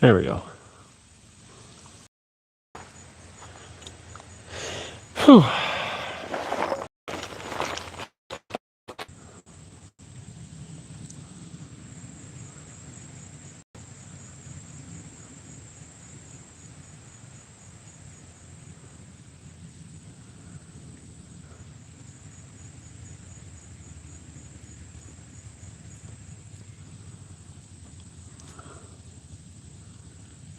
There we go. Whew.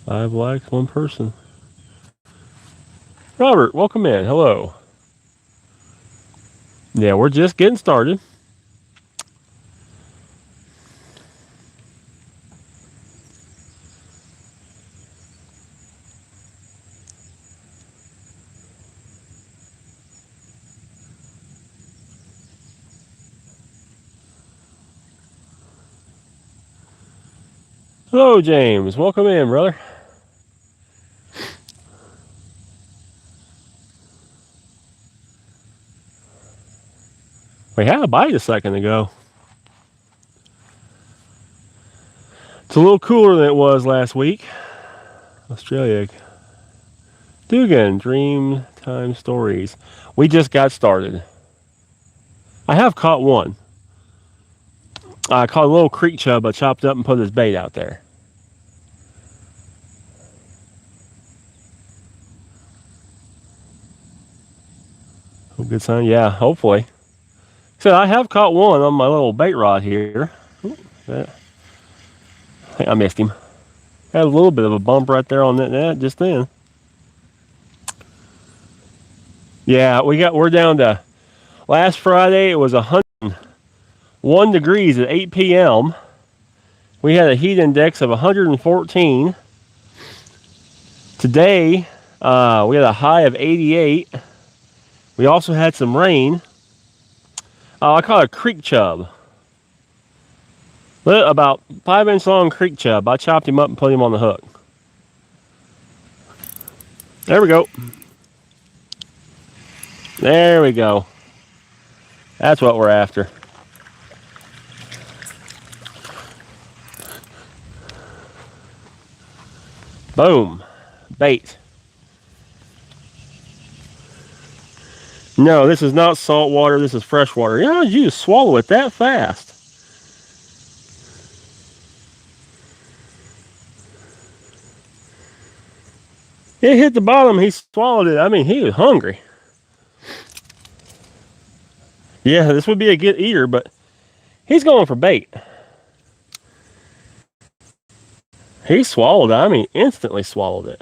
Five likes, one person. Robert, welcome in. Hello. Yeah, we're just getting started. Hello, James. Welcome in, brother. We had a bite a second ago. It's a little cooler than it was last week. Australia. Dugan, Dream Time Stories. We just got started. I have caught one. I caught a little creek chub. I chopped up and put his bait out there. Oh, good sign. Yeah, hopefully. So I have caught one on my little bait rod here. Ooh, I think I missed him. Had a little bit of a bump right there on that net just then. Yeah, we're down to last Friday. It was 101 degrees at 8 p.m. We had a heat index of 114. Today we had a high of 88. We also had some rain. I caught a creek chub. About 5-inch long creek chub. I chopped him up and put him on the hook. There we go. There we go. That's what we're after. Boom. Bait. No, this is not salt water. This is fresh water. Yeah, you just swallow it that fast. It hit the bottom. He swallowed it. I mean, he was hungry. Yeah, this would be a good eater, but he's going for bait. He swallowed it. I mean, instantly swallowed it.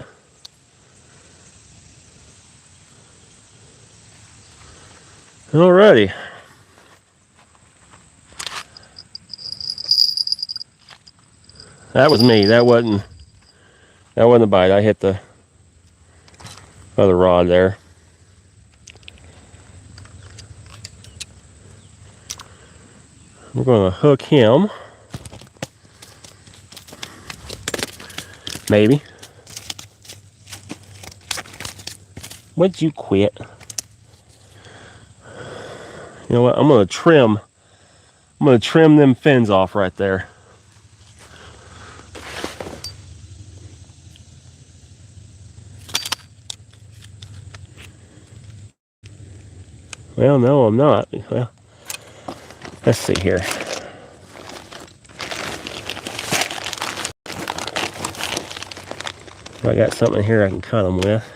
Alrighty. That was me. That wasn't a bite. I hit the other rod there. We're going to hook him. Maybe. Would you quit? You know what? I'm going to trim them fins off right there. Well, no, I'm not. Well, let's see here. I got something here I can cut them with.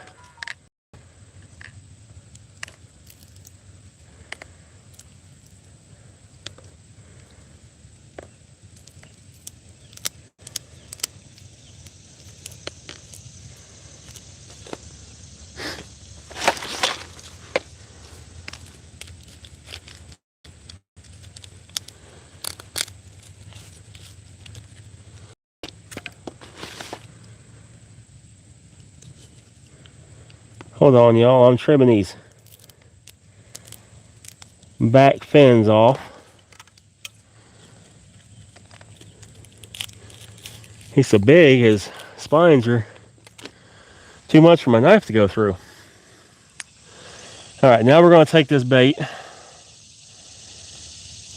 Hold on, y'all. I'm trimming these back fins off. He's so big, his spines are too much for my knife to go through. All right, now we're going to take this bait. I'm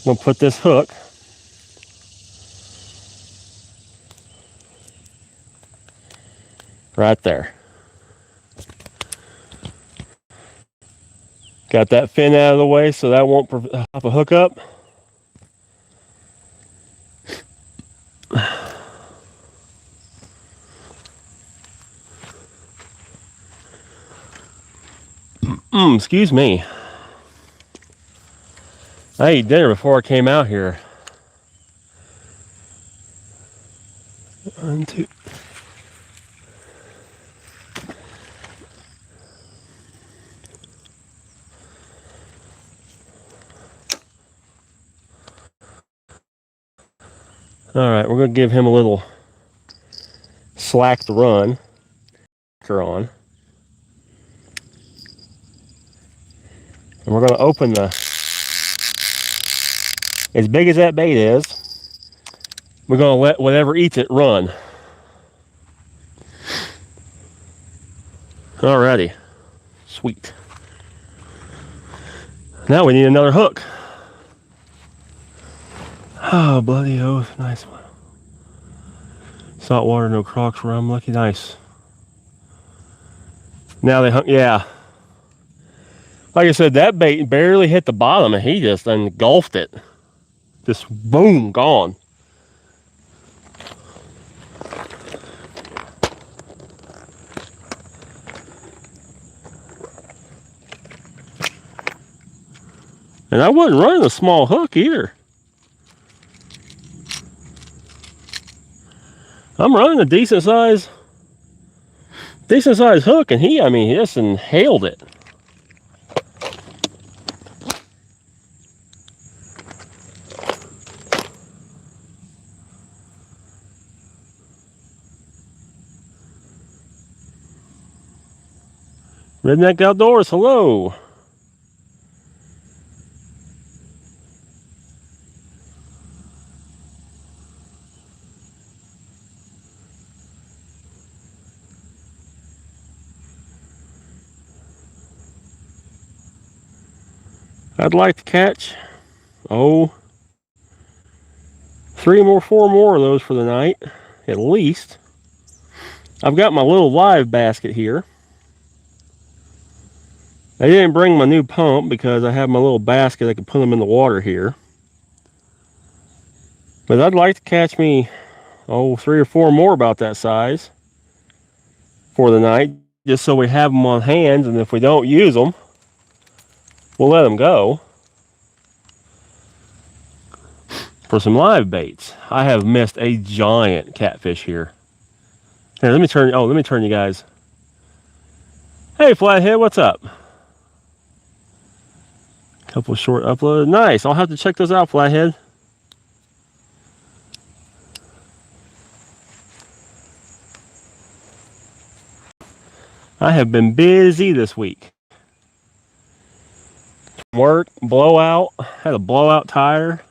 going to put this hook Right there. Got that fin out of the way so that won't pop a hook up. Excuse me. I ate dinner before I came out here. 1, 2. All right, we're going to give him a little slack to run. On. And we're going to open the, as big as that bait is, we're going to let whatever eats it run. Alrighty. Sweet. Now we need another hook. Oh, bloody oath. Nice one. Salt water, no crocs, rum. Lucky, nice. Now they hung, yeah. Like I said, that bait barely hit the bottom and he just engulfed it. Just boom, gone. And I wasn't running a small hook either. I'm running a decent size hook, and he just inhaled it. Redneck Outdoors, hello. I'd like to catch, 3 more, 4 more of those for the night, at least. I've got my little live basket here. I didn't bring my new pump because I have my little basket. I can put them in the water here. But I'd like to catch me, 3 or 4 more about that size for the night, just so we have them on hand, and if we don't use them, we'll let them go for some live baits. I have missed a giant catfish here. Here, let me turn you guys. Hey, Flathead, what's up? Couple short uploads. Nice. I'll have to check those out, Flathead. I have been busy this week. Work, blowout. Had a blowout tire.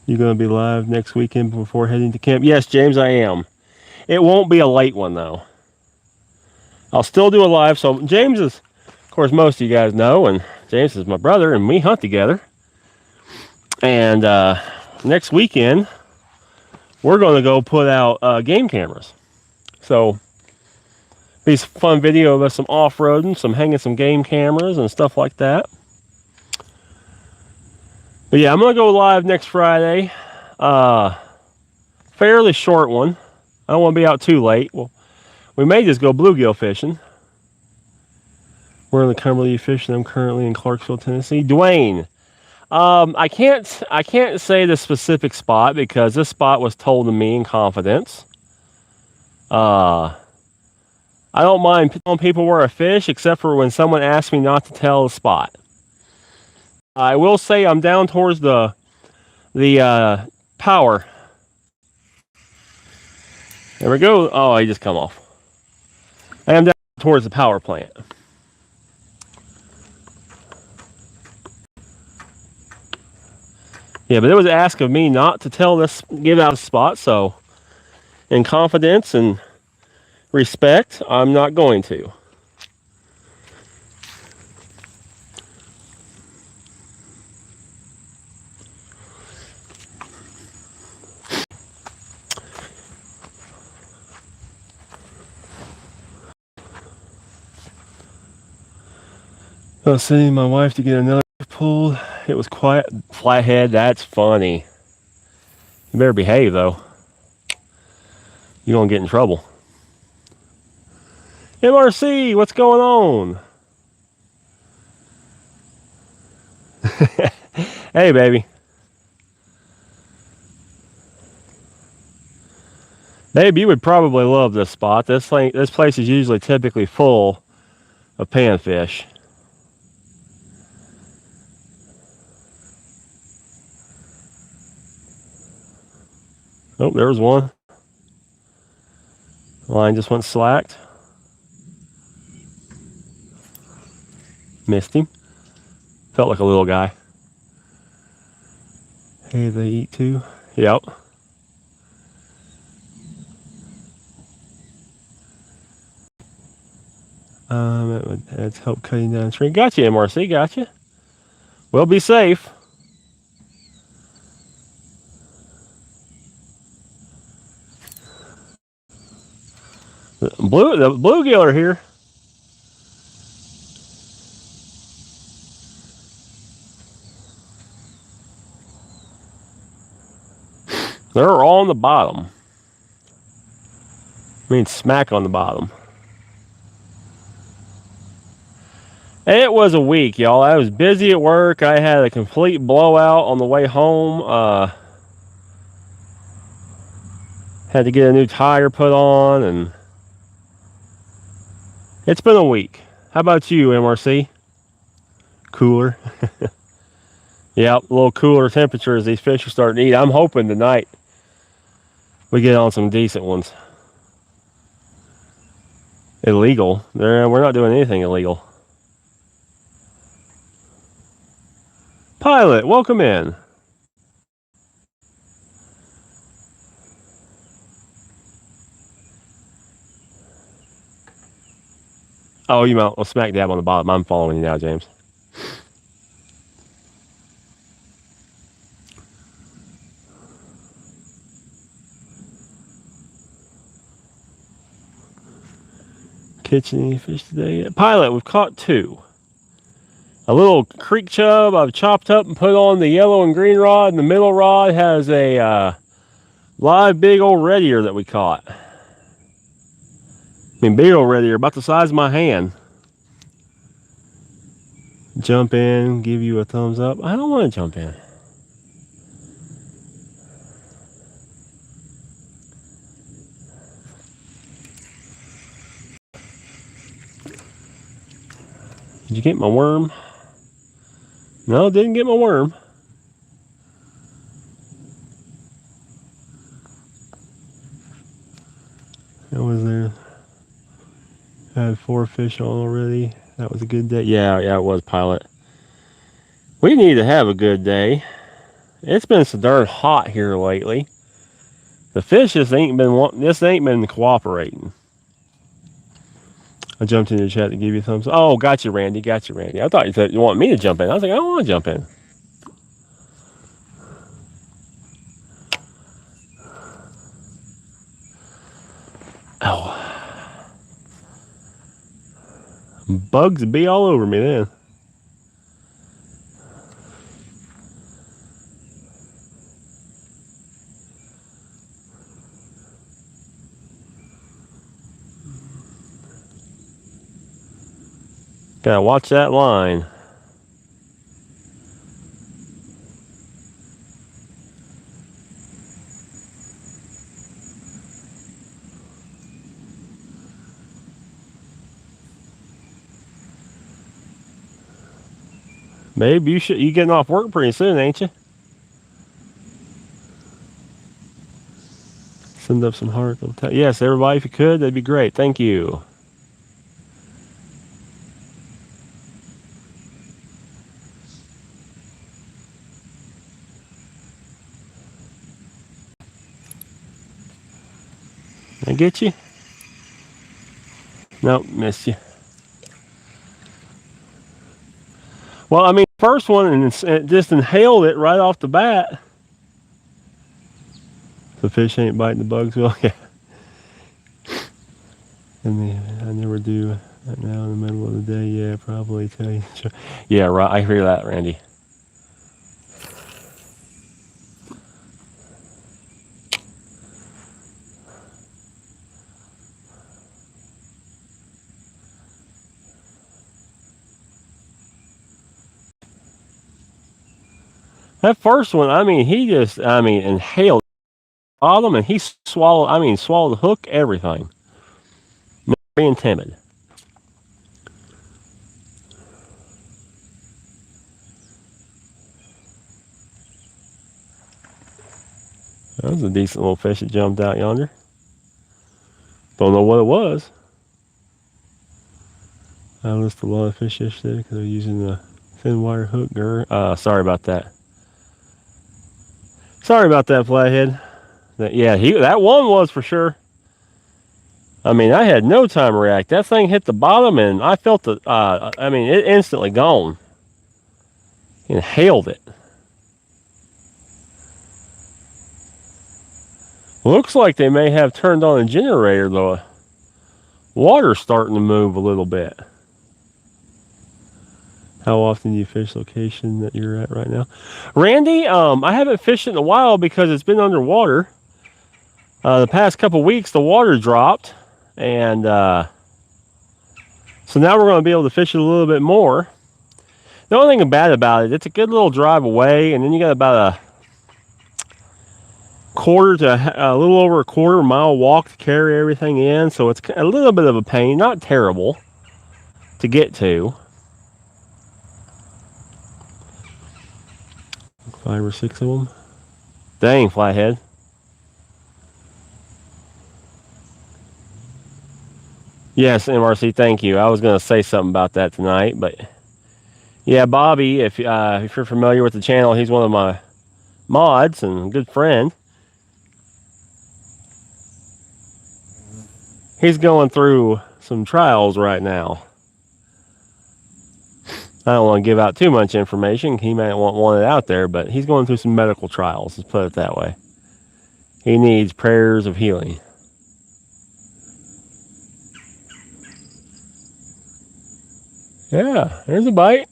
You going to be live next weekend before heading to camp? Yes, James, I am. It won't be a late one, though. I'll still do a live. So James is, of course, most of you guys know, and James is my brother, and we hunt together. And next weekend, we're going to go put out game cameras. So be some fun video of us some off-roading, some hanging some game cameras and stuff like that. But yeah, I'm going to go live next Friday. Fairly short one. I don't want to be out too late. Well, we may just go bluegill fishing. We're in the Cumberland fishing. I'm currently in Clarksville, Tennessee. Dwayne, I can't say the specific spot because this spot was told to me in confidence. I don't mind telling people where I fish, except for when someone asks me not to tell the spot. I will say I'm down towards the power. There we go. Oh, I just come off. I am down towards the power plant. Yeah, but it was asked of me not to give out a spot, so in confidence and respect, I'm not going to. I was sending my wife to get another pulled. It was quiet. Flathead, that's funny. You better behave, though. You're going to get in trouble. MRC, what's going on? Hey, baby. Babe, you would probably love this spot. This place is usually typically full of panfish. Oh, there was one. The line just went slacked. Missed him. Felt like a little guy. Hey, they eat too? Yep. That's help cutting down the tree. Gotcha, MRC, gotcha. Well, be safe. The bluegill are here. They're all on the bottom. I mean, smack on the bottom. It was a week, y'all. I was busy at work. I had a complete blowout on the way home. Had to get a new tire put on, and it's been a week. How about you, MRC? Cooler. Yep, a little cooler temperatures. These fish are starting to eat. I'm hoping tonight we get on some decent ones. Illegal? We're not doing anything illegal. Pilot, welcome in. Oh, you might well smack dab on the bottom. I'm following you now, James. Catching any fish today? Pilot, we've caught 2. A little creek chub I've chopped up and put on the yellow and green rod, and the middle rod has a live big old red ear that we caught. I mean, big old red ear, about the size of my hand. Jump in, give you a thumbs up. I don't want to jump in. Did you get my worm? No, didn't get my worm. That was there. I had 4 fish on already. That was a good day. Yeah, it was, Pilot. We need to have a good day. It's been so darn hot here lately. The fish just ain't been cooperating. I jumped in your chat to give you a thumbs up. Oh, got you, Randy. Got you, Randy. I thought you said you want me to jump in. I was like, I don't want to jump in. Oh. Bugs be all over me then. Gotta watch that line. Babe, you getting off work pretty soon, ain't you? Send up some hearts. Yes, everybody, if you could, that'd be great. Thank you. I get you? Nope, missed you. Well, I mean, first one, and it just inhaled it right off the bat. The fish ain't biting the bugs well. Yeah. And I never do right now in the middle of the day. Yeah, probably tell you. Yeah, right. I hear that, Randy. That first one, I mean, he just, inhaled bottom and he swallowed the hook, everything. Not being timid. That was a decent little fish that jumped out yonder. Don't know what it was. I listed a lot of fish yesterday because they're using the thin wire hook. Sorry about that. Sorry about that, flathead. Yeah, that one was for sure. I mean, I had no time to react. That thing hit the bottom, and I felt it instantly gone. Inhaled it. Looks like they may have turned on a generator, though. Water's starting to move a little bit. How often do you fish location that you're at right now? Randy, I haven't fished it in a while because it's been underwater. The past couple weeks, the water dropped. And so now we're going to be able to fish it a little bit more. The only thing bad about it, it's a good little drive away, and then you got about a little over a quarter mile walk to carry everything in. So it's a little bit of a pain, not terrible to get to. 5 or 6 of them. Dang, flathead. Yes, MRC, thank you. I was going to say something about that tonight, but yeah, Bobby, if you're familiar with the channel, he's one of my mods and a good friend. He's going through some trials right now. I don't want to give out too much information. He might want it out there, but he's going through some medical trials, let's put it that way. He needs prayers of healing. Yeah, there's a bite.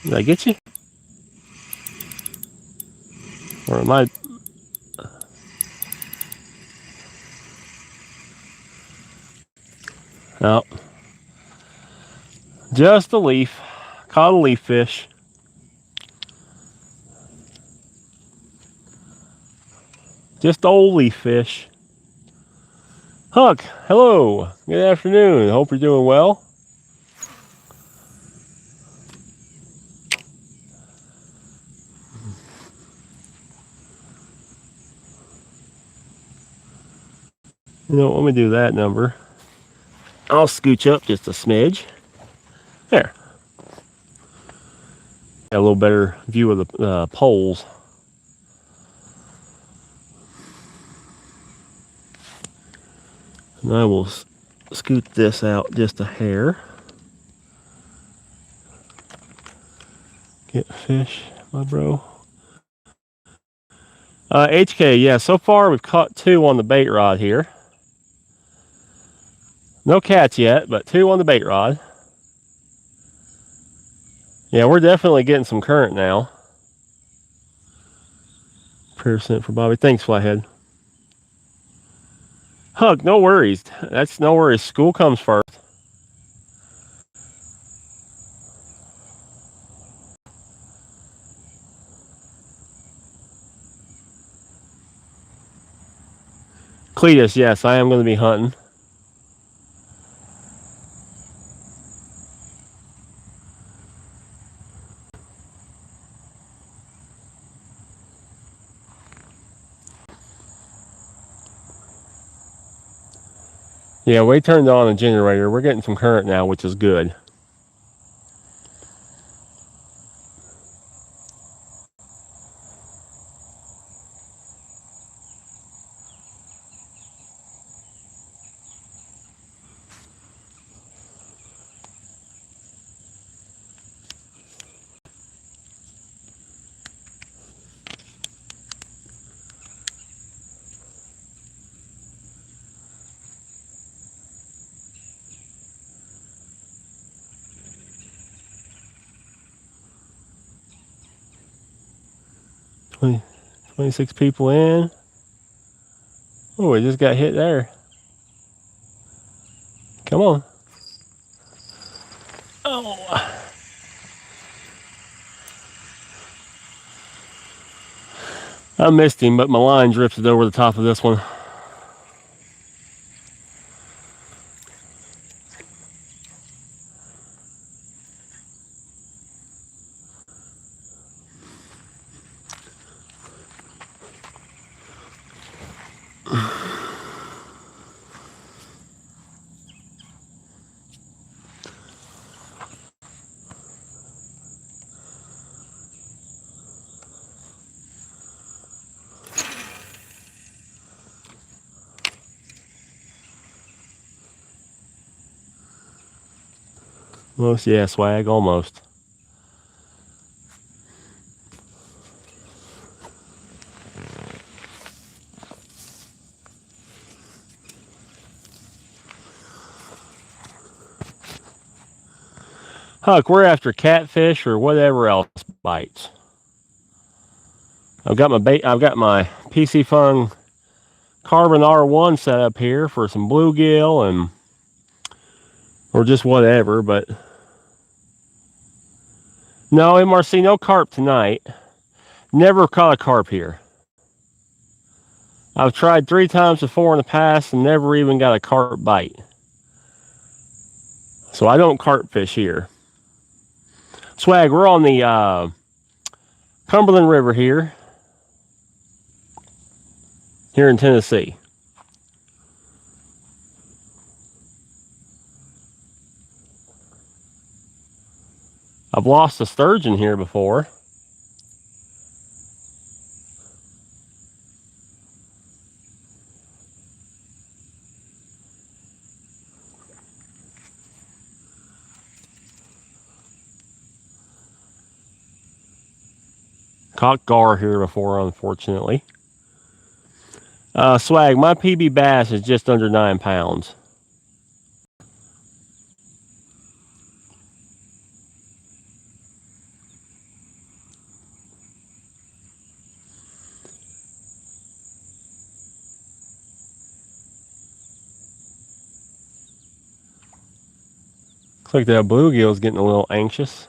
Did I get you? Or am I? No. Just a leaf. Caught a leaf fish. Just old leaf fish. Huck, hello. Good afternoon. Hope you're doing well. You know, let me do that number. I'll scooch up just a smidge. There. Got a little better view of the poles. And I will scoot this out just a hair. Get fish, my bro. HK, yeah, so far we've caught 2 on the bait rod here. No cats yet, but 2 on the bait rod. Yeah, we're definitely getting some current now. Prayer sent for Bobby. Thanks, Flathead. Hug, no worries. That's no worries. School comes first. Cletus, yes, I am going to be hunting. Yeah, we turned on the generator. We're getting some current now, which is good. 26 people in. Oh, we just got hit there. Come on. Oh. I missed him, but my line drifted over the top of this one. Almost, yeah, swag, almost. Huck, we're after catfish or whatever else bites. I've got my Piscifun Carbon R1 set up here for some bluegill and or just whatever, but no, MRC, no carp tonight. Never caught a carp here. I've tried 3 times before in the past and never even got a carp bite. So I don't carp fish here. Swag, we're on the Cumberland River here in Tennessee. I've lost a sturgeon here before. Caught gar here before, unfortunately. Swag, my PB bass is just under 9 pounds. Looks like that bluegill's getting a little anxious.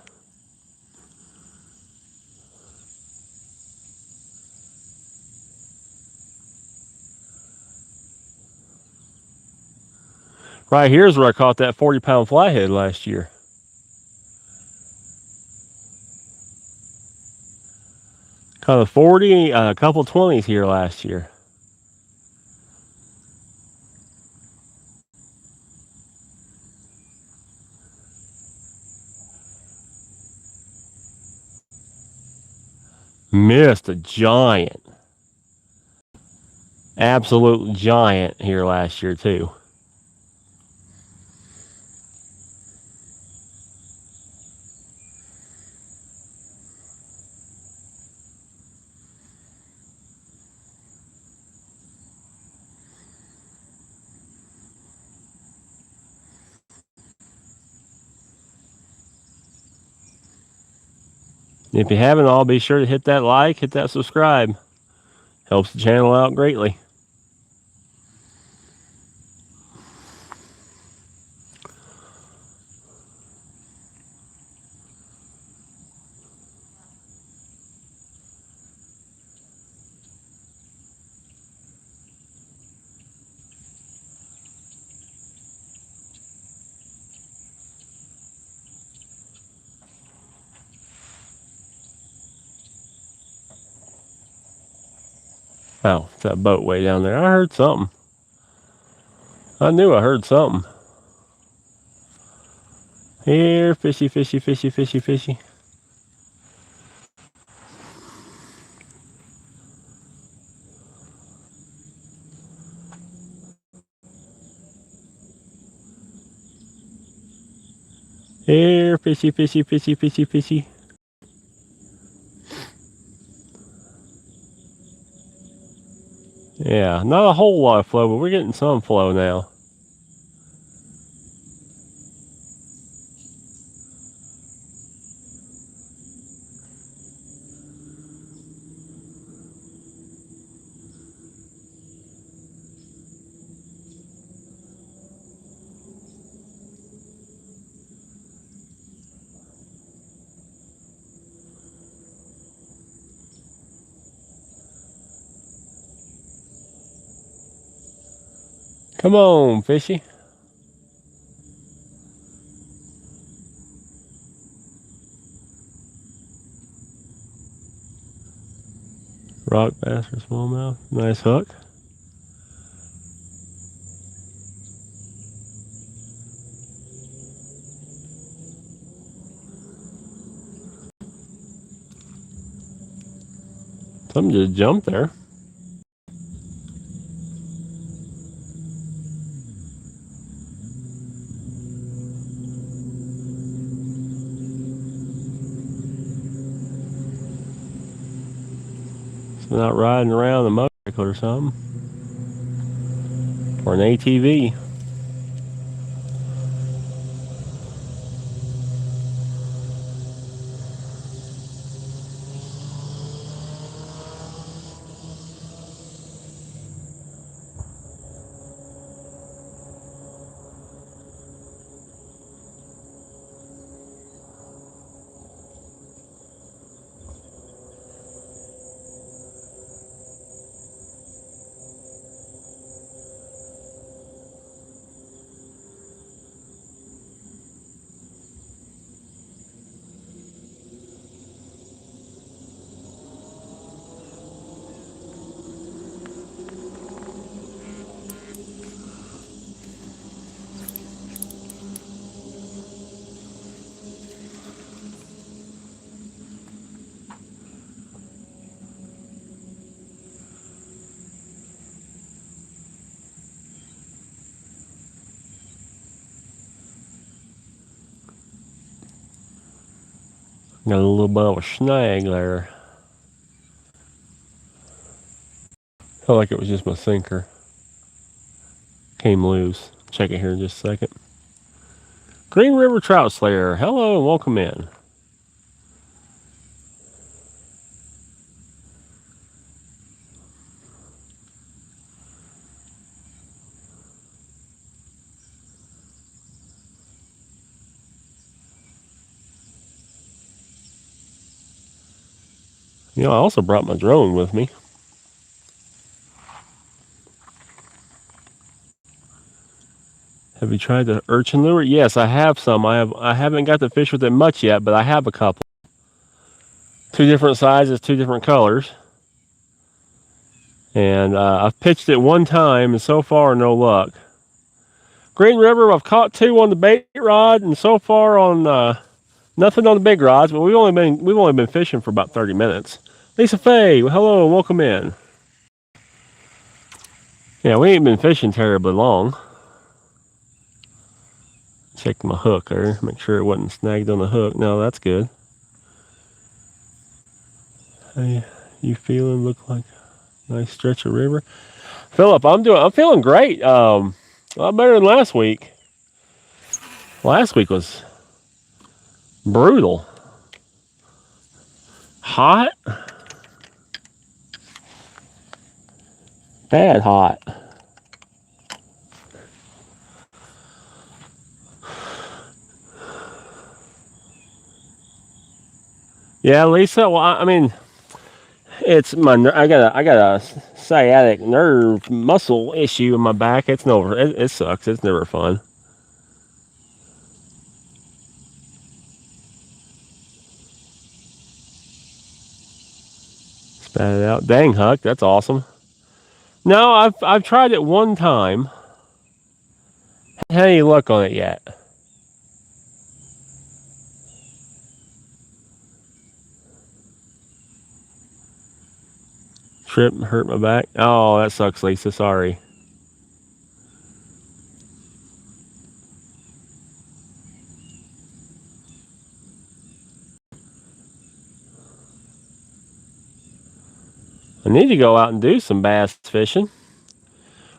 Right here's where I caught that 40-pound flathead last year. Caught a 40, a couple 20s here last year. Missed a giant. Absolute giant here last year too. If you haven't, all be sure to hit that like, hit that subscribe. Helps the channel out greatly. Oh, it's that boat way down there. I heard something. I knew I heard something. Here, fishy, fishy, fishy, fishy, fishy. Here, fishy, fishy, fishy, fishy, fishy. Yeah, not a whole lot of flow, but we're getting some flow now. Come on, fishy. Rock bass or smallmouth. Nice hook. Something just jumped there. It's not riding around a motorcycle or something. Or an ATV. Got a little bit of a snag there. Felt like it was just my sinker. Came loose. Check it here in just a second. Green River Trout Slayer. Hello and welcome in. You know, I also brought my drone with me. Have you tried the urchin lure? Yes, I have some. I haven't got to fish with it much yet, but I have a couple. 2 different sizes, 2 different colors. And I've pitched it 1 time, and so far no luck. Green River, I've caught 2 on the bait rod, and so far on nothing on the big rods. But we've only been fishing for about 30 minutes. Lisa Faye, well, hello and welcome in. Yeah, we ain't been fishing terribly long. Check my hook there, make sure it wasn't snagged on the hook. No, that's good. Hey, you feeling? Look like a nice stretch of river. Philip, I'm feeling great. A lot better than last week. Last week was brutal. Hot. Bad hot. Yeah, Lisa. Well, I mean, it's I got a sciatic nerve muscle issue in my back. It sucks. It's never fun. Spat it out. Dang, Huck, that's awesome. No, I've tried it 1 time. Haven't had any luck on it yet. Trip and hurt my back. Oh, that sucks, Lisa. Sorry. I need to go out and do some bass fishing.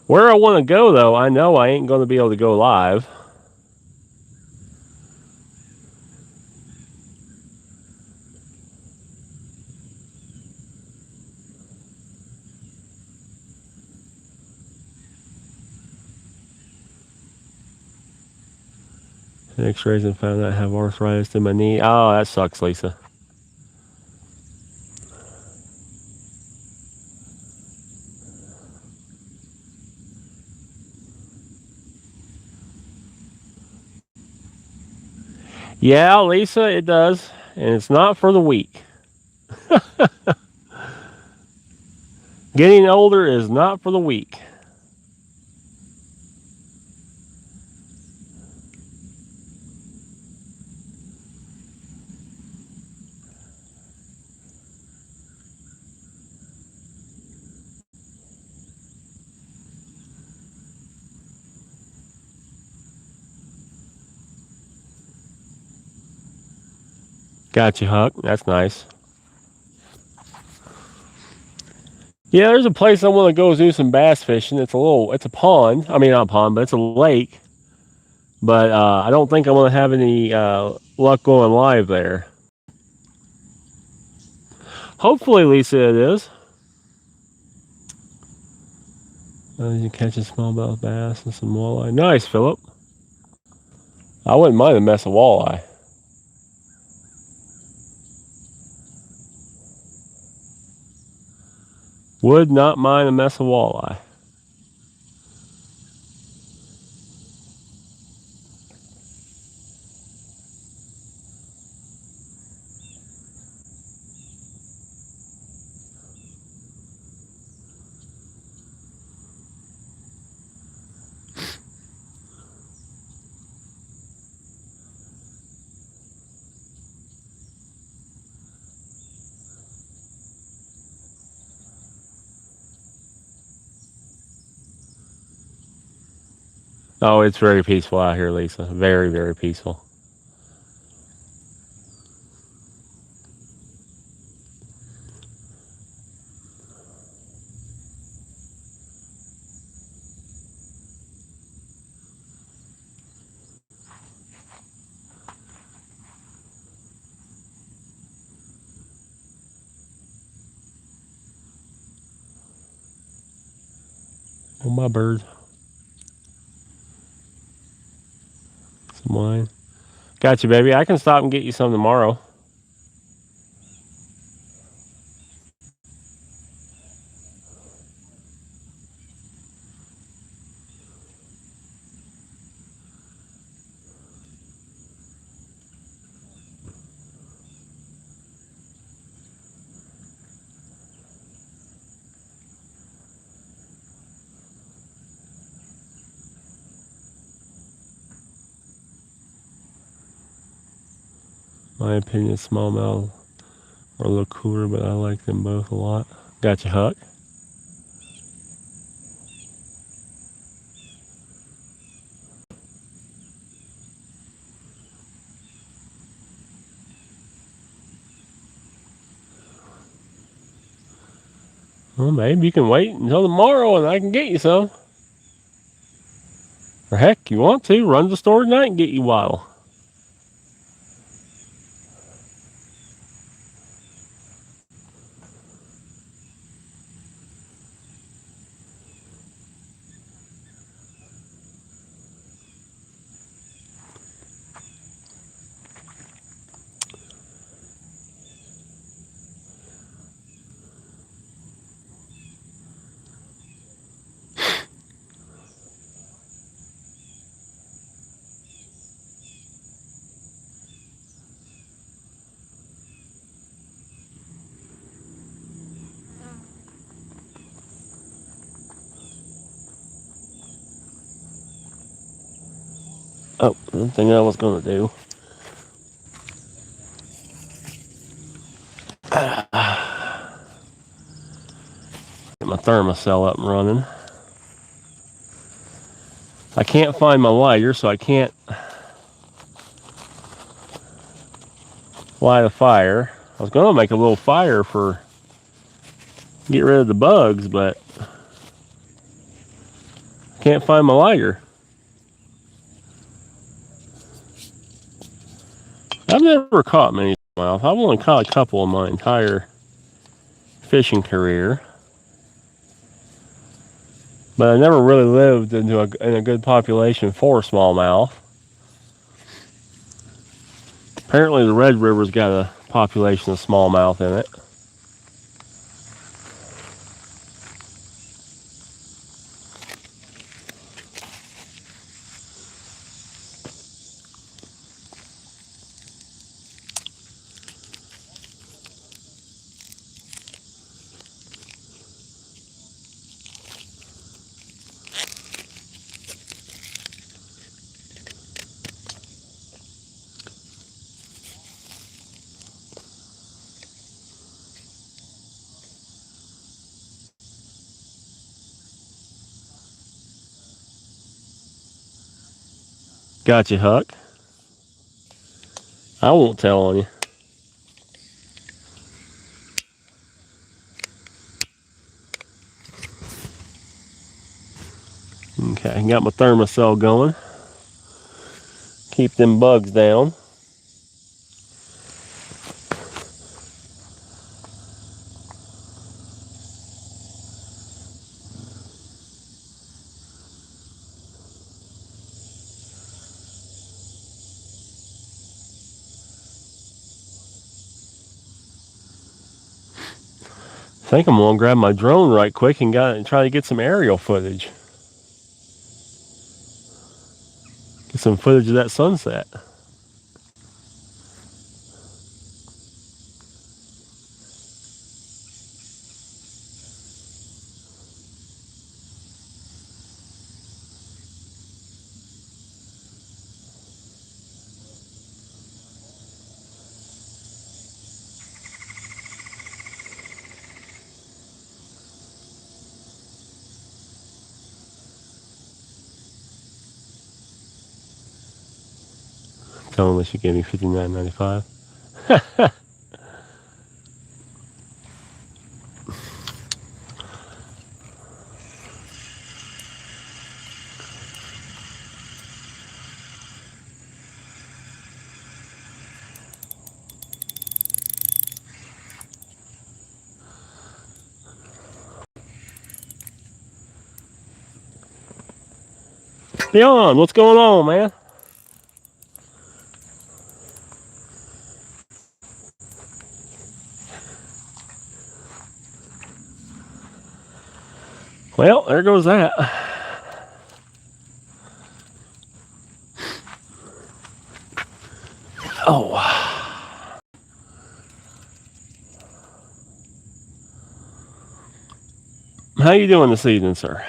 Where I want to go, though, I know I ain't going to be able to go live. X-rays and found out I have arthritis in my knee. Oh, that sucks, Lisa. Yeah, Lisa, it does. And it's not for the weak. Getting older is not for the weak. Got you, Huck. That's nice. Yeah, there's a place I want to go do some bass fishing. It's a pond. I mean, not a pond, but it's a lake. But I don't think I'm going to have any luck going live there. Hopefully, Lisa, it is. You catch a smallmouth bass and some walleye. Nice, Philip. I wouldn't mind a mess of walleye. Would not mind a mess of walleye. Oh, it's very peaceful out here, Lisa. Very, very peaceful. Oh, my bird. Some wine. Got you, baby. I can stop and get you some tomorrow. My opinion, smallmouth are a little cooler, but I like them both a lot. Got you, Huck. Well, maybe you can wait until tomorrow and I can get you some. Or heck, you want to, run to the store tonight and get you waddle. Oh, one thing I was going to do. Get my thermocell up and running. I can't find my lighter, so I can't light a fire. I was going to make a little fire for get rid of the bugs, but I can't find my lighter. I've never caught many smallmouth. I've only caught a couple in my entire fishing career. But I never really lived in a good population for smallmouth. Apparently the Red River's got a population of smallmouth in it. Gotcha, Huck. I won't tell on you. Okay, got my thermocell going. Keep them bugs down. I think I'm gonna grab my drone right quick and try to get some aerial footage. Get some footage of that sunset. Tell them they should give me $59.95. Leon, what's going on, man? Well, there goes that. Oh. How you doing this evening, sir?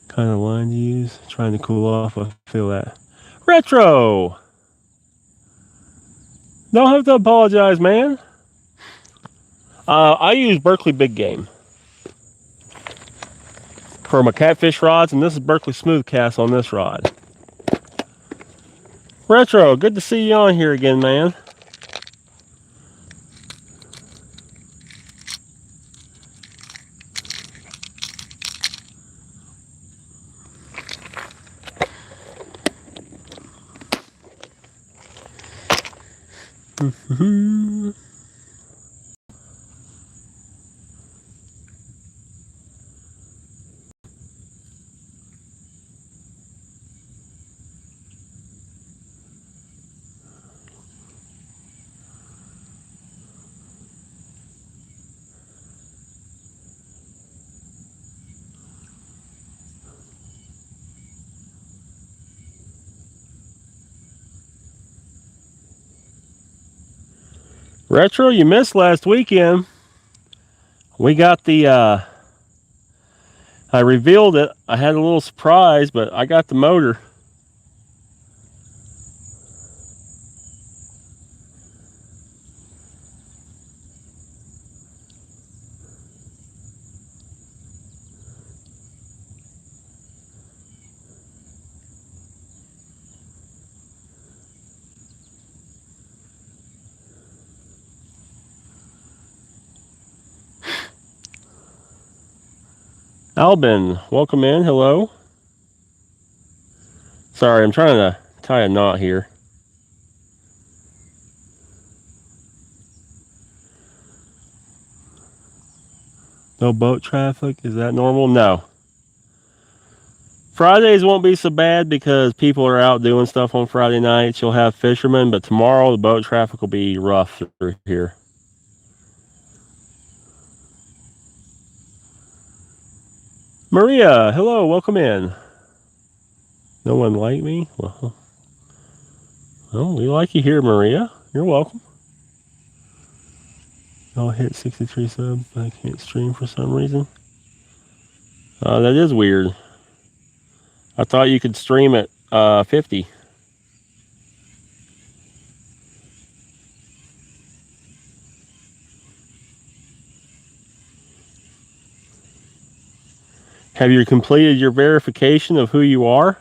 Kind of line to use? Trying to cool off. I feel that. Retro! Don't have to apologize, man. I use Berkley Big Game for my catfish rods, and this is Berkley Smooth Cast on this rod. Retro, good to see you on here again, man. Retro, you missed last weekend. We got the, I revealed it. I had a little surprise, but I got the motor. Albin, welcome in. Hello. Sorry, I'm trying to tie a knot here. No boat traffic? Is that normal? No. Fridays won't be so bad because people are out doing stuff on Friday nights. You'll have fishermen, but tomorrow the boat traffic will be rough through here. Maria, hello, welcome in. No one like me? Well, we like you here, Maria. You're welcome. I'll hit 63 subs, but I can't stream for some reason. That is weird. I thought you could stream at 50. Have you completed your verification of who you are?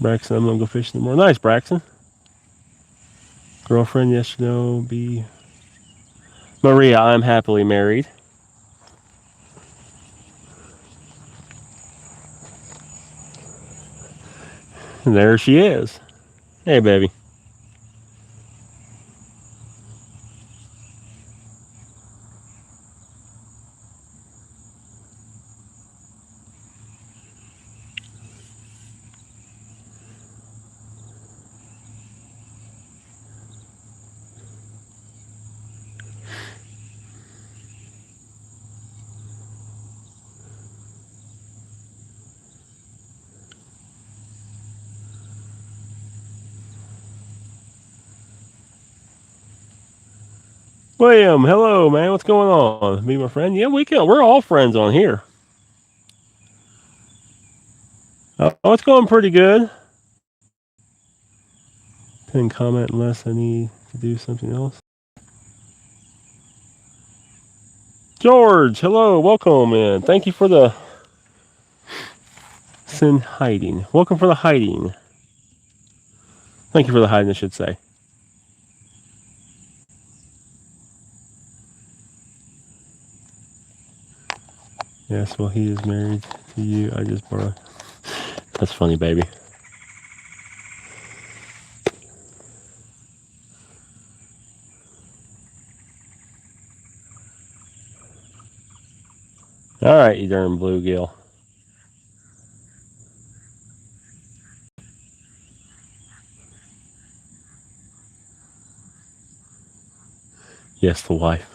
Braxton, I'm going to go fishing tomorrow. Nice, Braxton. Girlfriend, yes, no, be... Maria, I'm happily married. And there she is. Hey, baby. William, hello, man. What's going on? Me, my friend. Yeah, we're all friends on here. Oh, it's going pretty good. Couldn't comment unless I need to do something else. George, hello, welcome, and thank you for the sin hiding. Welcome for the hiding. Thank you for the hiding, I should say. Yes, well, he is married to you. I just borrowed. That's funny, baby. All right, you darn bluegill. Yes, the wife.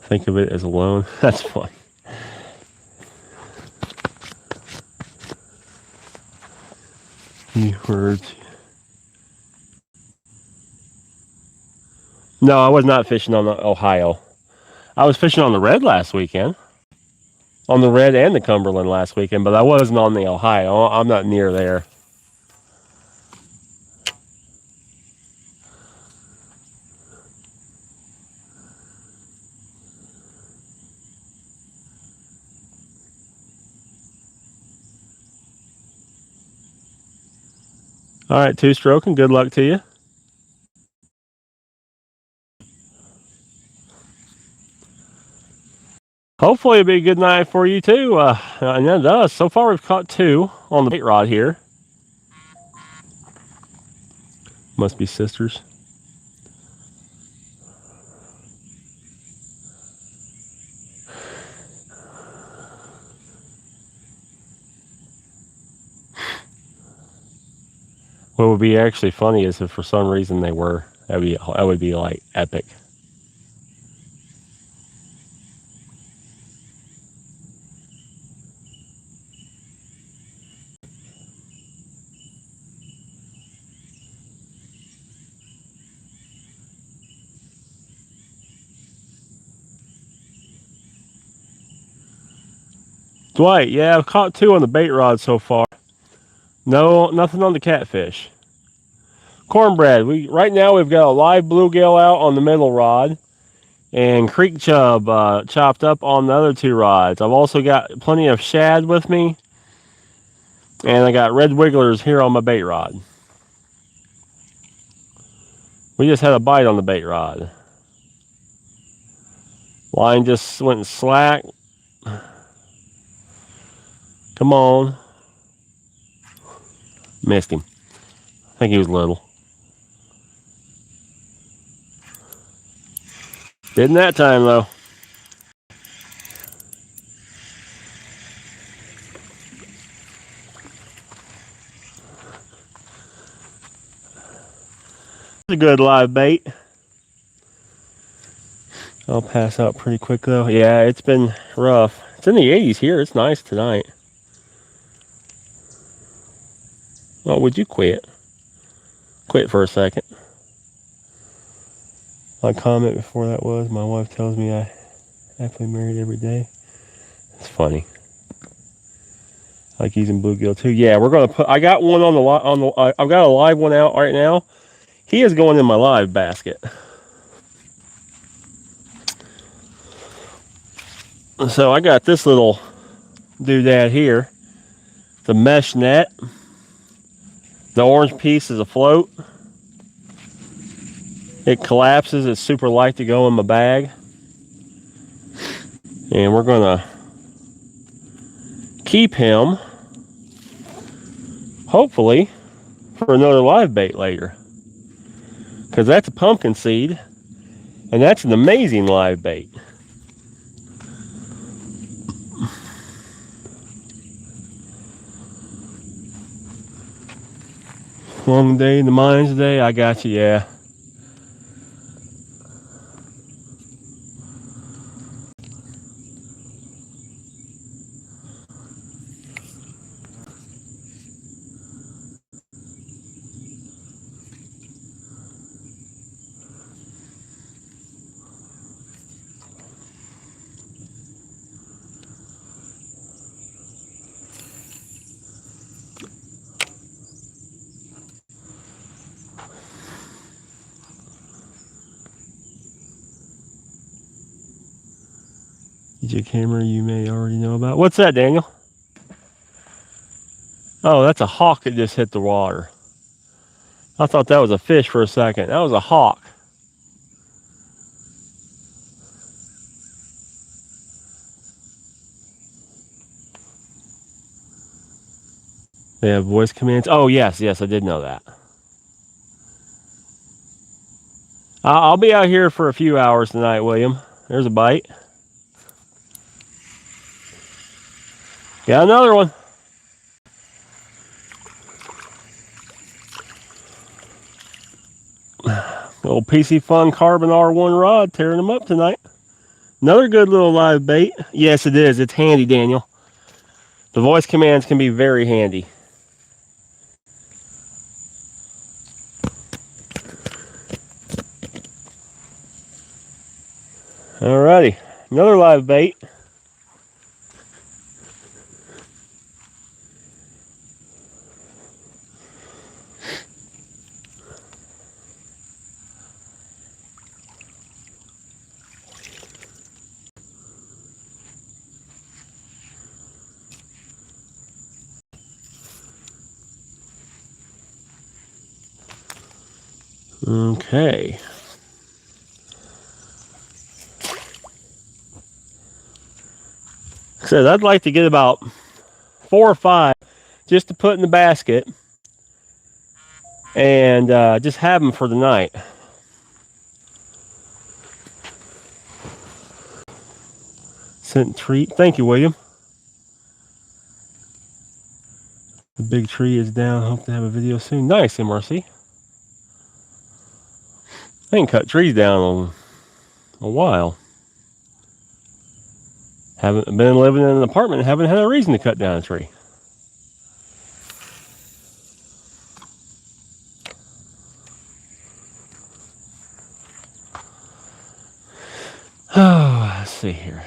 Think of it as a loan. That's funny. Words. No, I was not fishing on the Ohio. I was fishing on the Red last weekend. On the Red and the Cumberland last weekend, but I wasn't on the Ohio. I'm not near there. All right, two-stroke, and good luck to you. Hopefully it'll be a good night for you too. And it does. So far we've caught 2 on the bait rod here. Must be sisters. What would be actually funny is if for some reason they were. That would be like epic. Dwight, yeah, I've caught 2 on the bait rod so far. No, nothing on the catfish. Cornbread, right now we've got a live bluegill out on the middle rod, and creek chub chopped up on the other 2 rods. I've also got plenty of shad with me, and I got red wigglers here on my bait rod. We just had a bite on the bait rod. Line just went slack. Come on. Missed him. I think he was little. Didn't that time though. It's a good live bait. I'll pass out pretty quick though. Yeah, it's been rough. It's in the 80s here. It's nice tonight. Oh, would you quit? Quit for a second. My comment before that was, my wife tells me I happily married every day. It's funny. I like using bluegill too. Yeah, we're gonna put. I got one on the. I've got a live one out right now. He is going in my live basket. So I got this little doodad here. The mesh net. The orange piece is afloat. It collapses. It's super light to go in my bag. And we're going to keep him, hopefully, for another live bait later. Because that's a pumpkin seed. And that's an amazing live bait. Long day in the mines today. I got you, yeah. DJ camera you may already know about. What's that, Daniel? Oh, that's a hawk that just hit the water. I thought that was a fish for a second. That was a hawk. They have voice commands. Oh, yes, I did know that. I'll be out here for a few hours tonight, William. There's a bite. Got another one. Little Piscifun Carbon R1 rod, tearing them up tonight. Another good little live bait. Yes, it is. It's handy, Daniel. The voice commands can be very handy. Alrighty, another live bait. Okay. So I'd like to get about 4 or 5 just to put in the basket and just have them for the night. Sent treat. Thank you, William. The big tree is down. Hope to have a video soon. Nice, MRC. I ain't cut trees down in a while. Haven't been living in an apartment and haven't had a reason to cut down a tree. Oh, let's see here.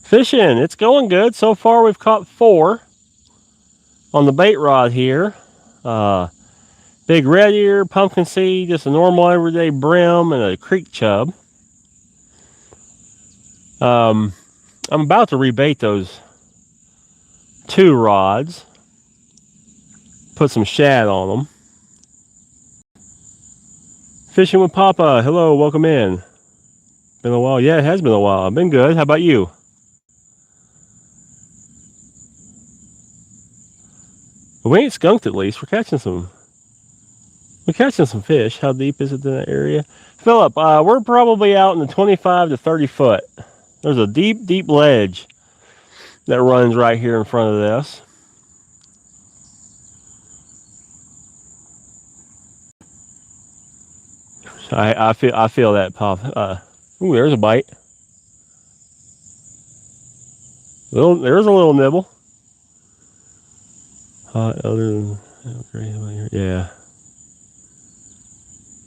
Fishing, it's going good. So far we've caught 4 on the bait rod here. Big red ear, pumpkin seed, just a normal everyday brim, and a creek chub. I'm about to rebait those 2 rods. Put some shad on them. Fishing with Papa, hello, welcome in. Been a while. Yeah, it has been a while. I've been good. How about you? We ain't skunked at least. We're catching some fish. How deep is it in that area? Philip, we're probably out in the 25 to 30 foot. There's a deep, deep ledge that runs right here in front of this. I feel that pop. Ooh, there's a bite. There's a little nibble. Other than yeah.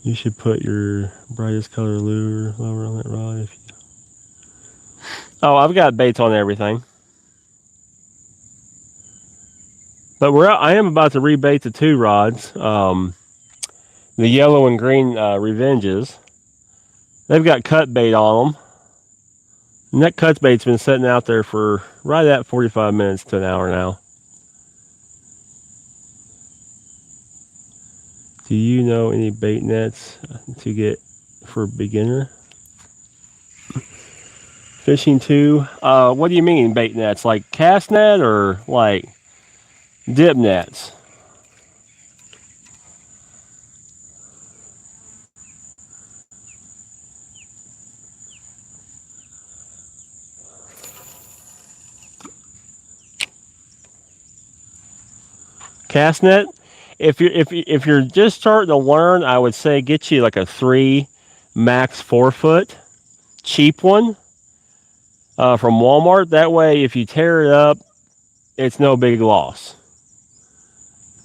You should put your brightest color lure lower on that rod if you. Oh, I've got baits on everything. But I am about to rebait the 2 rods. The yellow and green Revenges. They've got cut bait on them. And that cut bait's been sitting out there for right at 45 minutes to an hour now. Do you know any bait nets to get for beginner? Fishing 2? What do you mean bait nets? Like cast net or like dip nets? Cast net? If you're just starting to learn, I would say get you like a 3 max 4 foot cheap one from Walmart. That way, if you tear it up, it's no big loss.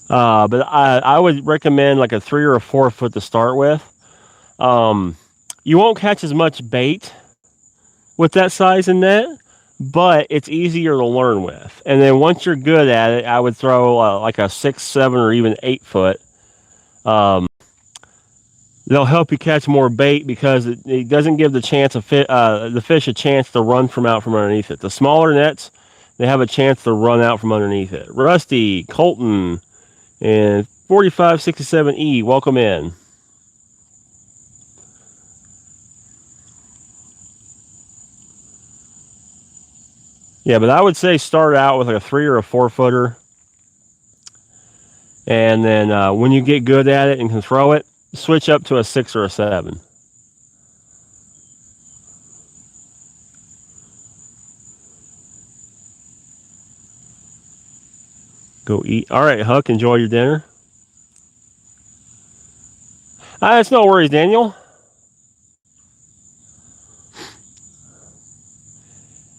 But I would recommend like a 3 or a 4 foot to start with. You won't catch as much bait with that size in net, but it's easier to learn with. And then once you're good at it, I would throw like a 6, 7, or even 8 foot. They'll help you catch more bait because it doesn't give the fish a chance to run out from underneath it. The smaller nets, they have a chance to run out from underneath it. Rusty, Colton, and 4567E, welcome in. Yeah, but I would say start out with like a 3 or a 4 footer. And then when you get good at it and can throw it, switch up to a 6 or a 7. Go eat. All right, Huck, enjoy your dinner. It's no worries, Daniel.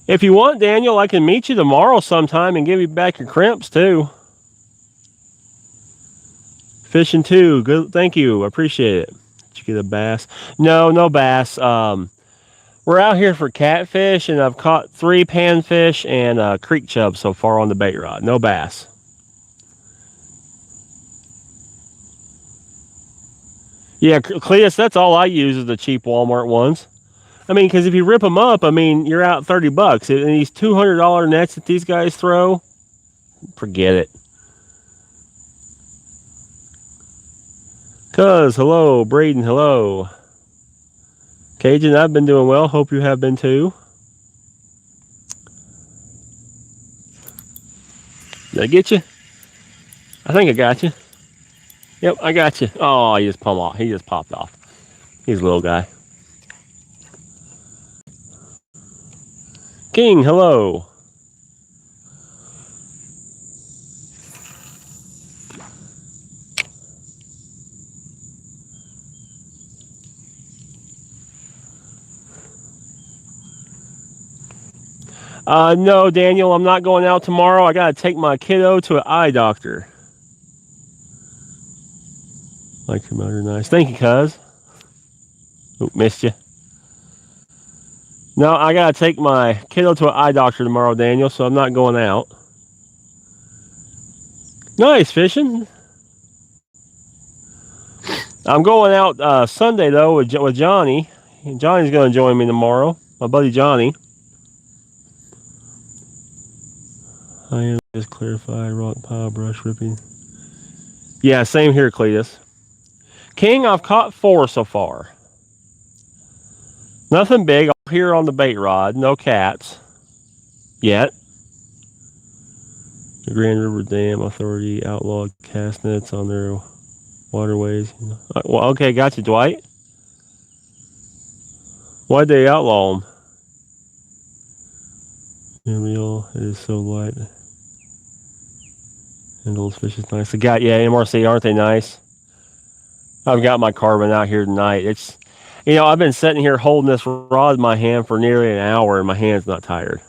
If you want, Daniel, I can meet you tomorrow sometime and give you back your crimps too. Fishing 2, good. Thank you, I appreciate it. Did you get a bass? No bass. We're out here for catfish, and I've caught 3 panfish and creek chub so far on the bait rod. No bass. Yeah, Cletus, that's all I use is the cheap Walmart ones. I mean, because if you rip them up, I mean, you're out $30. And these $200 nets that these guys throw, forget it. Cuz, hello. Braden, hello. Cajun, I've been doing well. Hope you have been too. Did I get you? I think I got you. Yep, I got you. Oh, he just popped off. He's a little guy. King, hello. No, Daniel, I'm not going out tomorrow. I got to take my kiddo to an eye doctor. Like your motor nice. Thank you, cuz. Oh, missed you. No, I got to take my kiddo to an eye doctor tomorrow, Daniel, so I'm not going out. Nice fishing. I'm going out Sunday, though, with Johnny. Johnny's going to join me tomorrow. My buddy Johnny. I am just clarified rock pile brush ripping. Yeah, same here, Cletus. King, I've caught 4 so far. Nothing big here on the bait rod. No cats. Yet. The Grand River Dam Authority outlawed cast nets on their waterways. Well, okay, got you, Dwight. Why'd they outlaw them? Real, it is so light. And those fish is nice. Yeah, MRC, aren't they nice? I've got my carbon out here tonight. It's, I've been sitting here holding this rod in my hand for nearly an hour, and my hand's not tired.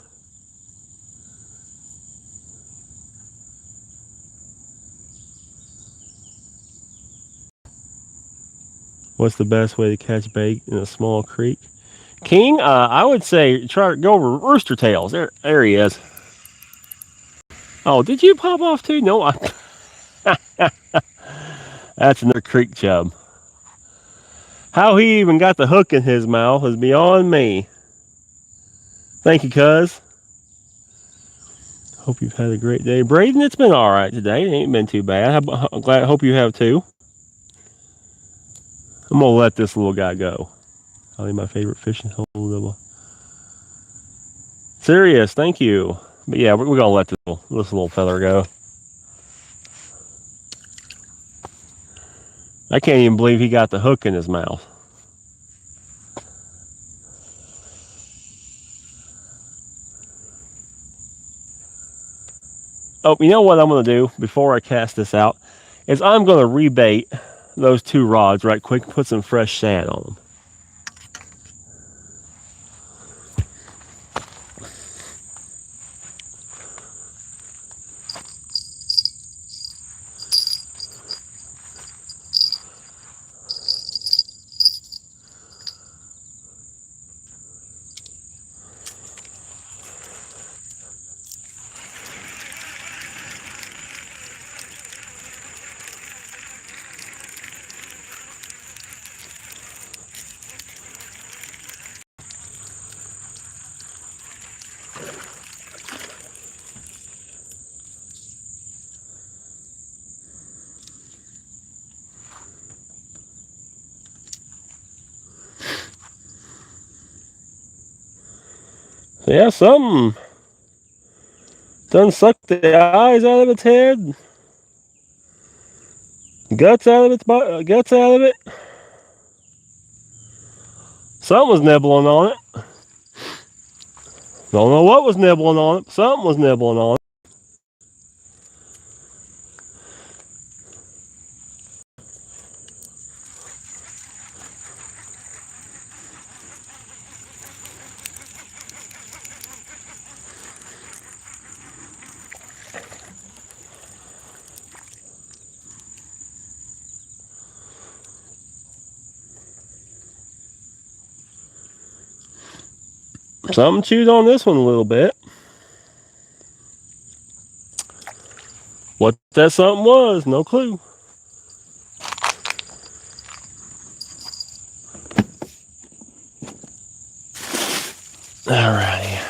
What's the best way to catch bait in a small creek? King, I would say try to go over rooster tails. There he is. Oh, did you pop off too? No, that's another creek chub. How he even got the hook in his mouth is beyond me. Thank you, cuz. Hope you've had a great day. Braden, it's been alright today. It ain't been too bad. I'm glad. I hope you have too. I'm going to let this little guy go. Probably my favorite fishing hole. Serious, thank you. But yeah, we're going to let this little feather go. I can't even believe he got the hook in his mouth. Oh, you know what I'm going to do before I cast this out? Is I'm going to rebait those two rods right quick and put some fresh shad on them. So yeah, something done sucked the eyes out of its head, guts out of it. Something was nibbling on it. Don't know what was nibbling on it. Something was nibbling on it. Something chewed on this one a little bit. What that something was, no clue. Alrighty.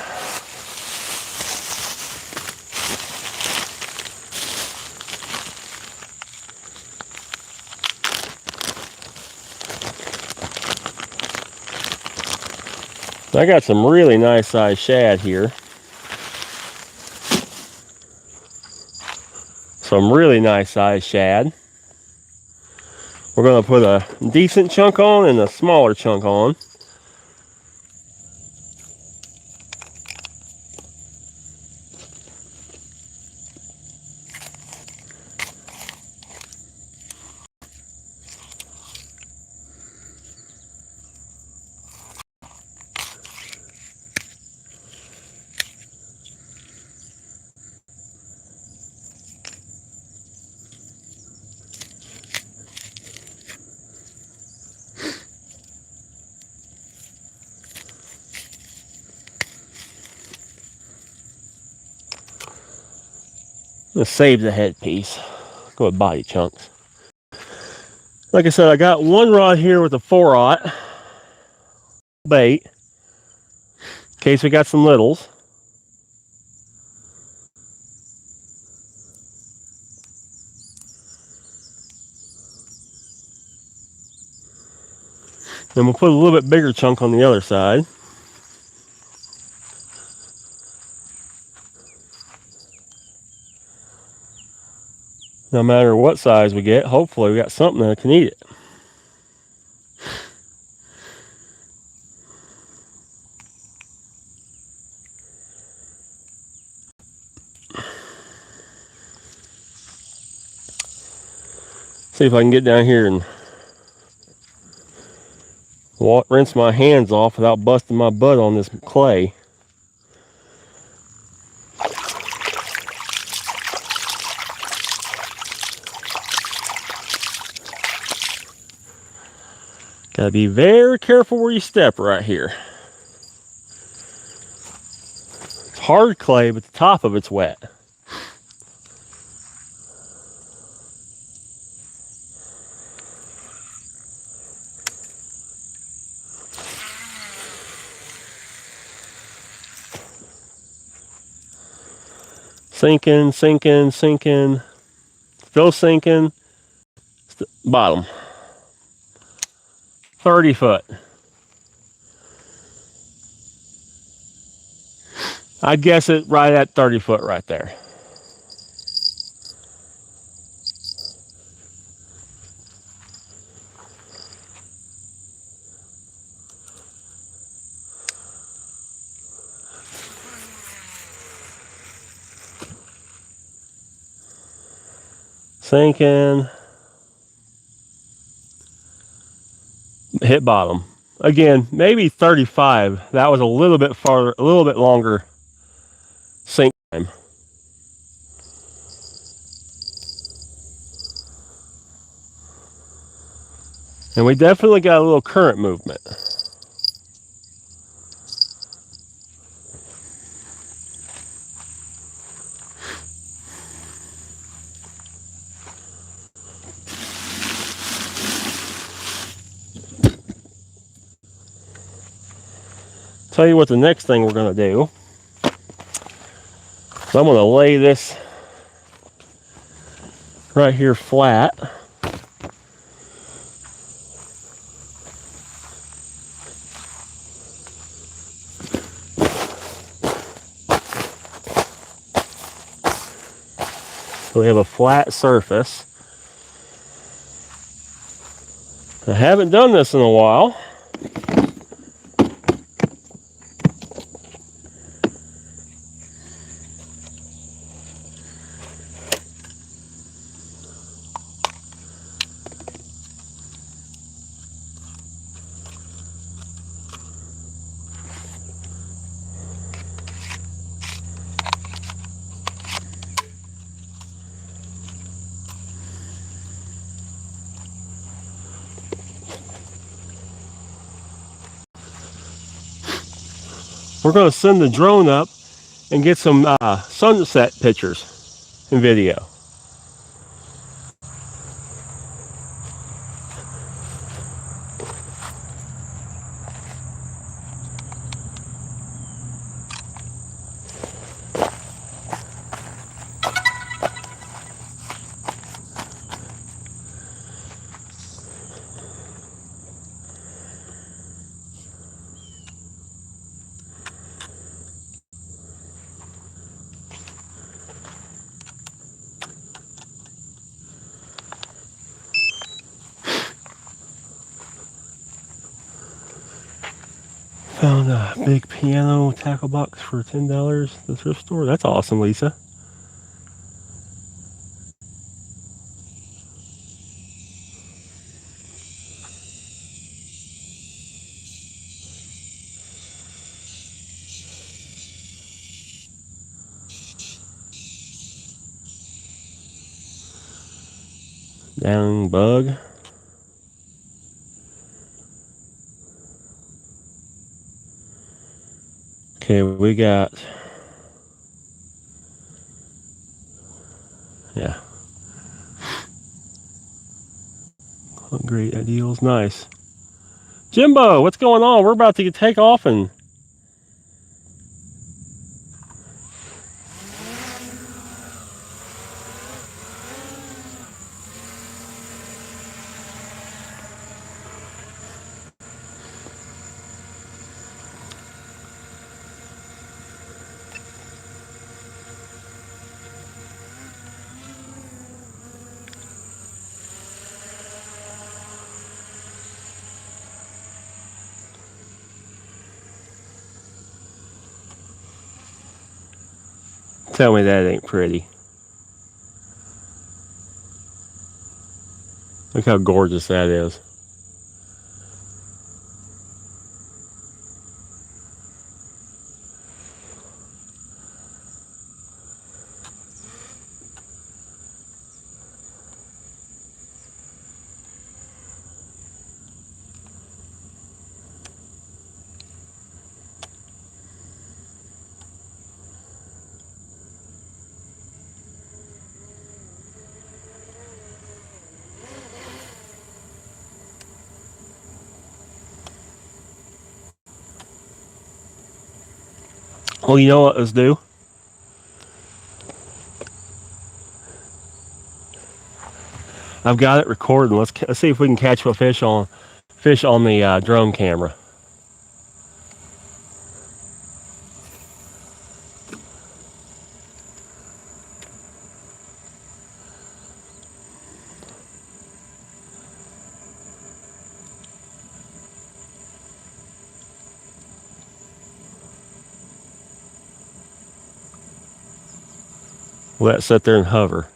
I got some really nice sized shad here. Some really nice sized shad. We're going to put a decent chunk on and a smaller chunk on. Let's save the headpiece. Go with body chunks. Like I said, I got one rod here with a 4/0 bait in case we got some littles. Then we'll put a little bit bigger chunk on the other side. No matter what size we get, hopefully we got something that can eat it. See if I can get down here and rinse my hands off without busting my butt on this clay. Gotta be very careful where you step right here. hard clay, but the top of it's wet. Sinking, sinking, sinking. Still sinking. Bottom. 30 foot. I'd guess it right at 30 foot right there. Sinking. Hit bottom. Again, maybe 35. That was a little bit farther, a little bit longer sink time. And we definitely got a little current movement. Tell you what the next thing we're going to do. So I'm going to lay this right here flat. So we have a flat surface. I haven't done this in a while. We're going to send the drone up and get some sunset pictures and video. Found a big piano tackle box for $10 at the thrift store. That's awesome, Lisa. Down bug. Okay, we got, yeah. Great ideals, nice. Jimbo, what's going on? We're about to take off and tell me that ain't pretty. Look how gorgeous that is. Well, you know what? Let's do. I've got it recording. Let's see if we can catch a fish on the drone camera. Let it sit there and hover.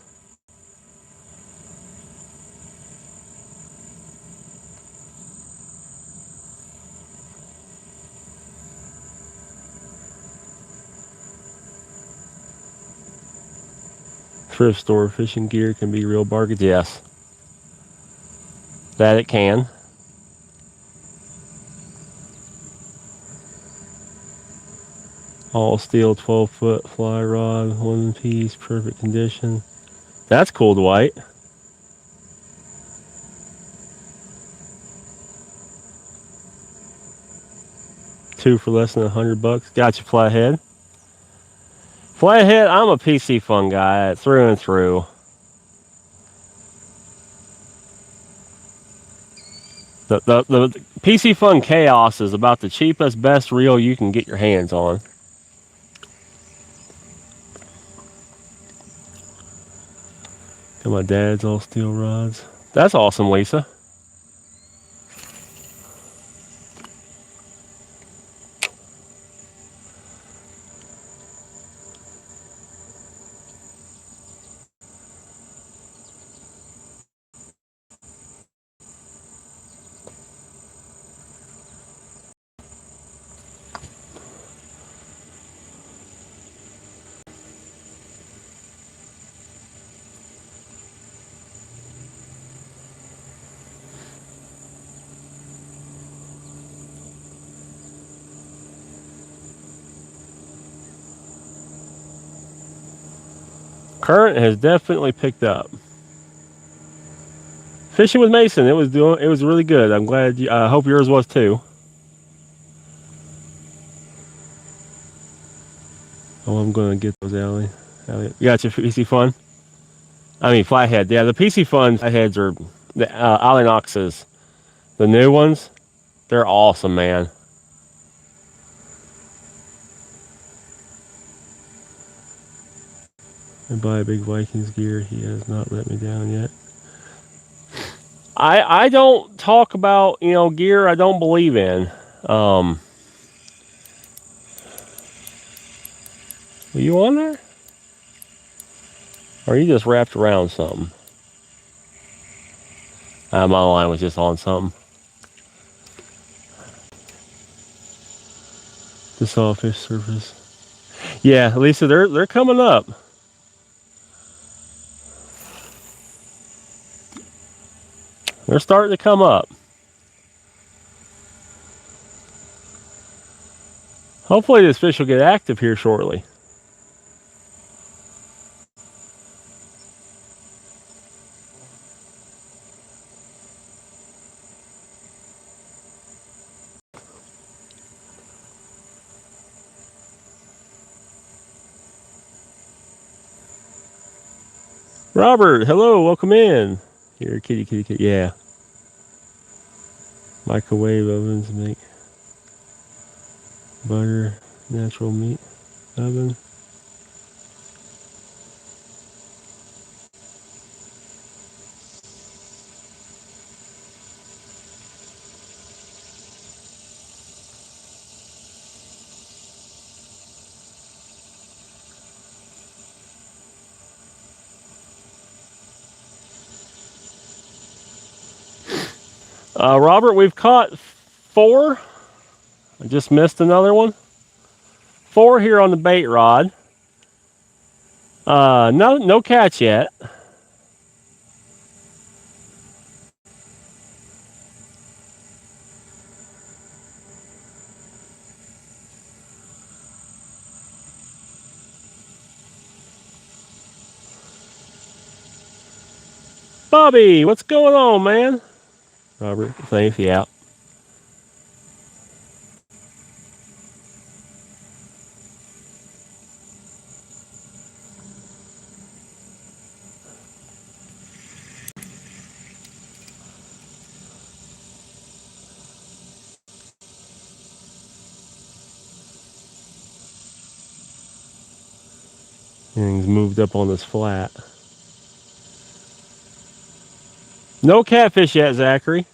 Thrift store fishing gear can be real bargains. Yes, that it can. All steel 12-foot fly rod, one piece, perfect condition. That's cool, Dwight. Two for less than $100. Gotcha, flathead. Flathead, I'm a Piscifun guy through and through. The Piscifun Chaos is about the cheapest, best reel you can get your hands on. Got my dad's all steel rods. That's awesome, Lisa. Current has definitely picked up. Fishing with Mason, it was really good. I'm glad. I hope yours was too. Oh, I'm gonna get those, Allie. You got your Piscifun? I mean flathead. Yeah, the Piscifun flatheads are the Alinoxes. The new ones, they're awesome, man. I buy a big Vikings gear. He has not let me down yet. I don't talk about gear I don't believe in. Were you on there? Or you just wrapped around something? My line was just on something. The sawfish surface. Yeah, Lisa, they're coming up. They're starting to come up. Hopefully this fish will get active here shortly. Robert, hello, welcome in. Here, kitty, yeah. Microwave ovens make butter, natural meat oven. Robert, we've caught 4. I just missed another one. 4 here on the bait rod. No catch yet. Bobby, what's going on, man? Robert, thanks, yeah. Everything's moved up on this flat. No catfish yet, Zachary.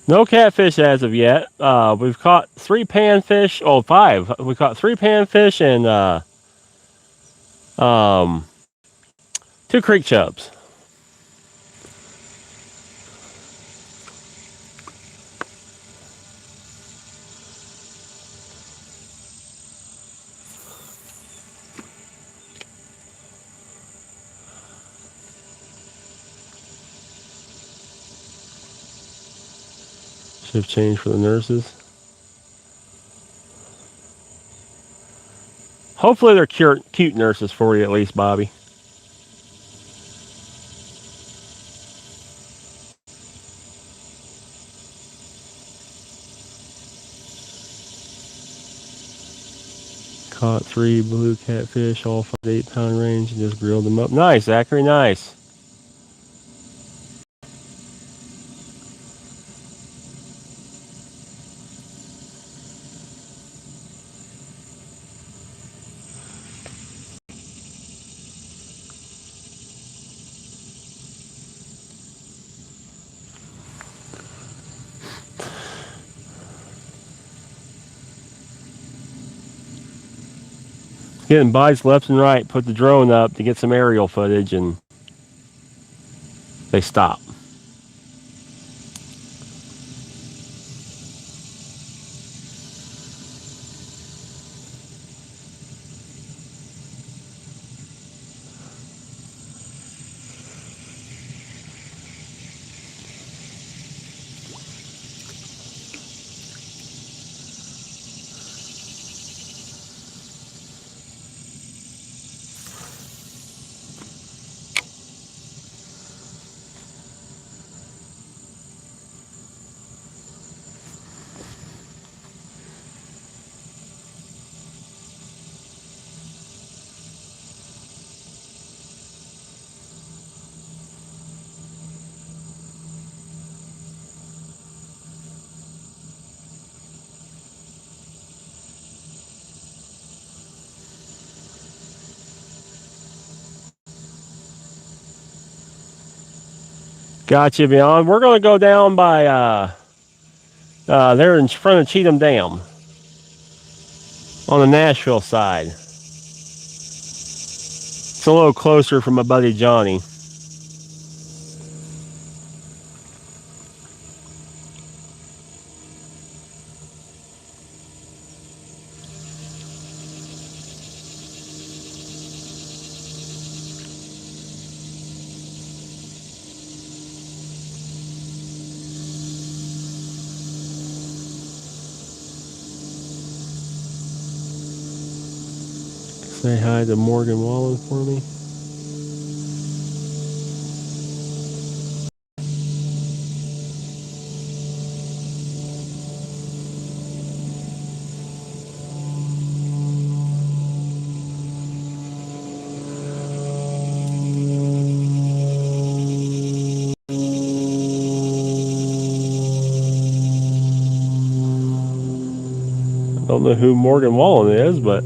No catfish as of yet. We've caught 3 panfish. Oh, 5. We caught 3 panfish and 2 creek chubs. Shift change for the nurses. Hopefully they're cute nurses for you at least, Bobby. Caught 3 blue catfish, all 5 to 8 pound range, and just grilled them up. Nice, Zachary, nice. Getting bites left and right, put the drone up to get some aerial footage, and they stop. Gotcha, Beyond. We're going to go down by there in front of Cheatham Dam on the Nashville side. It's a little closer from my buddy Johnny. Say hi to Morgan Wallen for me. I don't know who Morgan Wallen is, but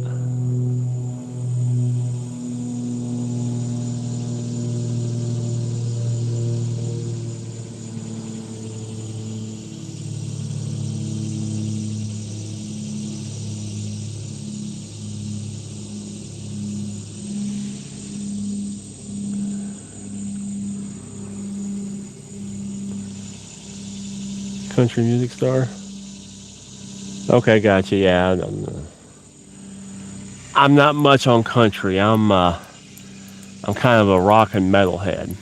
country music star. Okay, gotcha. Yeah, I'm not much on country. I'm kind of a rock and metal head.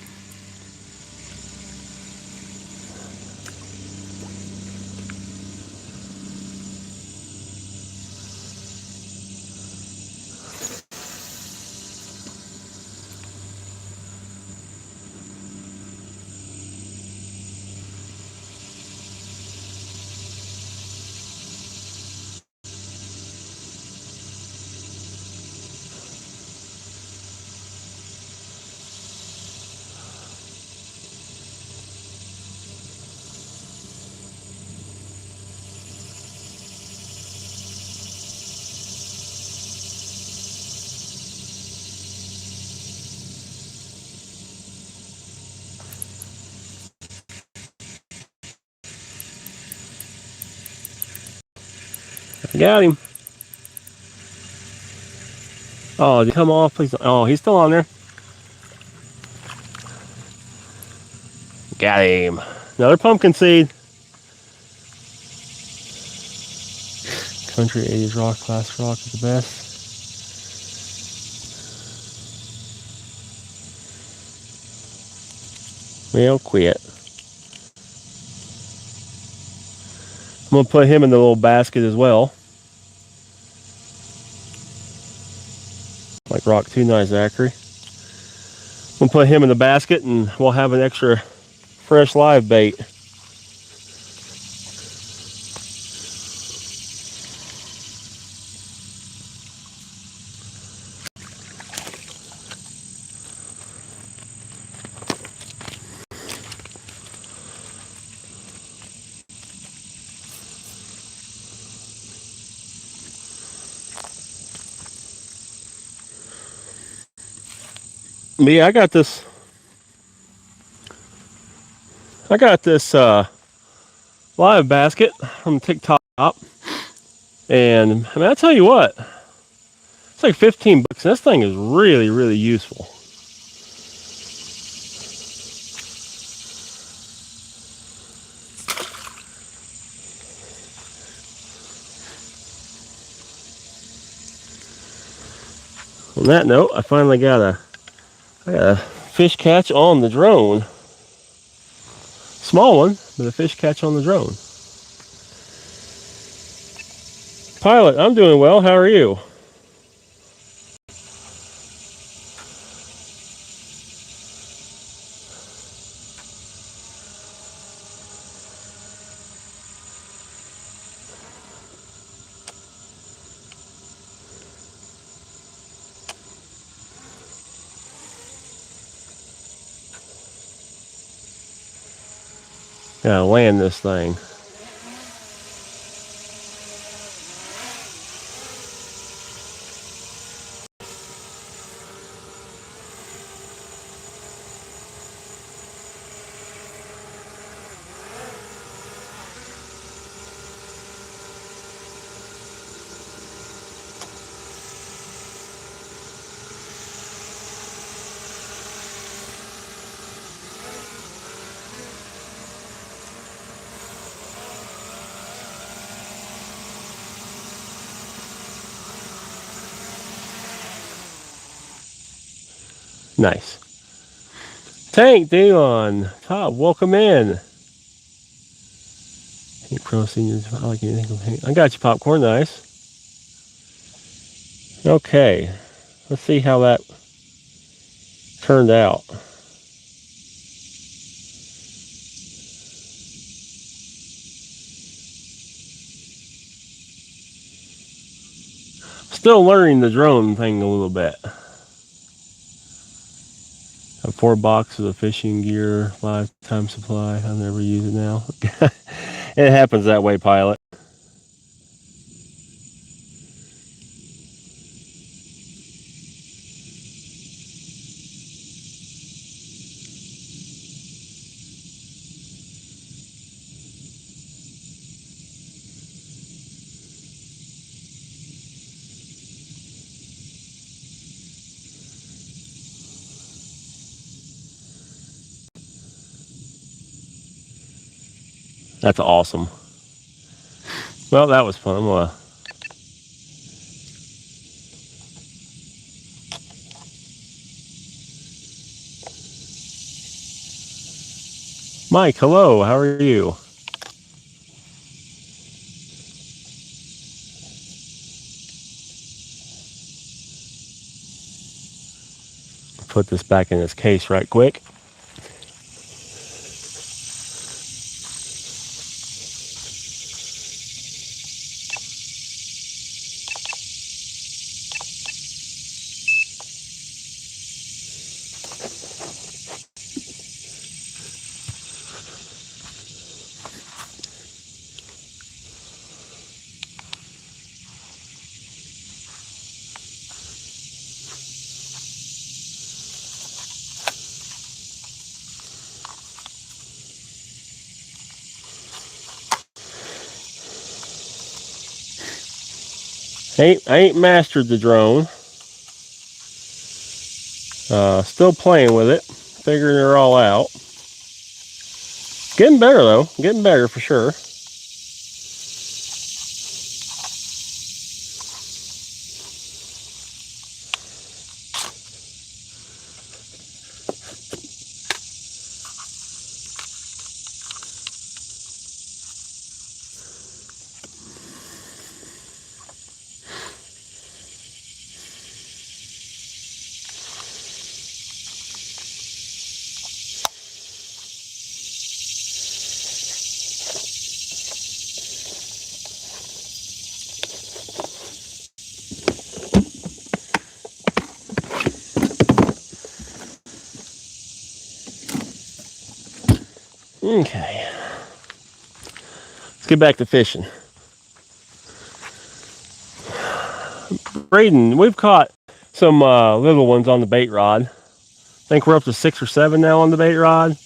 I got him. Oh, did he come off? Please. Oh, he's still on there. Got him. Another pumpkin seed. Country 80s rock, class rock is the best. Well, quit. I'm going to put him in the little basket as well. Like rock too nice, Zachary. We'll put him in the basket and we'll have an extra fresh live bait. But yeah, I got this live basket from TikTok, and I mean, I tell you what, it's like 15 bucks. This thing is really, really useful. On that note, I finally got a fish catch on the drone. Small one, but a fish catch on the drone. Pilot, I'm doing well. How are you? Gotta land this thing. Nice. Tank Daylon, Todd, welcome in. Hank Pro Seniors, I like anything. I got you, popcorn. Nice. Okay, let's see how that turned out. Still learning the drone thing a little bit. Have 4 boxes of fishing gear, lifetime supply. I'll never use it now. It happens that way, pilot. That's awesome. Well, that was fun. I'm gonna Mike, hello, how are you? Put this back in its case right quick. I ain't mastered the drone. Still playing with it, figuring it all out. Getting better though, getting better for sure. Okay, let's get back to fishing. Braden, we've caught some little ones on the bait rod. I think we're up to 6 or 7 now on the bait rod.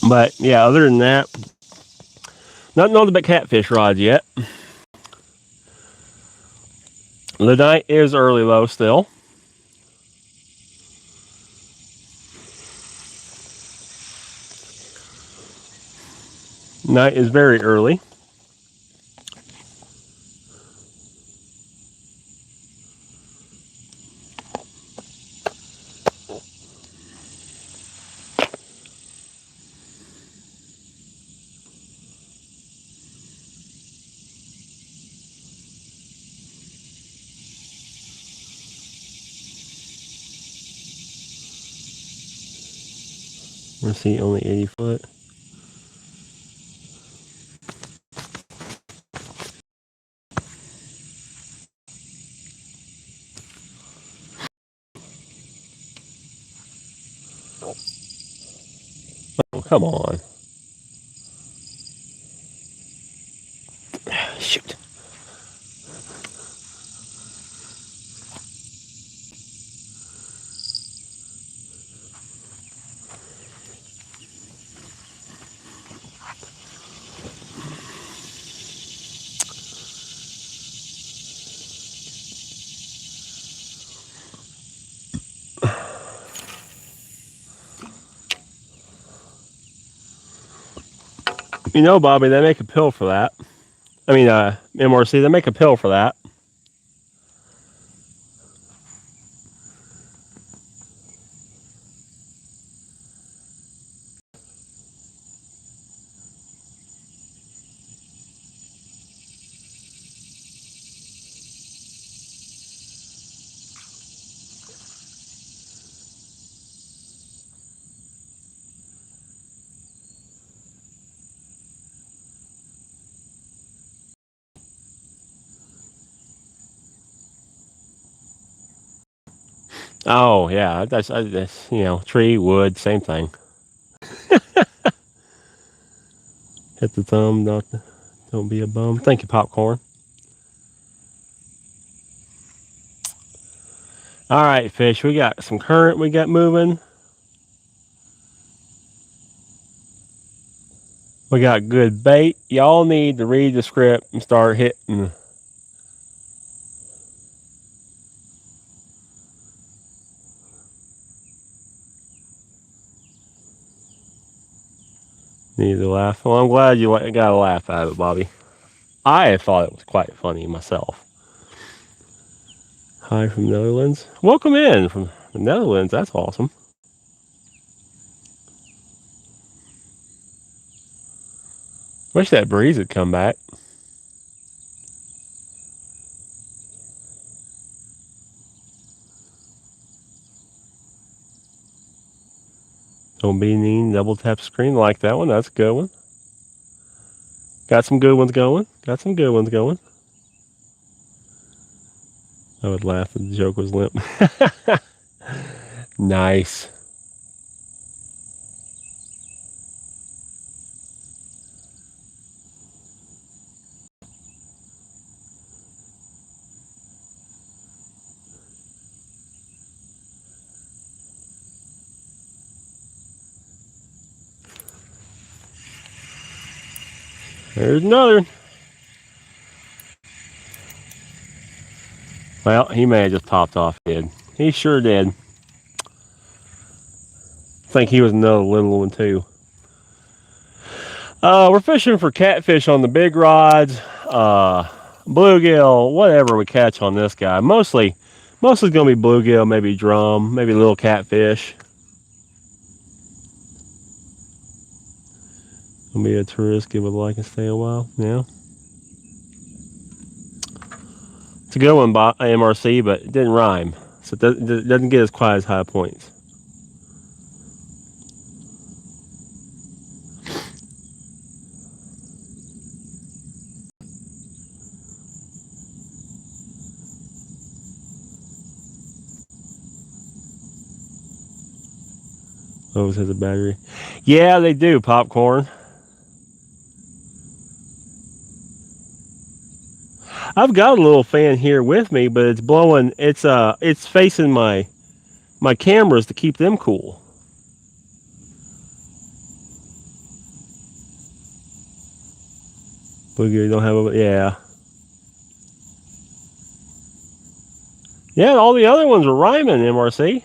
But yeah, other than that, nothing on the catfish rods yet. The night is early though still. Night is very early. We're seeing only 80 foot. Oh, come on. Shoot. You know, Bobby, they make a pill for that. I mean, MRC, they make a pill for that. Oh, yeah, that's you know, tree, wood, same thing. Hit the thumb, don't be a bum. Thank you, Popcorn. All right, fish, we got some current we got moving. We got good bait. Y'all need to read the script and start hitting. Need to laugh. Well, I'm glad you got a laugh out of it, Bobby. I thought it was quite funny myself. Hi from the Netherlands. Welcome in from the Netherlands. That's awesome. Wish that breeze had come back. Don't be mean. Double tap screen. Like that one. That's a good one. Got some good ones going. Got some good ones going. I would laugh if the joke was limp. Nice. There's another. Well, he may have just popped off, did. He sure did. I think he was another little one, too. We're fishing for catfish on the big rods, bluegill, whatever we catch on this guy. Mostly going to be bluegill, maybe drum, maybe little catfish. Gonna be a tourist, give a like and stay a while. Yeah. It's a good one by MRC, but it didn't rhyme. So it doesn't get as quite as high points. Always has a battery. Yeah, they do, popcorn. I've got a little fan here with me, but it's blowing. It's facing my cameras to keep them cool. Boogie, don't have a yeah. Yeah, all the other ones are rhyming, MRC.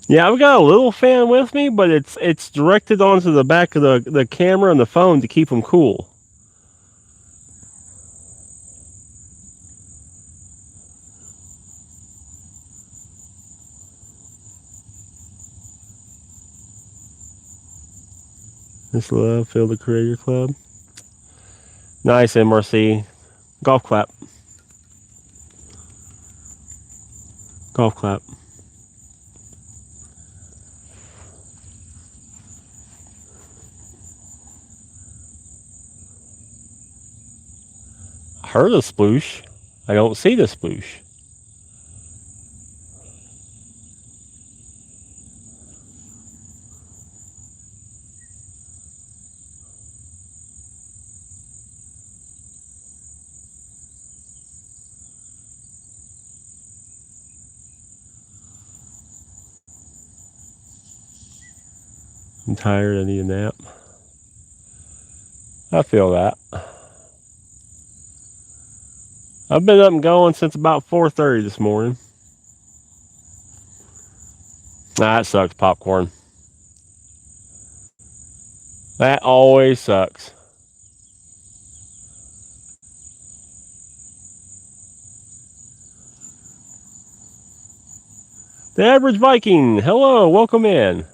Yeah, I've got a little fan with me, but it's directed onto the back of the camera and the phone to keep them cool. This love, Field the Creator Club. Nice, MRC. Golf clap. Golf clap. I heard a sploosh. I don't see the sploosh. I'm tired, I need a nap. I feel that. I've been up and going since about 4:30 this morning. That sucks, popcorn. That always sucks. The Average Viking, hello, welcome in.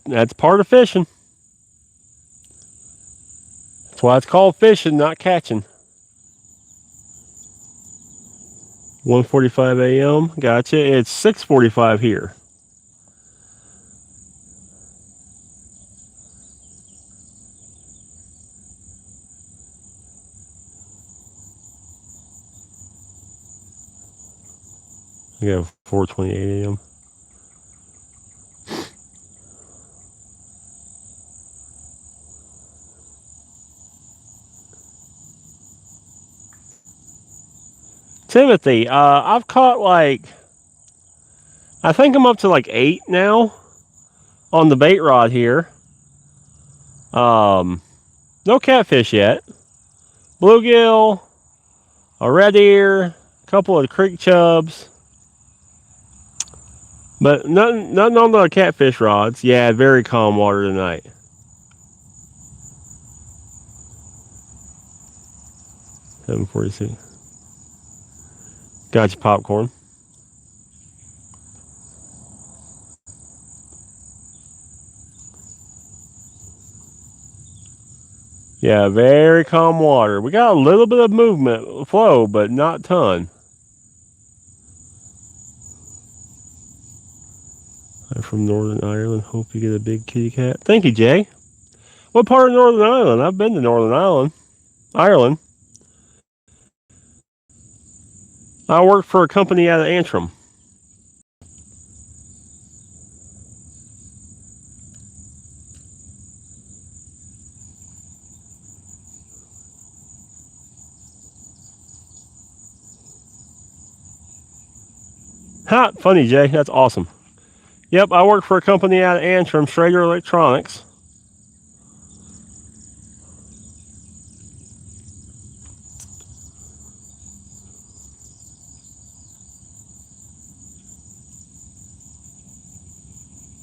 That's part of fishing. That's why it's called fishing, not catching. 1:45 a.m. Gotcha. It's 6:45 here. I got 4:28 a.m. Timothy, I've caught I think I'm up to 8 now on the bait rod here. No catfish yet. Bluegill, a red ear, a couple of creek chubs, but nothing on the catfish rods. Yeah, very calm water tonight. $7.46. Got your popcorn. Yeah, very calm water. We got a little bit of movement, flow, but not ton. I'm from Northern Ireland. Hope you get a big kitty cat. Thank you, Jay. What part of Northern Ireland? I've been to Northern Ireland. I work for a company out of Antrim. Ha! Funny, Jay. That's awesome. Yep, I work for a company out of Antrim, Schrader Electronics.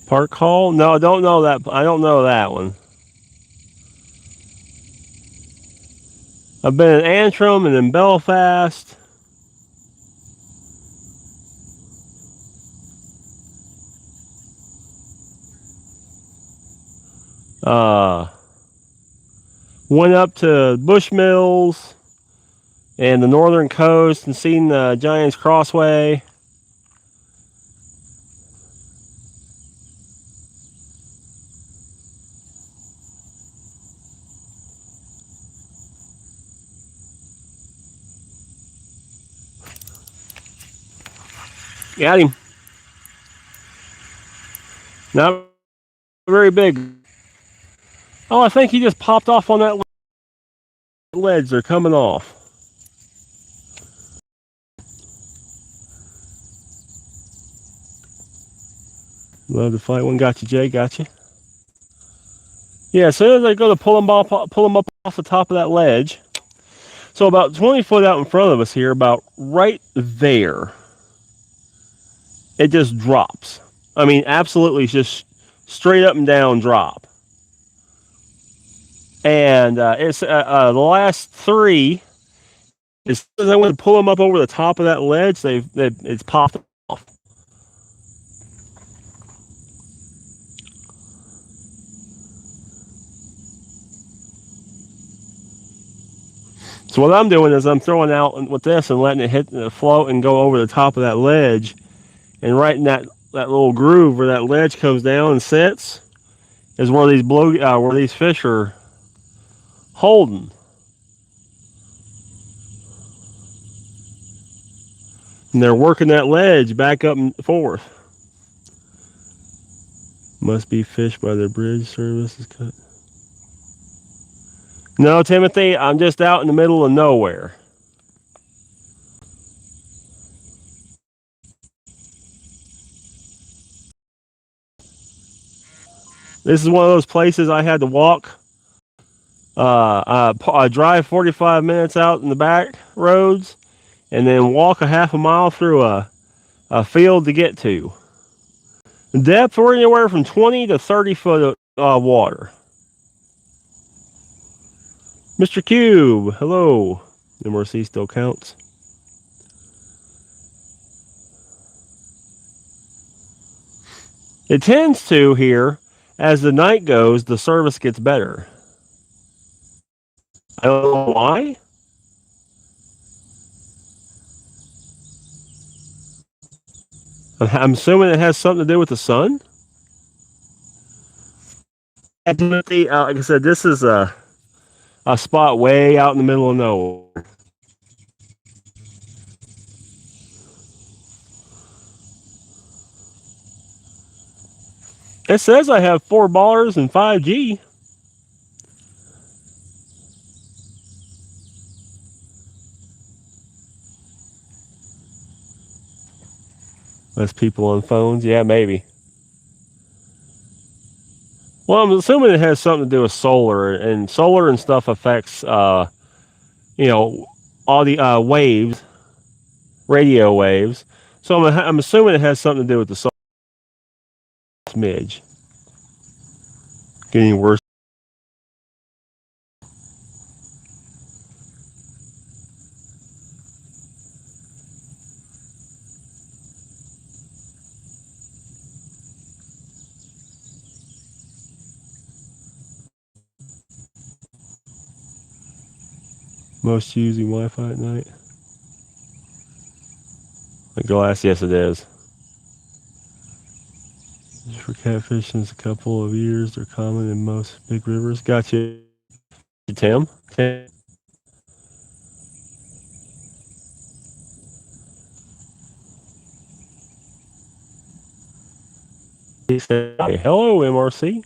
Park Hall? No, I don't know that. I don't know that one. I've been in Antrim and in Belfast. Went up to Bushmills and the northern coast and seen the Giants Crossway. Got him. Not very big. Oh, I think he just popped off on that ledge. They're coming off. Love to fight one. Got you, Jay. Got you. Yeah, as soon as I go to pull them up off the top of that ledge. So about 20 foot out in front of us here, about right there, it just drops. I mean, absolutely just straight up and down drop. And it's the last three. As soon as I went to pull them up over the top of that ledge, it's popped off. So what I'm doing is I'm throwing out with this and letting it hit the float and go over the top of that ledge, and right in that little groove where that ledge comes down and sits is where these fish are holding. And they're working that ledge back up and forth. Must be fished by the bridge service is cut. No, Timothy, I'm just out in the middle of nowhere. This is one of those places I had to walk. I drive 45 minutes out in the back roads and then walk a half a mile through a field to get to. The depth, we're anywhere from 20 to 30 foot of water. Mr. Cube, hello. MRC still counts. It tends to here. As the night goes, the service gets better. I don't know why. I'm assuming it has something to do with the sun. Like I said, this is a spot way out in the middle of nowhere. It says I have 4 bars and 5G. Less people on phones? Yeah, maybe. Well, I'm assuming it has something to do with solar, and solar and stuff affects, all the waves, radio waves. So I'm assuming it has something to do with the solar smidge. Getting worse. Most using Wi-Fi at night. The glass, yes, it is. For catfish, since a couple of years, they're common in most big rivers. Gotcha, Tim. He said, "Hey, hello, MRC."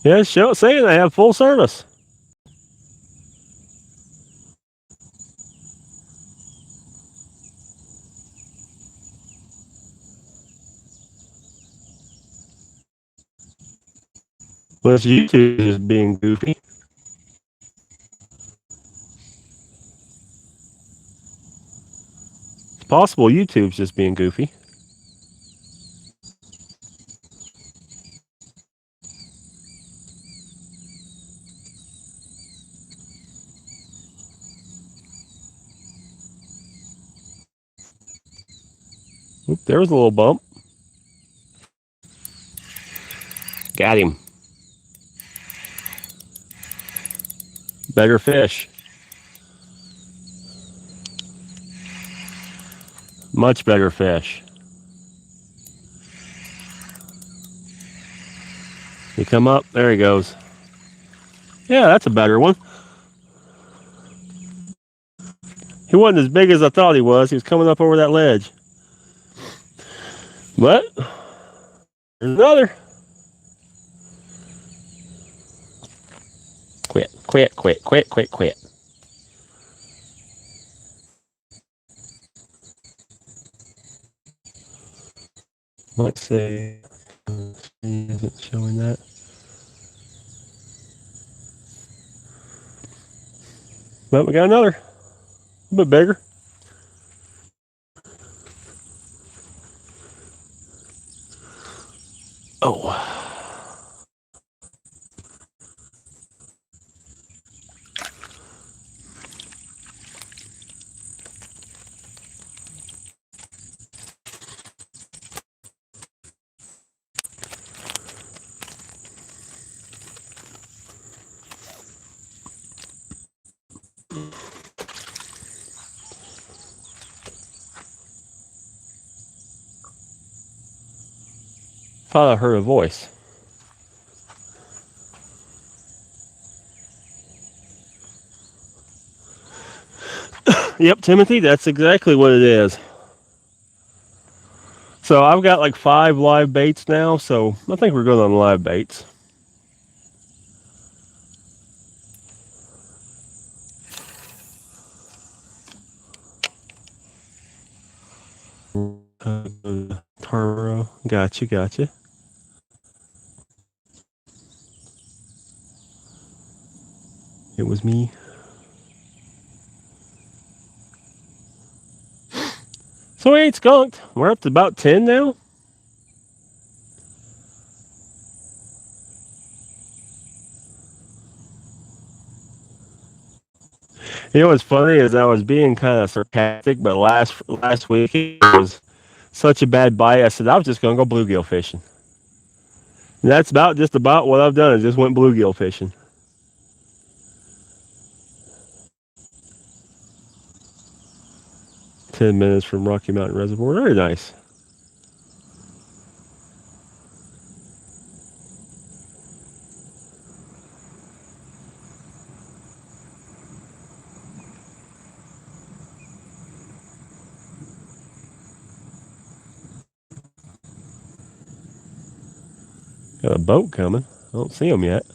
Yeah, show saying they have full service. Well, YouTube is being goofy. It's possible YouTube's just being goofy. Oop, there was a little bump. Got him. Better fish. Much better fish. He come up. There he goes. Yeah, that's a better one. He wasn't as big as I thought he was. He was coming up over that ledge. But there's another. Quit, quit, quit, quit, quit, quit. Let's see. Isn't showing that. But we got another. A bit bigger. Oh. Thought I heard a voice. Yep, Timothy, that's exactly what it is. So I've got like 5 live baits now, so I think we're good on live baits. Tarboro, gotcha. It was me. So we ain't skunked. We're up to about 10 now. You know what's funny is I was being kind of sarcastic, but last week it was such a bad bite. I said I was just gonna go bluegill fishing. And that's just about what I've done. Is just went bluegill fishing. "10 minutes from Rocky Mountain Reservoir." Very nice. Got a boat coming. I don't see him yet.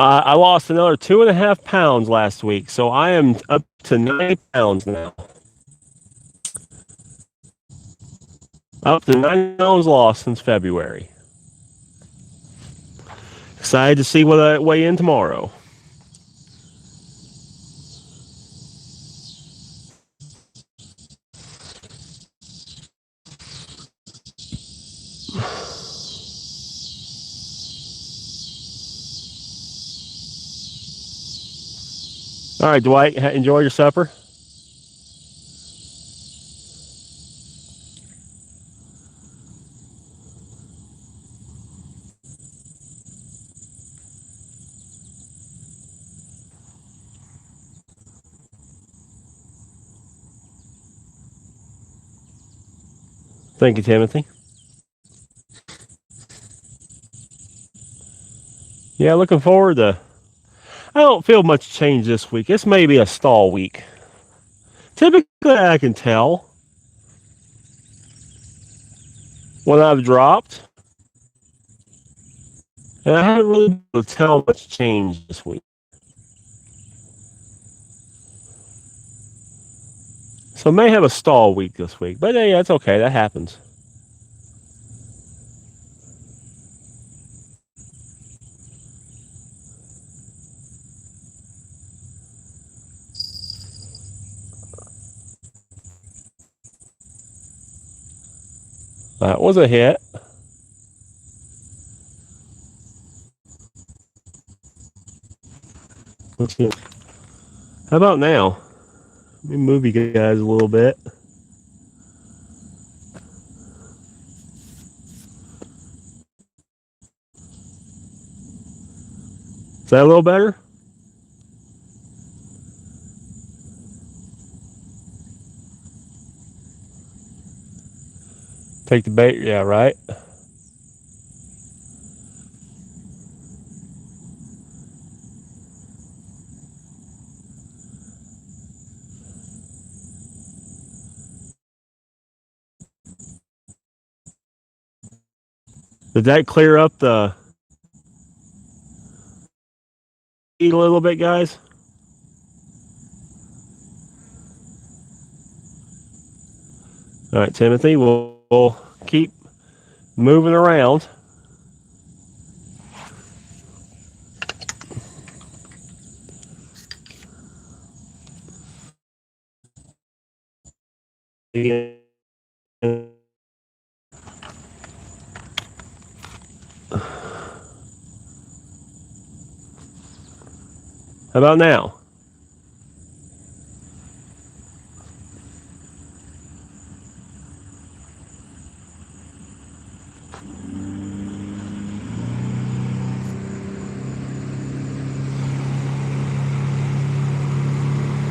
I lost another 2.5 pounds last week, so I am up to 90 pounds now. Up to 90 pounds lost since February. Excited to see what I weigh in tomorrow. All right, Dwight, enjoy your supper. Thank you, Timothy. Yeah, looking forward to... I don't feel much change this week. It's maybe a stall week. Typically, I can tell when I've dropped. And I haven't really been able to tell much change this week. So I may have a stall week this week. But yeah, it's okay. That happens. That was a hit. Let's see. How about now? Let me move you guys a little bit. Is that a little better? Take the bait, yeah, right? Did that clear up the heat a little bit, guys? All right, Timothy, we'll keep moving around. How about now?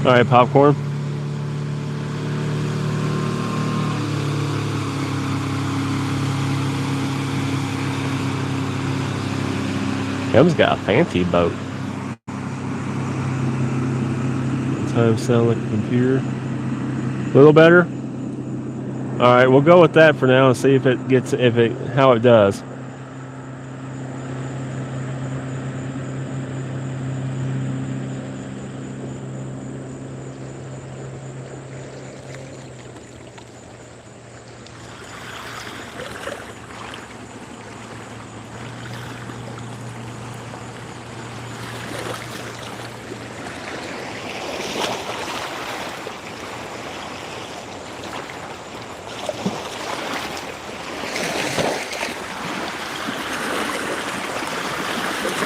All right, popcorn. Kim's got a fancy boat. Sometimes sound like a computer. A little better. All right, we'll go with that for now and see if it gets how it does.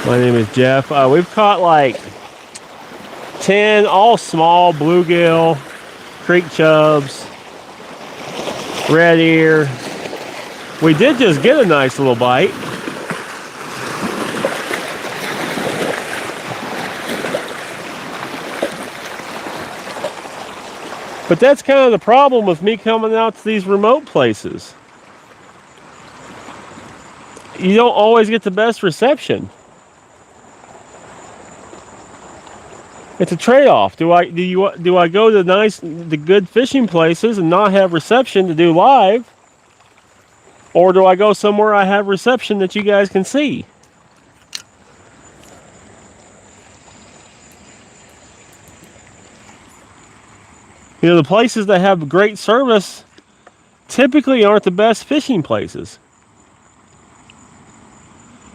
My name is Jeff. We've caught like 10 all small bluegill, creek chubs, red ear. We did just get a nice little bite. But that's kind of the problem with me coming out to these remote places. You don't always get the best reception. It's a trade-off. Do I go to the good fishing places and not have reception to do live, or do I go somewhere I have reception that you guys can see? You know, the places that have great service typically aren't the best fishing places.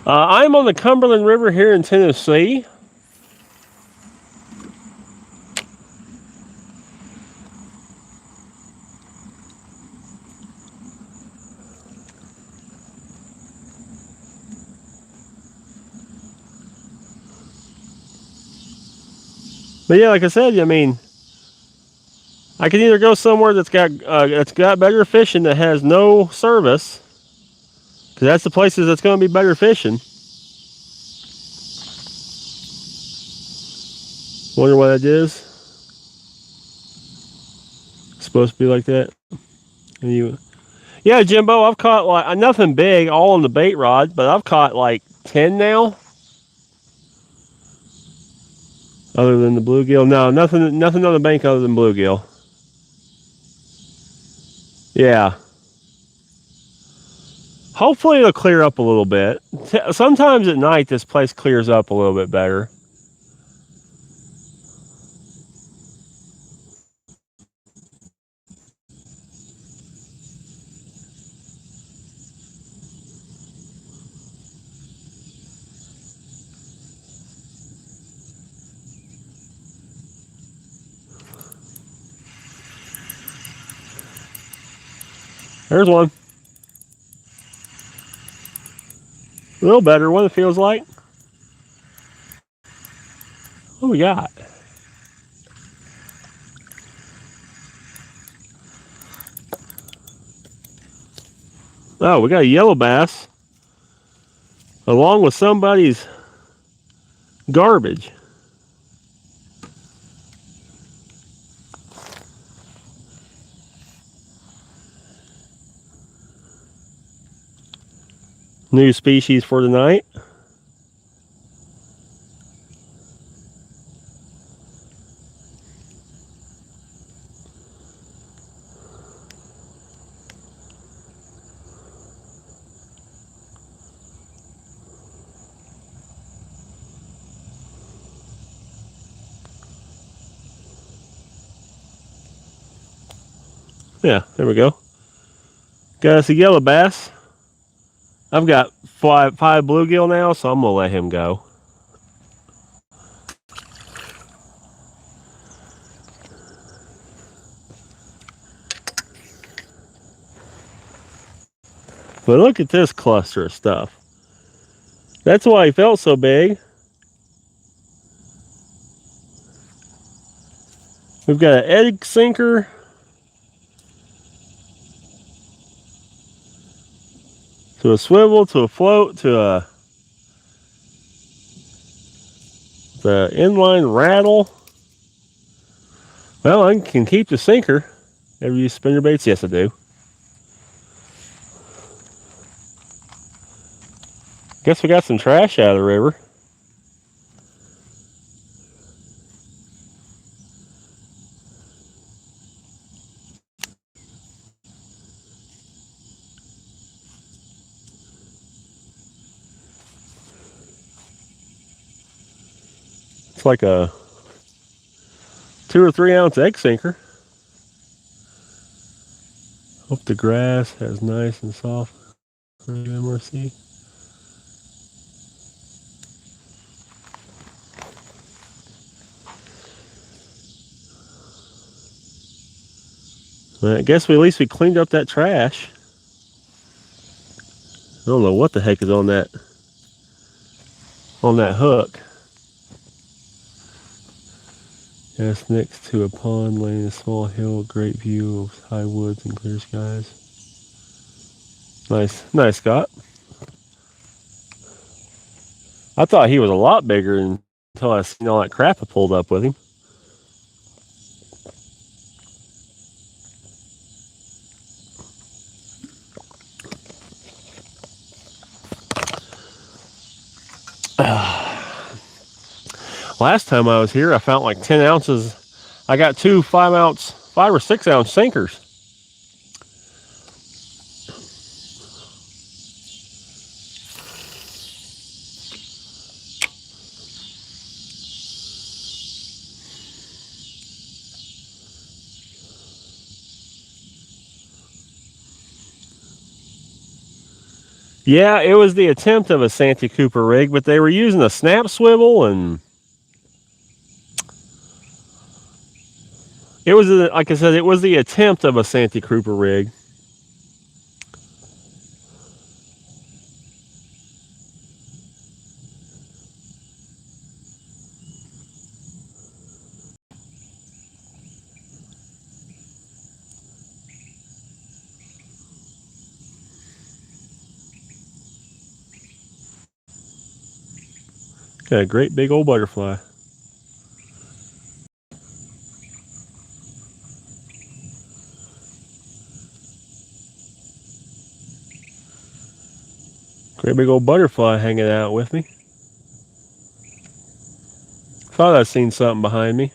I'm on the Cumberland River here in Tennessee. But yeah, like I said, I mean, I can either go somewhere that's got better fishing that has no service, because that's the places that's going to be better fishing. Wonder why that is. It's supposed to be like that. And Yeah, Jimbo, I've caught like nothing big, all on the bait rod, but I've caught like 10 now. Other than the bluegill, no, nothing on the bank other than bluegill. Yeah. Hopefully it'll clear up a little bit. Sometimes at night this place clears up a little bit better. There's one. A little better one, it feels like. What we got? Oh, we got a yellow bass along with somebody's garbage. New species for tonight. Yeah, there we go. Got us a yellow bass. I've got five bluegill now, so I'm gonna let him go. But look at this cluster of stuff. That's why he felt so big. We've got an egg sinker. To a swivel, to a float, to the inline rattle. Well, I can keep the sinker. Ever use spinner baits? Yes, I do. Guess we got some trash out of the river. It's like a 2 or 3 ounce egg sinker. Hope the grass has nice and soft MRC. Well, I guess at least we cleaned up that trash. I don't know what the heck is on that hook. Yes, next to a pond laying a small hill, great view of high woods and clear skies. Nice, Scott. I thought he was a lot bigger until I seen all that crap I pulled up with him. Last time I was here, I found like 10 ounces. I got 2 5 or 6 ounce sinkers. Yeah, it was the attempt of a Santee Cooper rig, but they were using a snap swivel, and it was, like I said, it was the attempt of a Santee Cooper rig. Got a great big old butterfly. Great big old butterfly hanging out with me. Thought I'd seen something behind me.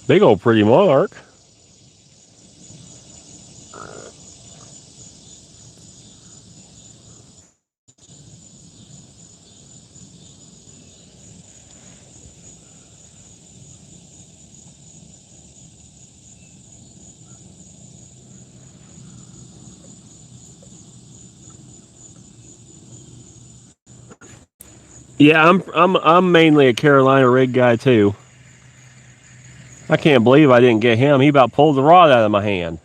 Big old pretty monarch. Yeah, I'm mainly a Carolina rig guy too. I can't believe I didn't get him. He about pulled the rod out of my hand.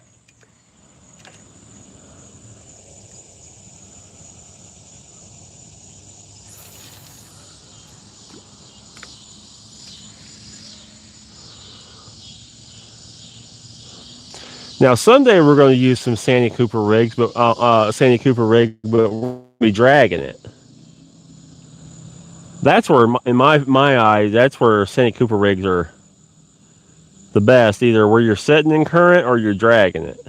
Now Sunday we're going to use some Sandy Cooper rigs, but we'll be dragging it. That's where, in my eye, that's where Sandy Cooper rigs are the best. Either where you're setting in current or you're dragging it.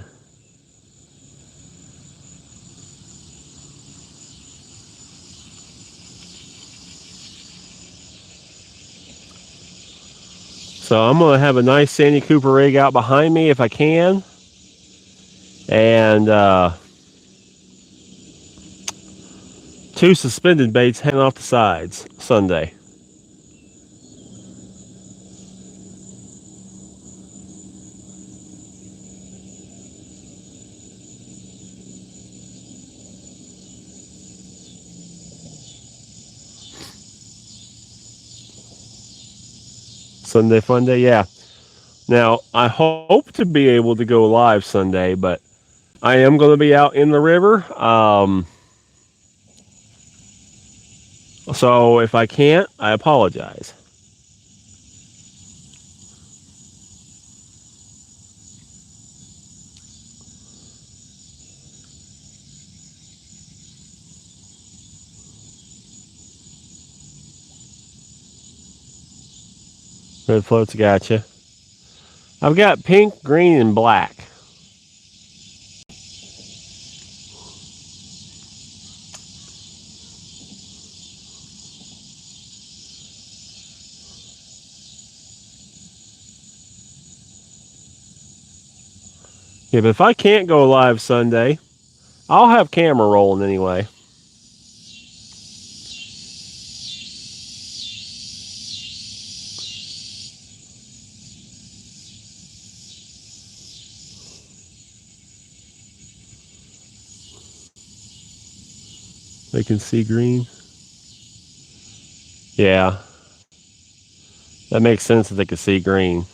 So I'm going to have a nice Sandy Cooper rig out behind me if I can. And 2 suspended baits hanging off the sides Sunday. Sunday fun day, yeah. Now, I hope to be able to go live Sunday, but I am going to be out in the river. So if I can't, I apologize. Red floats, gotcha. I've got pink, green, and black. Yeah, but if I can't go live Sunday, I'll have camera rolling anyway. They can see green. Yeah. That makes sense that they can see green.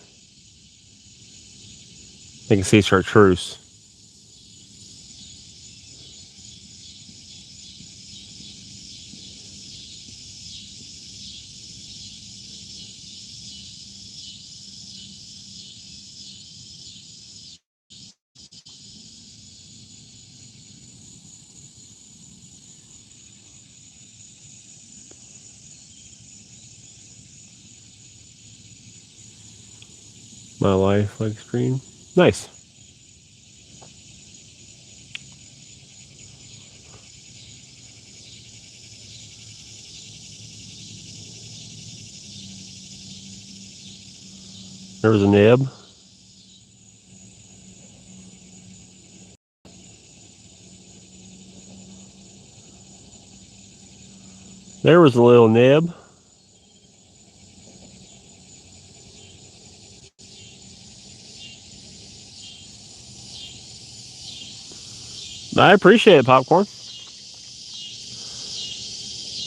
They can see chartreuse. My life likes green. Nice. There was a nib. There was a little nib. I appreciate it, Popcorn.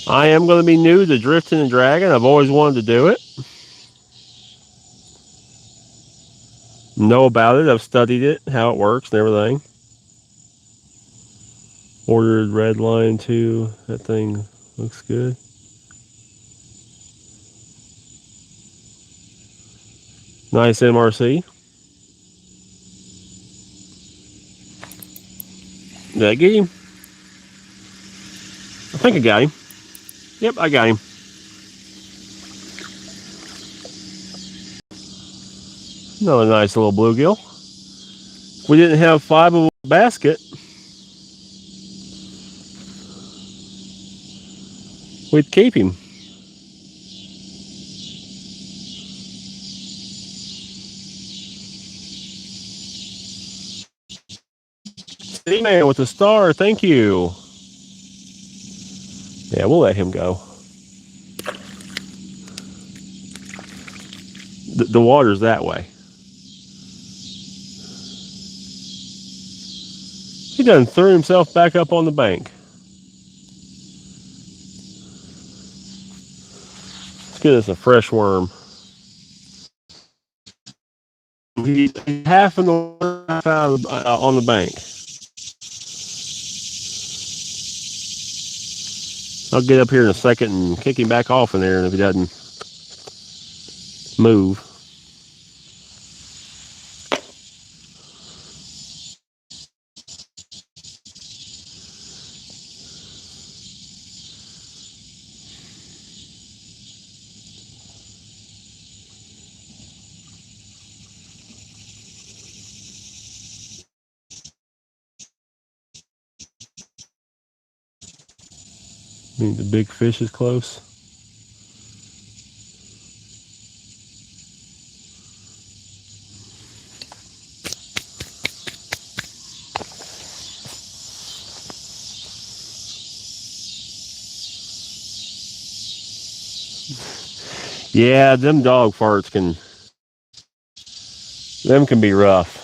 I am going to be new to drifting and dragging. I've always wanted to do it. Know about it. I've studied it, how it works and everything. Ordered red line too. That thing looks good. Nice MRC. Did I get him? I think I got him. Yep, I got him. Another nice little bluegill. If we didn't have 5 of a basket, we'd keep him. Email with a star, thank you. Yeah, we'll let him go. The water's that way. He done threw himself back up on the bank. Let's get us a fresh worm. He's half in the water, half out on the bank. I'll get up here in a second and kick him back off in there if he doesn't move. I think the big fish is close. Yeah, them dog farts can be rough.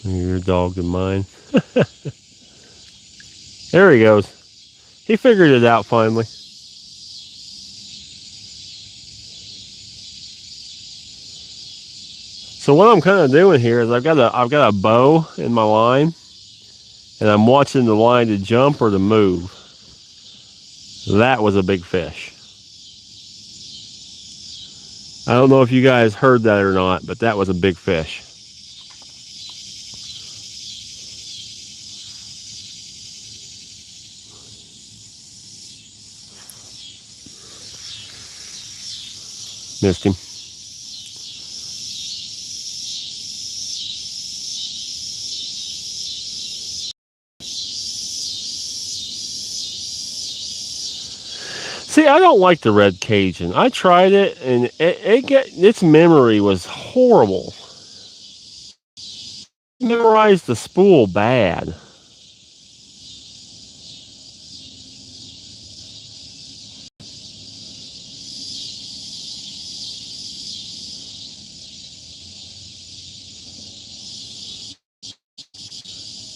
Your dog and mine. There he goes. He figured it out finally. So what I'm kind of doing here is I've got a bow in my line, and I'm watching the line to jump or to move. That was a big fish. I don't know if you guys heard that or not, but that was a big fish. Missed him. See, I don't like the red Cajun. I tried it, and its memory was horrible. It memorized the spool bad.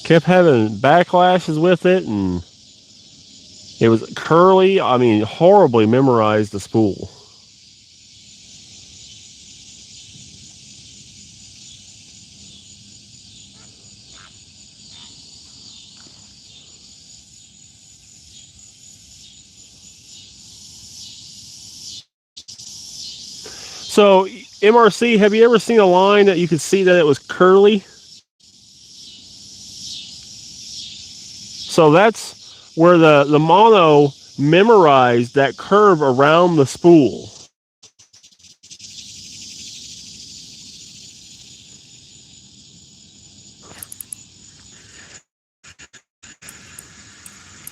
Kept having backlashes with it, and it was curly. I mean, horribly memorized the spool. So, MRC, have you ever seen a line that you could see that it was curly? So that's where the mono memorized that curve around the spool.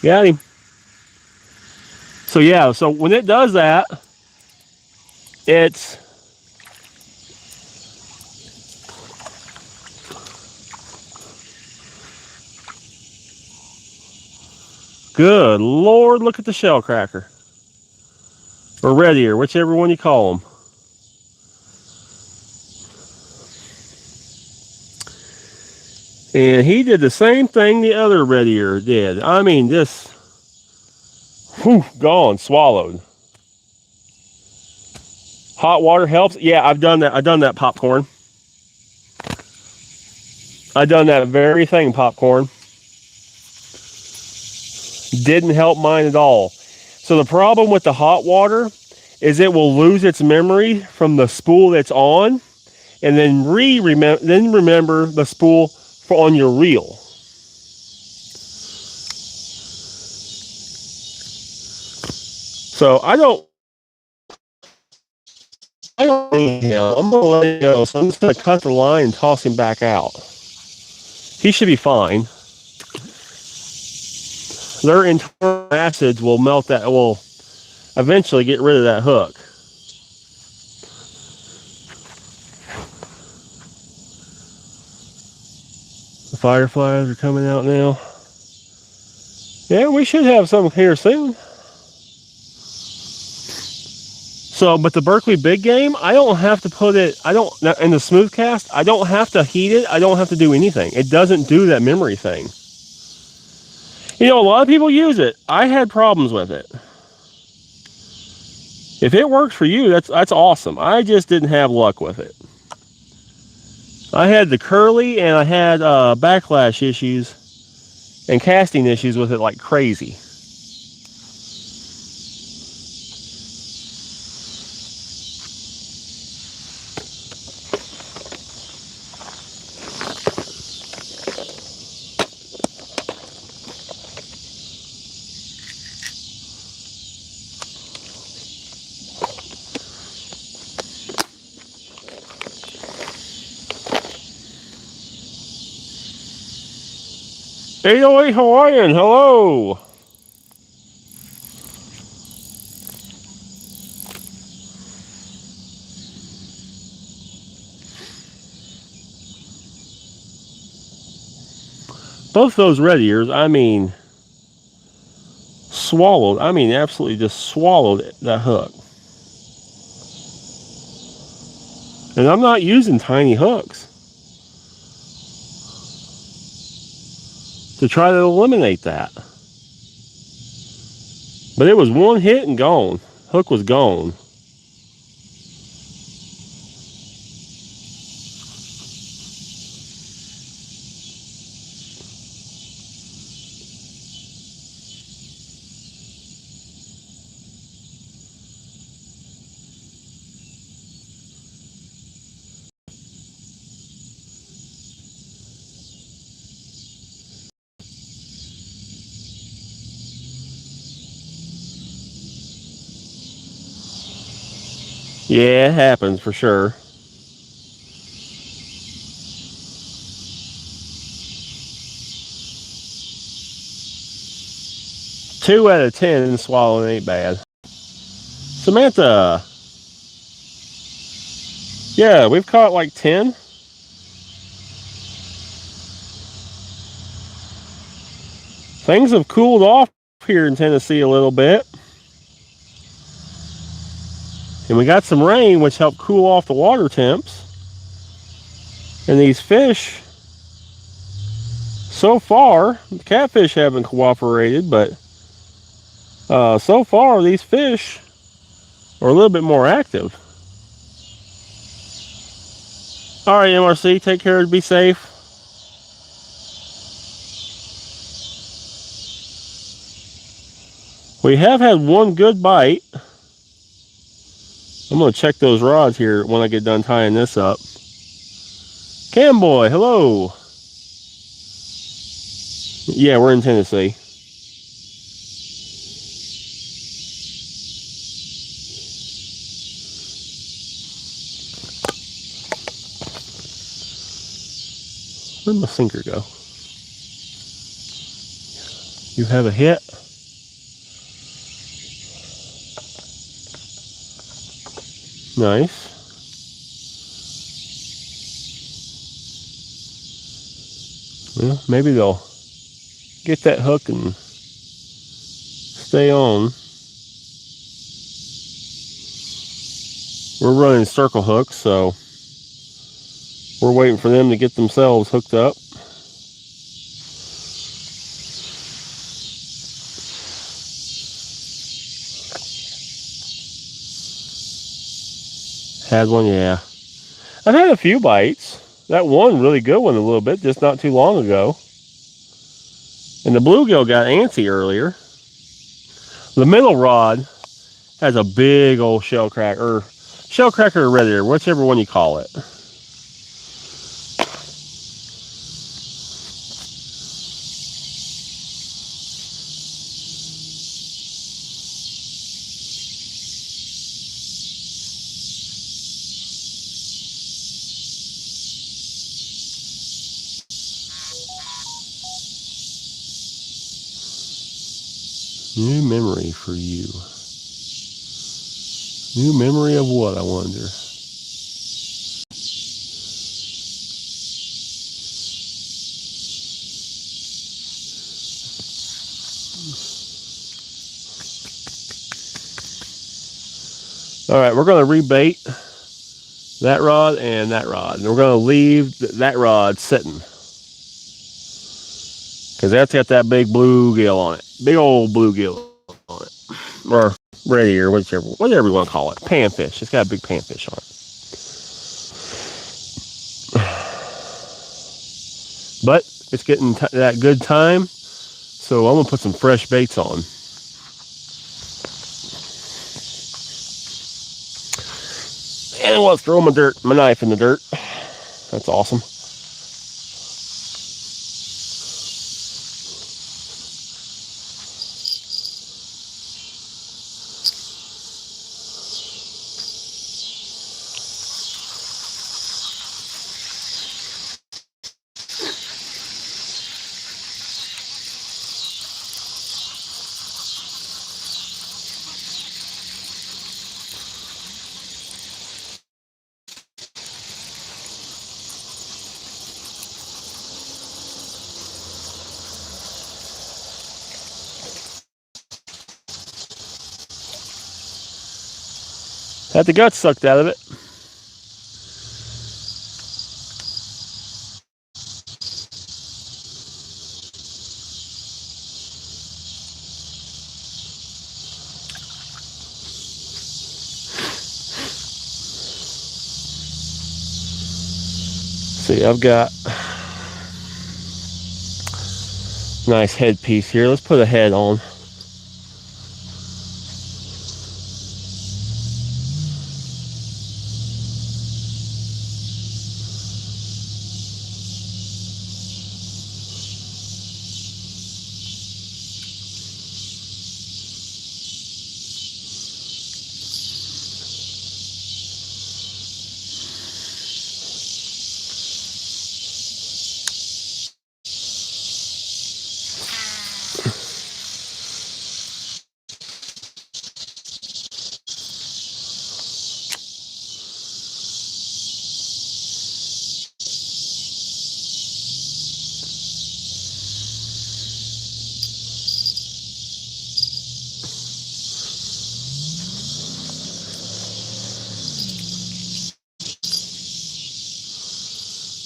Got him. So yeah, so when it does that, it's good Lord, look at the shell cracker. Or red ear, whichever one you call them. And he did the same thing the other red ear did. I mean, just gone, swallowed. Hot water helps. Yeah, I've done that. I've done that, Popcorn. I've done that very thing, Popcorn. Didn't help mine at all. So the problem with the hot water is it will lose its memory from the spool that's on, and then remember the spool for on your reel. So I don't need him. I'm gonna let him go. So I'm just gonna cut the line and toss him back out. He should be fine. Their internal acids will melt that, will eventually get rid of that hook. The fireflies are coming out now. Yeah, we should have some here soon. So, but the Berkley Big game, I don't have to put it, in the smooth cast, I don't have to heat it. I don't have to do anything. It doesn't do that memory thing. You know, a lot of people use it. I had problems with it. If it works for you, that's awesome. I just didn't have luck with it. I had the curly and I had backlash issues and casting issues with it like crazy. .808 Hawaiian, hello! Both those red ears, I mean, swallowed. I mean, absolutely just swallowed that hook. And I'm not using tiny hooks to try to eliminate that. But it was one hit and gone. Hook was gone. Yeah, it happens for sure. Two out of 10 and swallowing ain't bad. Samantha. Yeah, we've caught like 10. Things have cooled off here in Tennessee a little bit. And we got some rain, which helped cool off the water temps. And these fish, so far, the catfish haven't cooperated, but so far these fish are a little bit more active. All right, MRC, take care, be safe. We have had one good bite. I'm going to check those rods here when I get done tying this up. Camboy, hello. Yeah, we're in Tennessee. Where'd my sinker go? You have a hit? Nice. Well, maybe they'll get that hook and stay on. We're running circle hooks, so we're waiting for them to get themselves hooked up. Had one, yeah. I've had a few bites. That one really good one a little bit, just not too long ago. And the bluegill got antsy earlier. The middle rod That's a big old shell cracker, or red ear, whichever one you call it. New memory for you. New memory of what, I wonder? All right, we're going to rebait that rod and that rod. And we're going to leave that rod sitting, because that's got that big bluegill on it. Big old bluegill on it. Or red ear, whatever you want to call it. Panfish. It's got a big panfish on it. But it's getting that good time, so I'm going to put some fresh baits on. And we'll throw my knife in the dirt. That's awesome. Had the guts sucked out of it. See, I've got a nice headpiece here. Let's put a head on.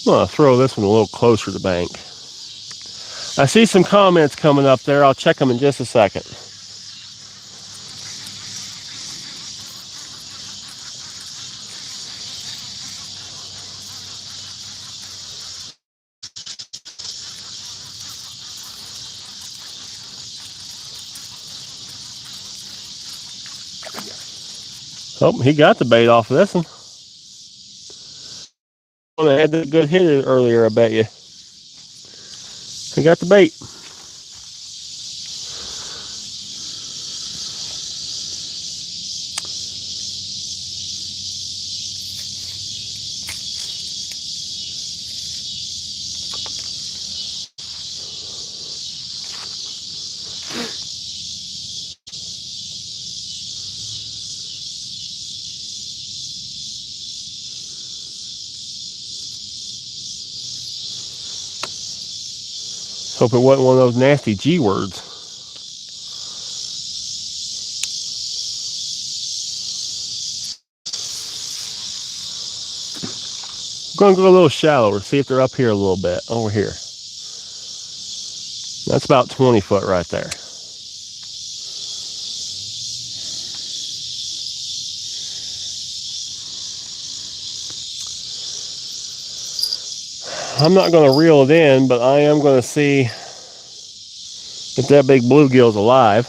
I'm going to throw this one a little closer to the bank. I see some comments coming up there. I'll check them in just a second. Oh, he got the bait off of this one. I had a good hit earlier, I bet you. He got the bait. Hope it wasn't one of those nasty G words. I'm going to go a little shallower, see if they're up here a little bit, over here. That's about 20 foot right there. I'm not going to reel it in, but I am going to see if that big bluegill's alive.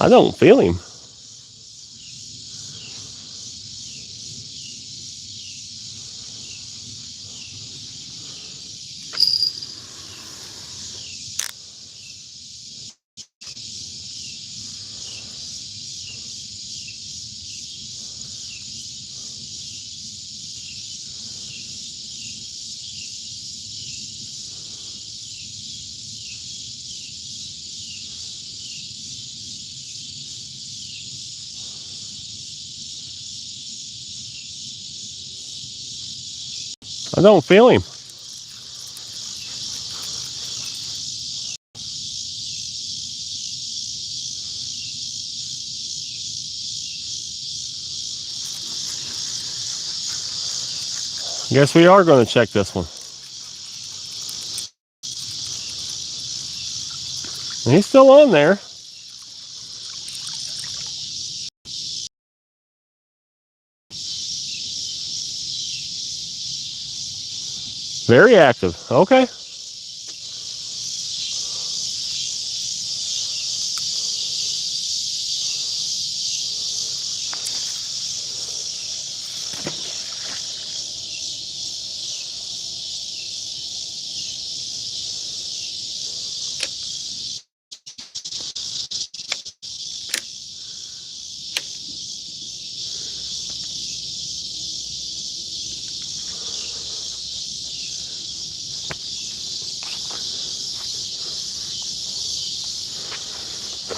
I don't feel him. I don't feel him. Guess we are going to check this one. And he's still on there. Very active. Okay.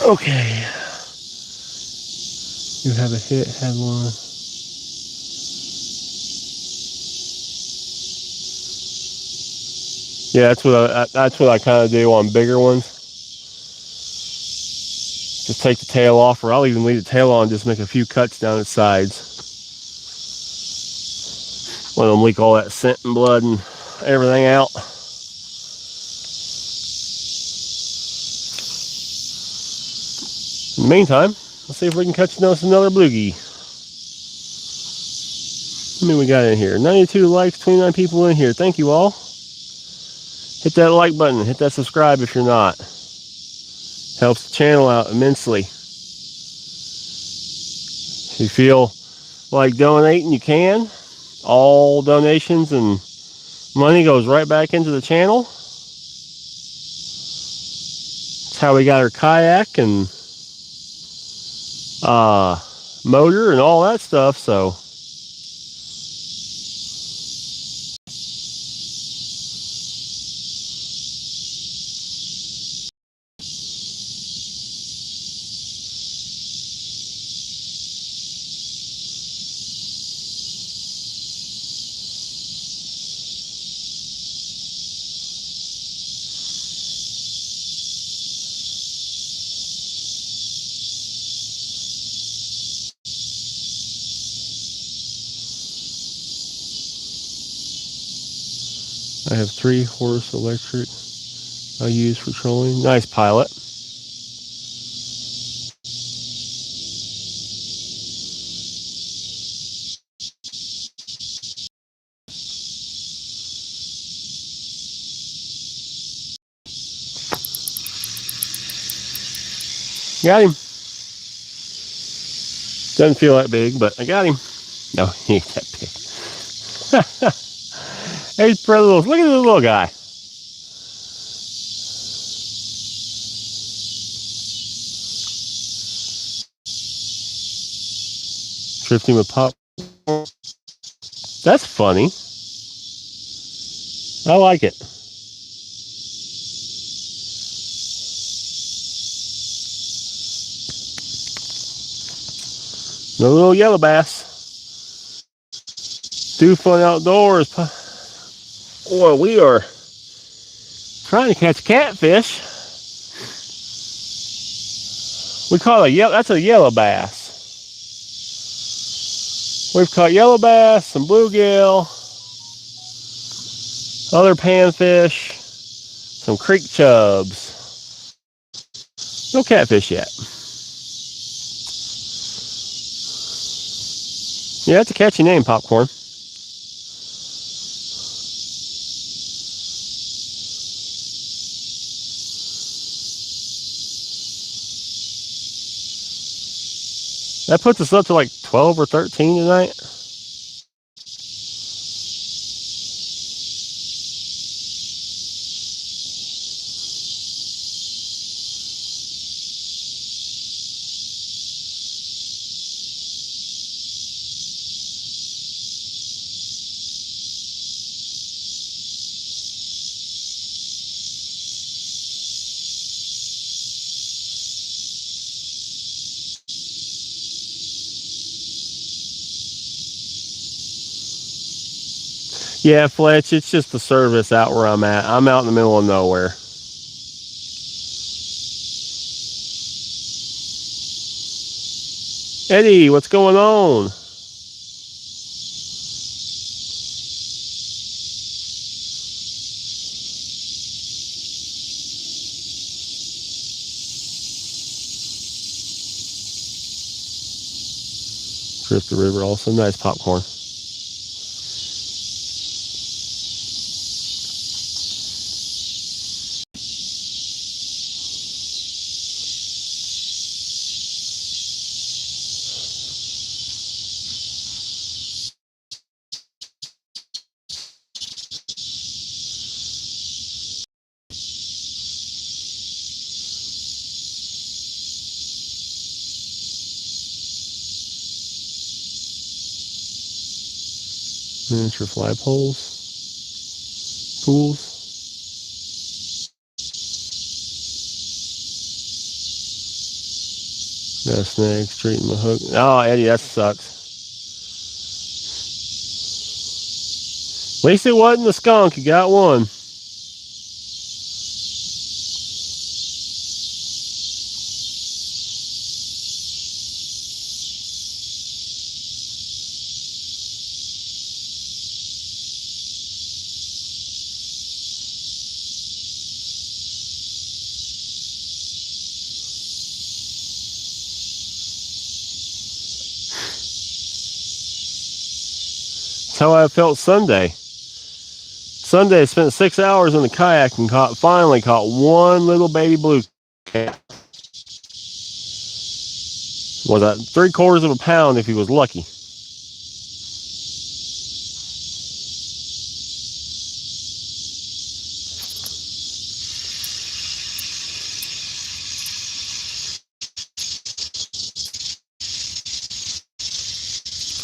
Okay. You have a hit, had one. Yeah, that's what I kind of do on bigger ones. Just take the tail off, or I'll even leave the tail on, just make a few cuts down its sides. Let them leak all that scent and blood and everything out. In the meantime, let's see if we can catch another bluegie. How many we got in here? 92 likes, 29 people in here. Thank you all. Hit that like button. Hit that subscribe if you're not. Helps the channel out immensely. If you feel like donating, you can. All donations and money goes right back into the channel. That's how we got our kayak and motor and all that stuff. So I have 3-horse electric I use for trolling. Nice pilot. Got him. Doesn't feel that big, but I got him. No, he ain't that big. He's pretty little. Look at this little guy. Drifting with pop. That's funny. I like it. No little yellow bass. Do fun outdoors. Boy, we are trying to catch catfish. We call it that's a yellow bass. We've caught yellow bass, some bluegill, other panfish, some creek chubs. No catfish yet. Yeah, that's a catchy name, Popcorn. That puts us up to like 12 or 13 tonight. Yeah, Fletch, it's just the service out where I'm at. I'm out in the middle of nowhere. Eddie, what's going on? Drift the river also. Nice popcorn. Miniature flagpoles. Pools. Got a snake straight in my hook. Oh, Eddie, that sucks. At least it wasn't a skunk. You got one. That's how I felt Sunday. Sunday, I spent 6 hours in the kayak and finally caught one little baby blue cat. Was that 3/4 of a pound if he was lucky.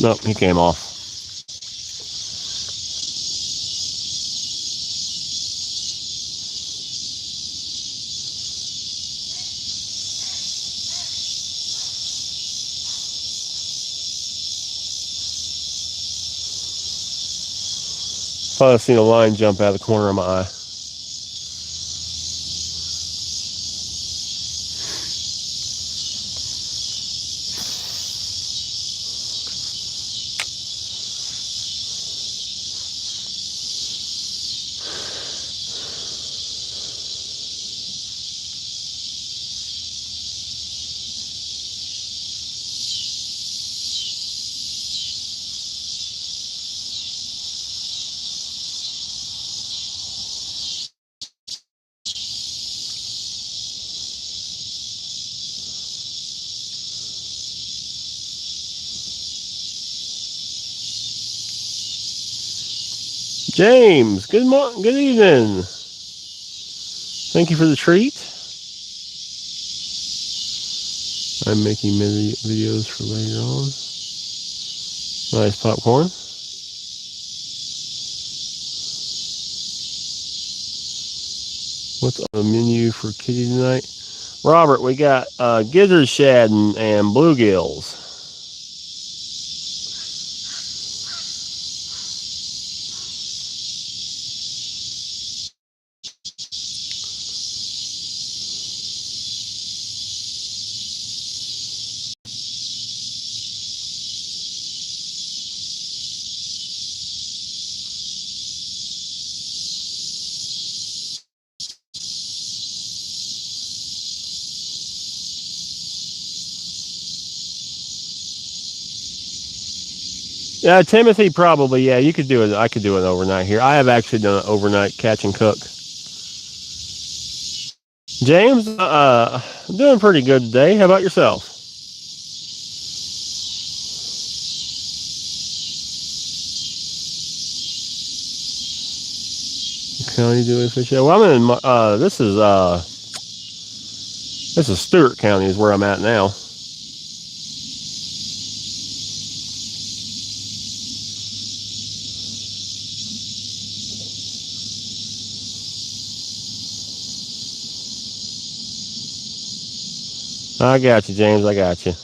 Nope, he came off. Thought I seen a line jump out of the corner of my eye. James, good evening. Thank you for the treat. I'm making videos for later on. Nice popcorn. What's on the menu for Kitty tonight? Robert, we got gizzard shad and bluegills. Yeah, Timothy, probably. Yeah, you could do it. I could do it overnight here. I have actually done it overnight, catch and cook. James, I'm doing pretty good today. How about yourself? county do we fish at? Well, I'm in. This is Stewart County is where I'm at now. I got you, James. I got you.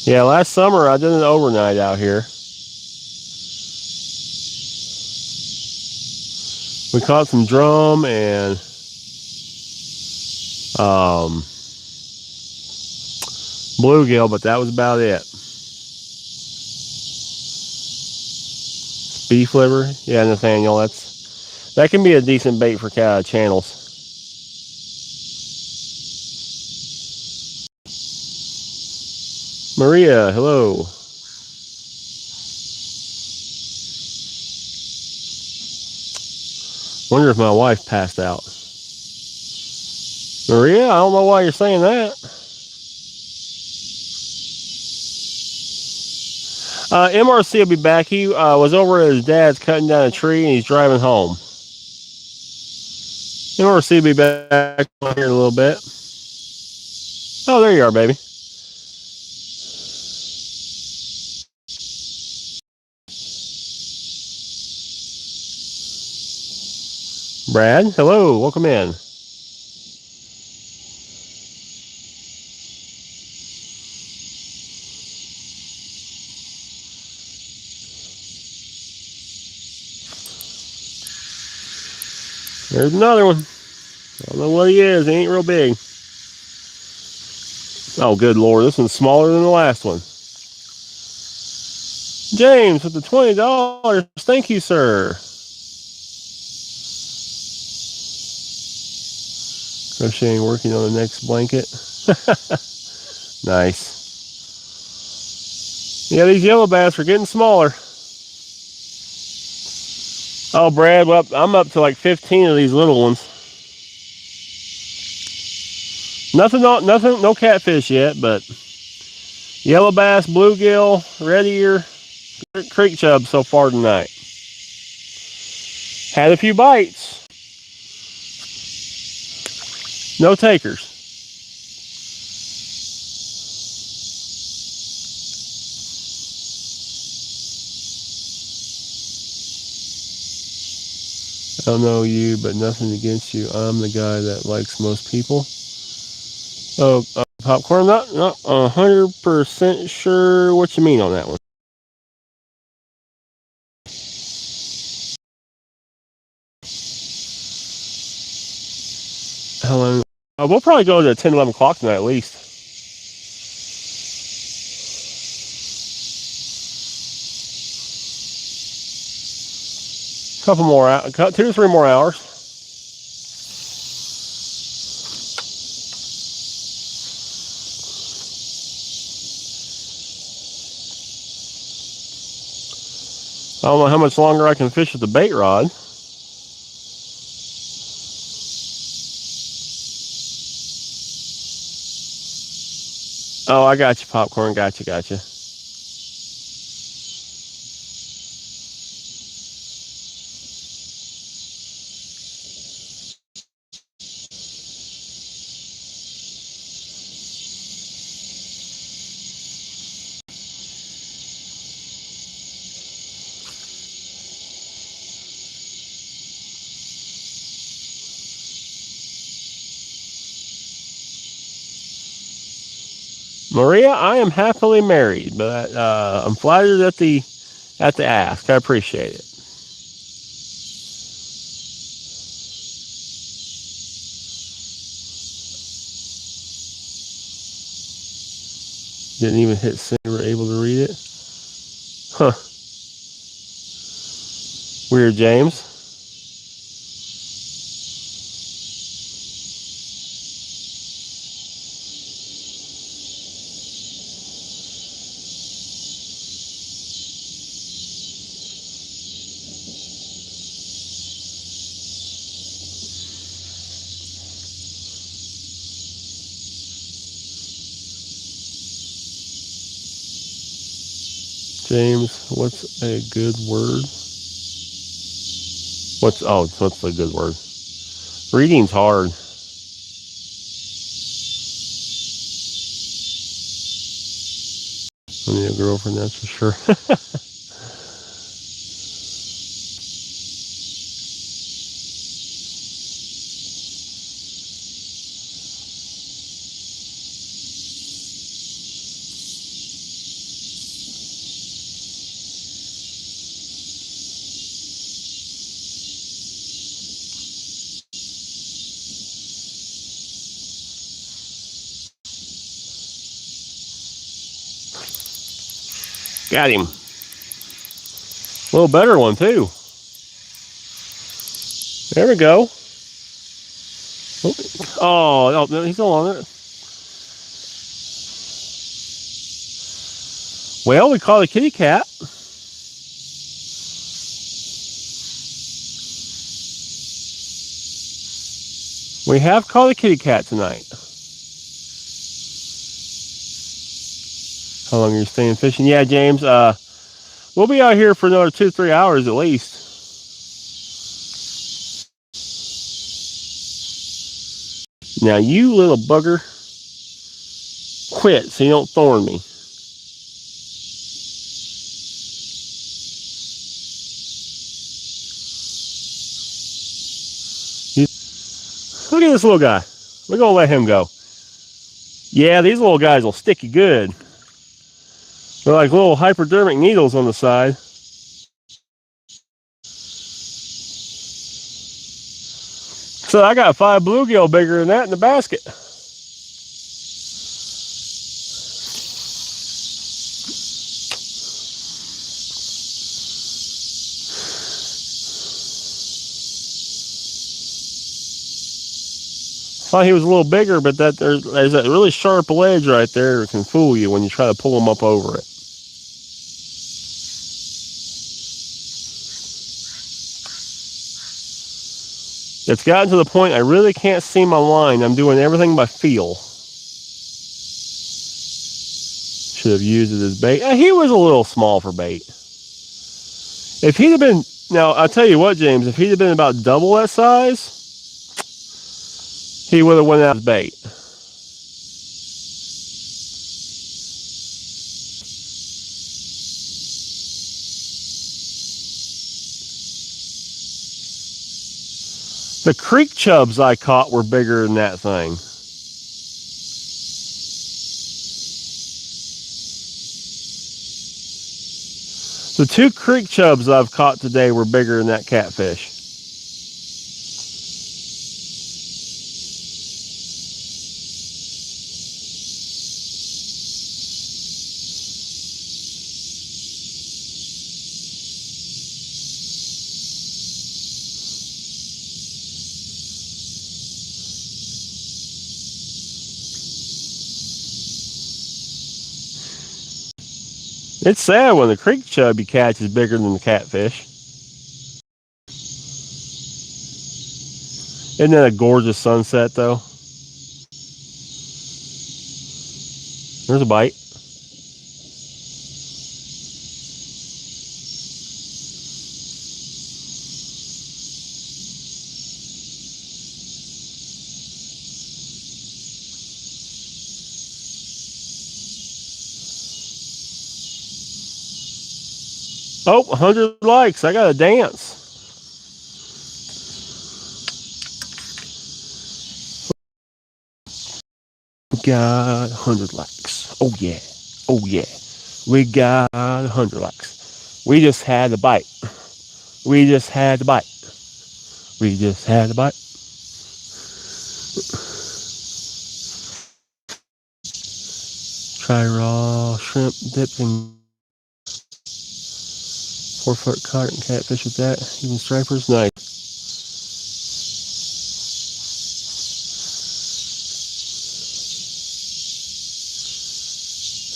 Yeah, last summer I did an overnight out here. We caught some drum and bluegill, but that was about it. Beef liver, yeah, Nathaniel. That can be a decent bait for channels. Maria, hello. Wonder if my wife passed out. Maria, I don't know why you're saying that. MRC will be back. He was over at his dad's cutting down a tree and he's driving home. MRC will be back here in a little bit. Oh, there you are, baby. Brad, hello, welcome in. There's another one. I don't know what he is. He ain't real big. Oh, good Lord. This one's smaller than the last one. James with the $20. Thank you, sir. Crocheting, working on the next blanket. Nice. Yeah, these yellow bass are getting smaller. Oh, Brad, well, I'm up to like 15 of these little ones. Nothing, no catfish yet, but yellow bass, bluegill, red ear, creek chub so far tonight. Had a few bites. No takers. I don't know you, but nothing against you. I'm the guy that likes most people. Oh, popcorn. Not 100% sure what you mean on that one. How long? We'll probably go to 10, 11 o'clock tonight at least. Couple more hours, 2 to 3 more hours. I don't know how much longer I can fish with the bait rod. Oh, I got you, popcorn. Gotcha. Maria, I am happily married, but I'm flattered at the ask. I appreciate it. Didn't even hit send. You were able to read it? Huh. Weird, James. James, what's a good word? What's the good word? Reading's hard. I need a girlfriend, that's for sure. Got him. A little better one too. There we go. Oh, no, he's still on it. Well, we caught a kitty cat. We have caught a kitty cat tonight. How long are you staying fishing? Yeah, James, we'll be out here for another 2-3 hours at least. Now, you little bugger, quit so you don't thorn me. Look at this little guy. We're going to let him go. Yeah, these little guys will stick you good. They're like little hypodermic needles on the side. So I got 5 bluegill bigger than that in the basket. Thought he was a little bigger, but there's that really sharp ledge right there that can fool you when you try to pull him up over it. It's gotten to the point I really can't see my line. I'm doing everything by feel. Should have used it as bait. He was a little small for bait. If he'd have been, now I'll tell you what, James, if he'd have been about double that size, he would have went out as bait. The creek chubs I caught were bigger than that thing. The 2 creek chubs I've caught today were bigger than that catfish. It's sad when the creek chub you catch is bigger than the catfish. Isn't that a gorgeous sunset, though? There's a bite. Oh, 100 likes. I got to dance. We got 100 likes. Oh, yeah. Oh, yeah. We got 100 likes. We just had a bite. We just had a bite. We just had a bite. Try raw shrimp dipped in 4-foot cotton catfish with that. Even stripers, nice.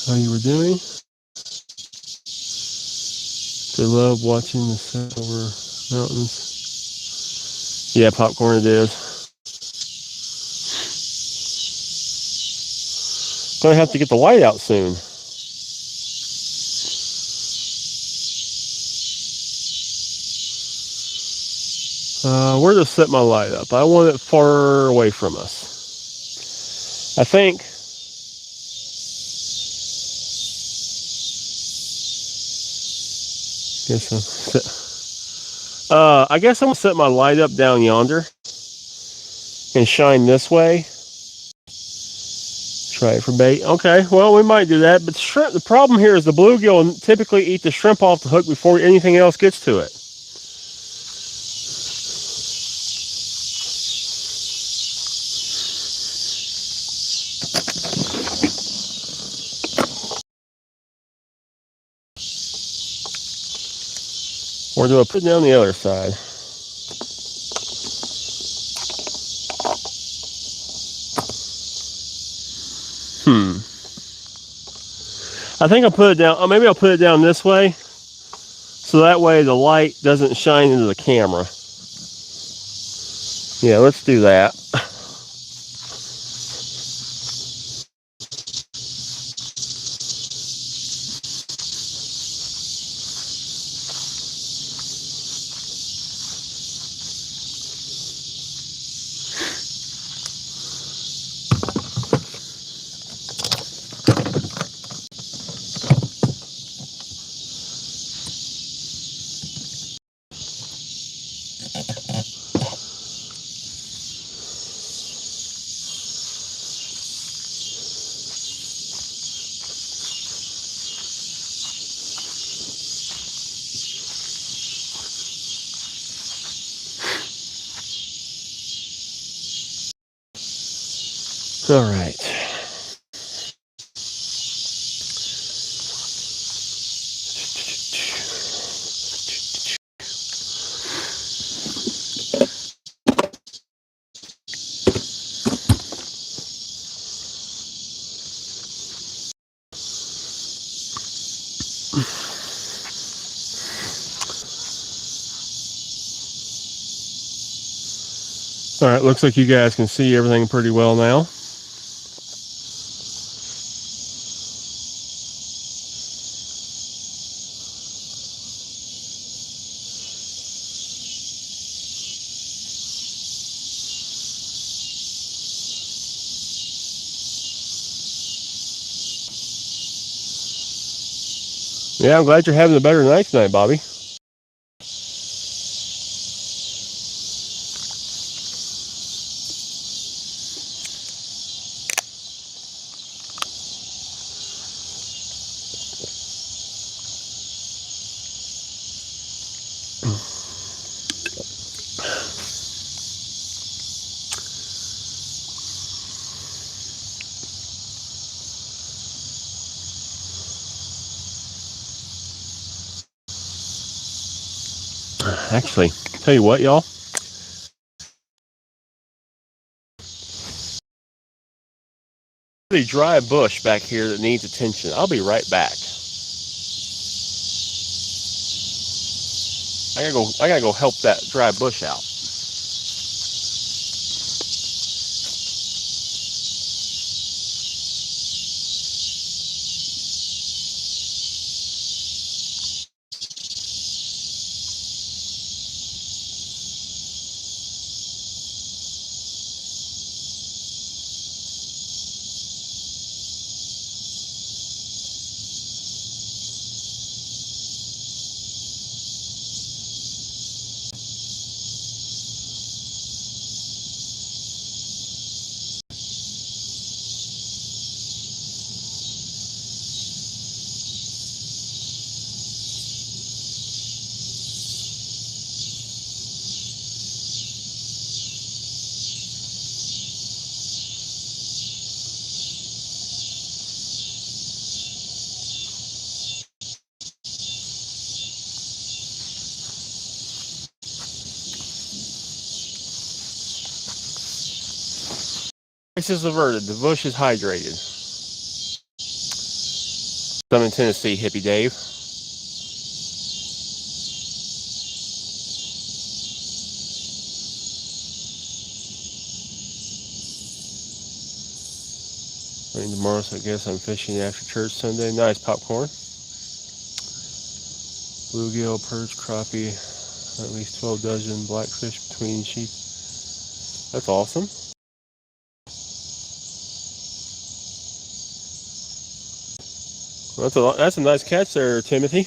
How you were doing? They love watching the sun over mountains. Yeah, popcorn it is. Gonna have to get the light out soon. Where to set my light up? I want it far away from us. I think. I guess I'm gonna set my light up down yonder and shine this way. Try it for bait. Okay, well, we might do that. But shrimp, the problem here is the bluegill typically eat the shrimp off the hook before anything else gets to it. Or do I put it down the other side? I think I'll put it down. Oh, maybe I'll put it down this way, so that way the light doesn't shine into the camera. Yeah, let's do that. All right. All right, looks like you guys can see everything pretty well now. Yeah, I'm glad you're having a better night tonight, Bobby. Actually, tell you what, y'all. The dry bush back here that needs attention. I'll be right back. I gotta go help that dry bush out. Crisis averted. The bush is hydrated. I'm in Tennessee, Hippie Dave. Rain tomorrow, so I guess I'm fishing after church Sunday. Nice popcorn. Bluegill, perch, crappie. At least 12 dozen blackfish between sheep. That's awesome. That's a nice catch there, Timothy.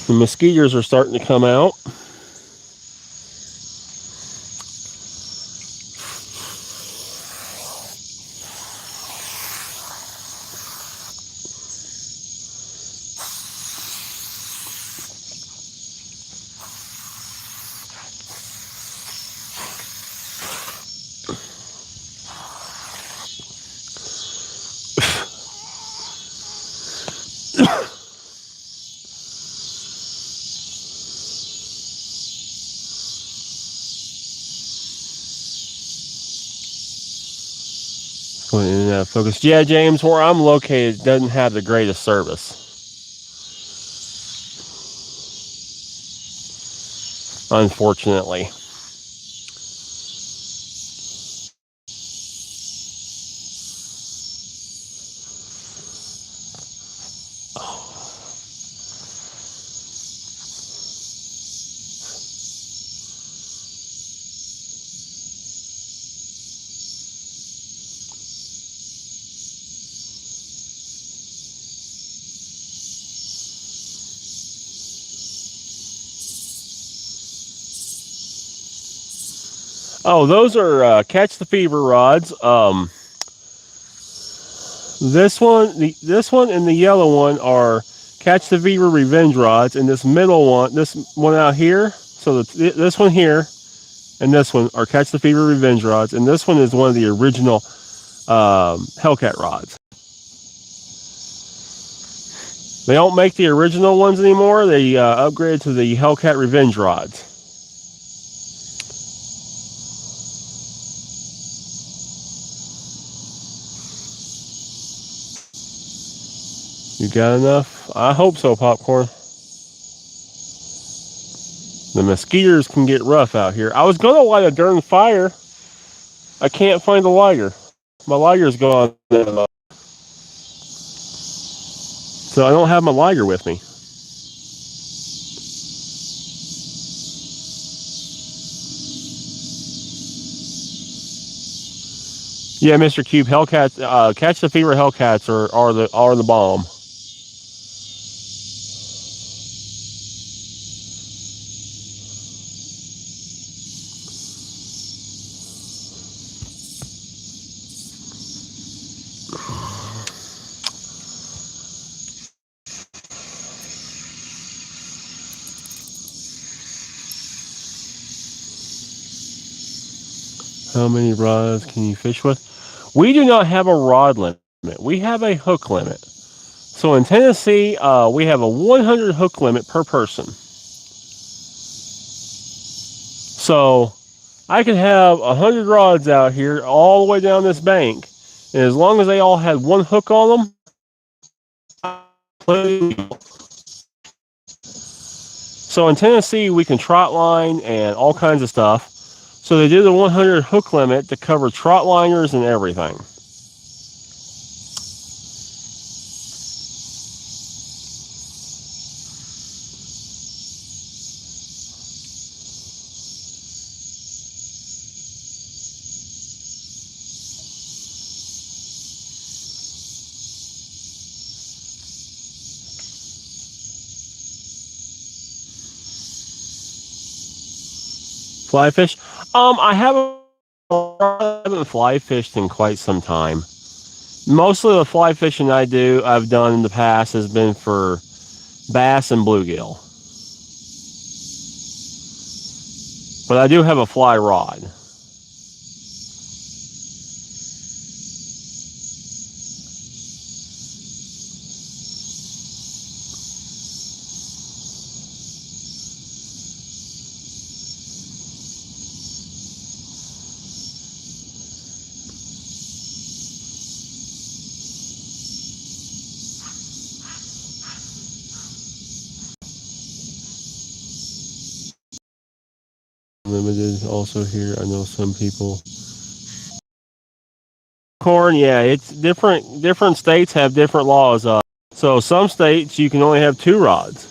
The mosquitoes are starting to come out. Going in and out of focus. Yeah, James, where I'm located doesn't have the greatest service. Unfortunately. Oh, those are Catch the Fever rods. This one and the yellow one are Catch the Fever Revenge rods, and this middle one, this one out here, so this one here and this one are Catch the Fever Revenge rods, and this one is one of the original Hellcat rods. They don't make the original ones anymore. They upgraded to the Hellcat Revenge rods. You got enough? I hope so, Popcorn. The mosquitoes can get rough out here. I was going to light a darn fire. I can't find a lighter. My lighter's gone. So I don't have my lighter with me. Yeah, Mr. Cube, Hellcats, Catch the Fever Hellcats are the bomb. How many rods can you fish with? We do not have a rod limit. We have a hook limit. So in Tennessee, we have a 100 hook limit per person. So I could have 100 rods out here all the way down this bank, and as long as they all had one hook on them. So in Tennessee, we can trot line and all kinds of stuff. So they did the 100 hook limit to cover trot liners and everything. Fly fish? I haven't fly fished in quite some time. Most of the fly fishing I've done in the past has been for bass and bluegill. But I do have a fly rod. Limited also here. I know some people. Corn, yeah, it's different. Different states have different laws. So some states you can only have 2 rods.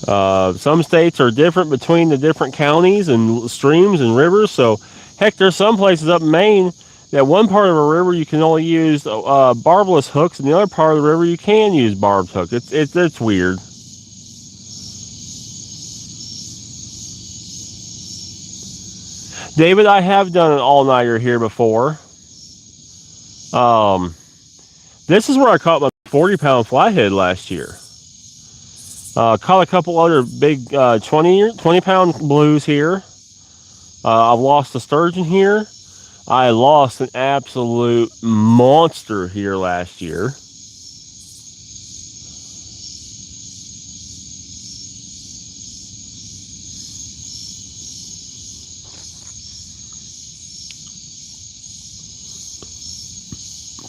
Some states are different between the different counties and streams and rivers. So, heck, there's some places up in Maine that one part of a river you can only use barbless hooks, and the other part of the river you can use barbed hooks. It's weird. David, I have done an all-nighter here before. This is where I caught my 40-pound flathead last year. Caught a couple other big 20-pound blues here. I've lost a sturgeon here. I lost an absolute monster here last year.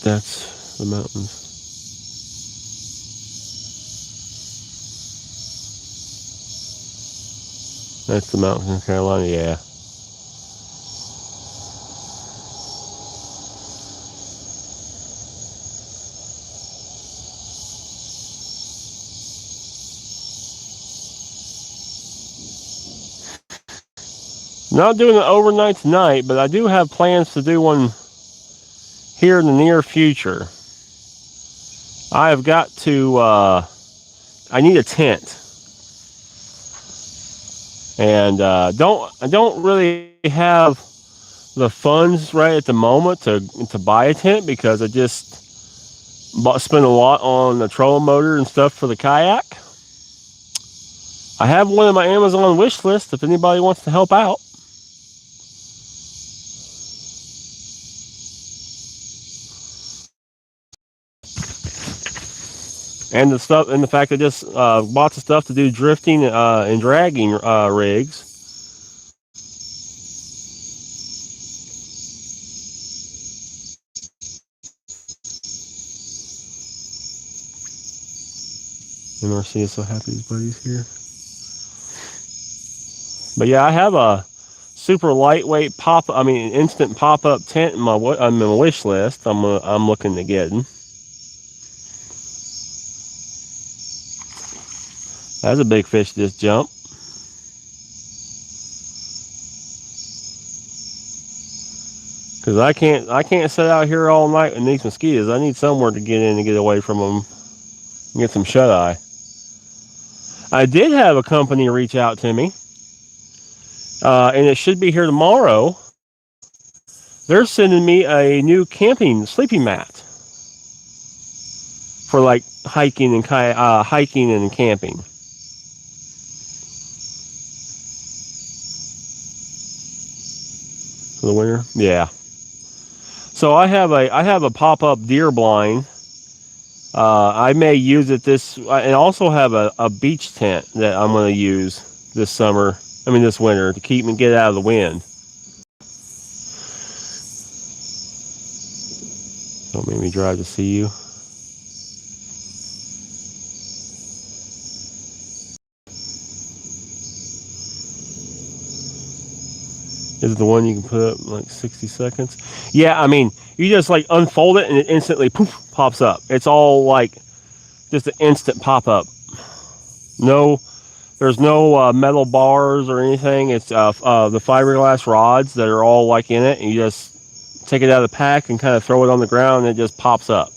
That's the mountains. That's the mountains in Carolina, yeah. Not doing it overnight tonight, but I do have plans to do one here in the near future. I have got to, I need a tent. And I don't really have the funds right at the moment to buy a tent, because I just spent a lot on the trolling motor and stuff for the kayak. I have one on my Amazon wish list if anybody wants to help out. And the stuff, and the fact I just bought the stuff to do drifting and dragging rigs. MRC is so happy his buddy's here. But yeah, I have a super lightweight instant pop-up tent in my wish list. I'm looking to get. That's a big fish just jumped. Because I can't sit out here all night with these mosquitoes. I need somewhere to get in and get away from them and get some shut-eye. I did have a company reach out to me, and it should be here tomorrow. They're sending me a new sleeping mat for like hiking and camping. For the winter, yeah. So I have a pop-up deer blind. I may use it and also have a beach tent that I'm going to use this winter to keep me get out of the wind. Don't make me drive to see you. Is it the one you can put up in like 60 seconds? Yeah, you just like unfold it and it instantly poof, pops up. It's all like just an instant pop-up. There's no metal bars or anything. It's the fiberglass rods that are all like in it, and you just take it out of the pack and kind of throw it on the ground, and it just pops up.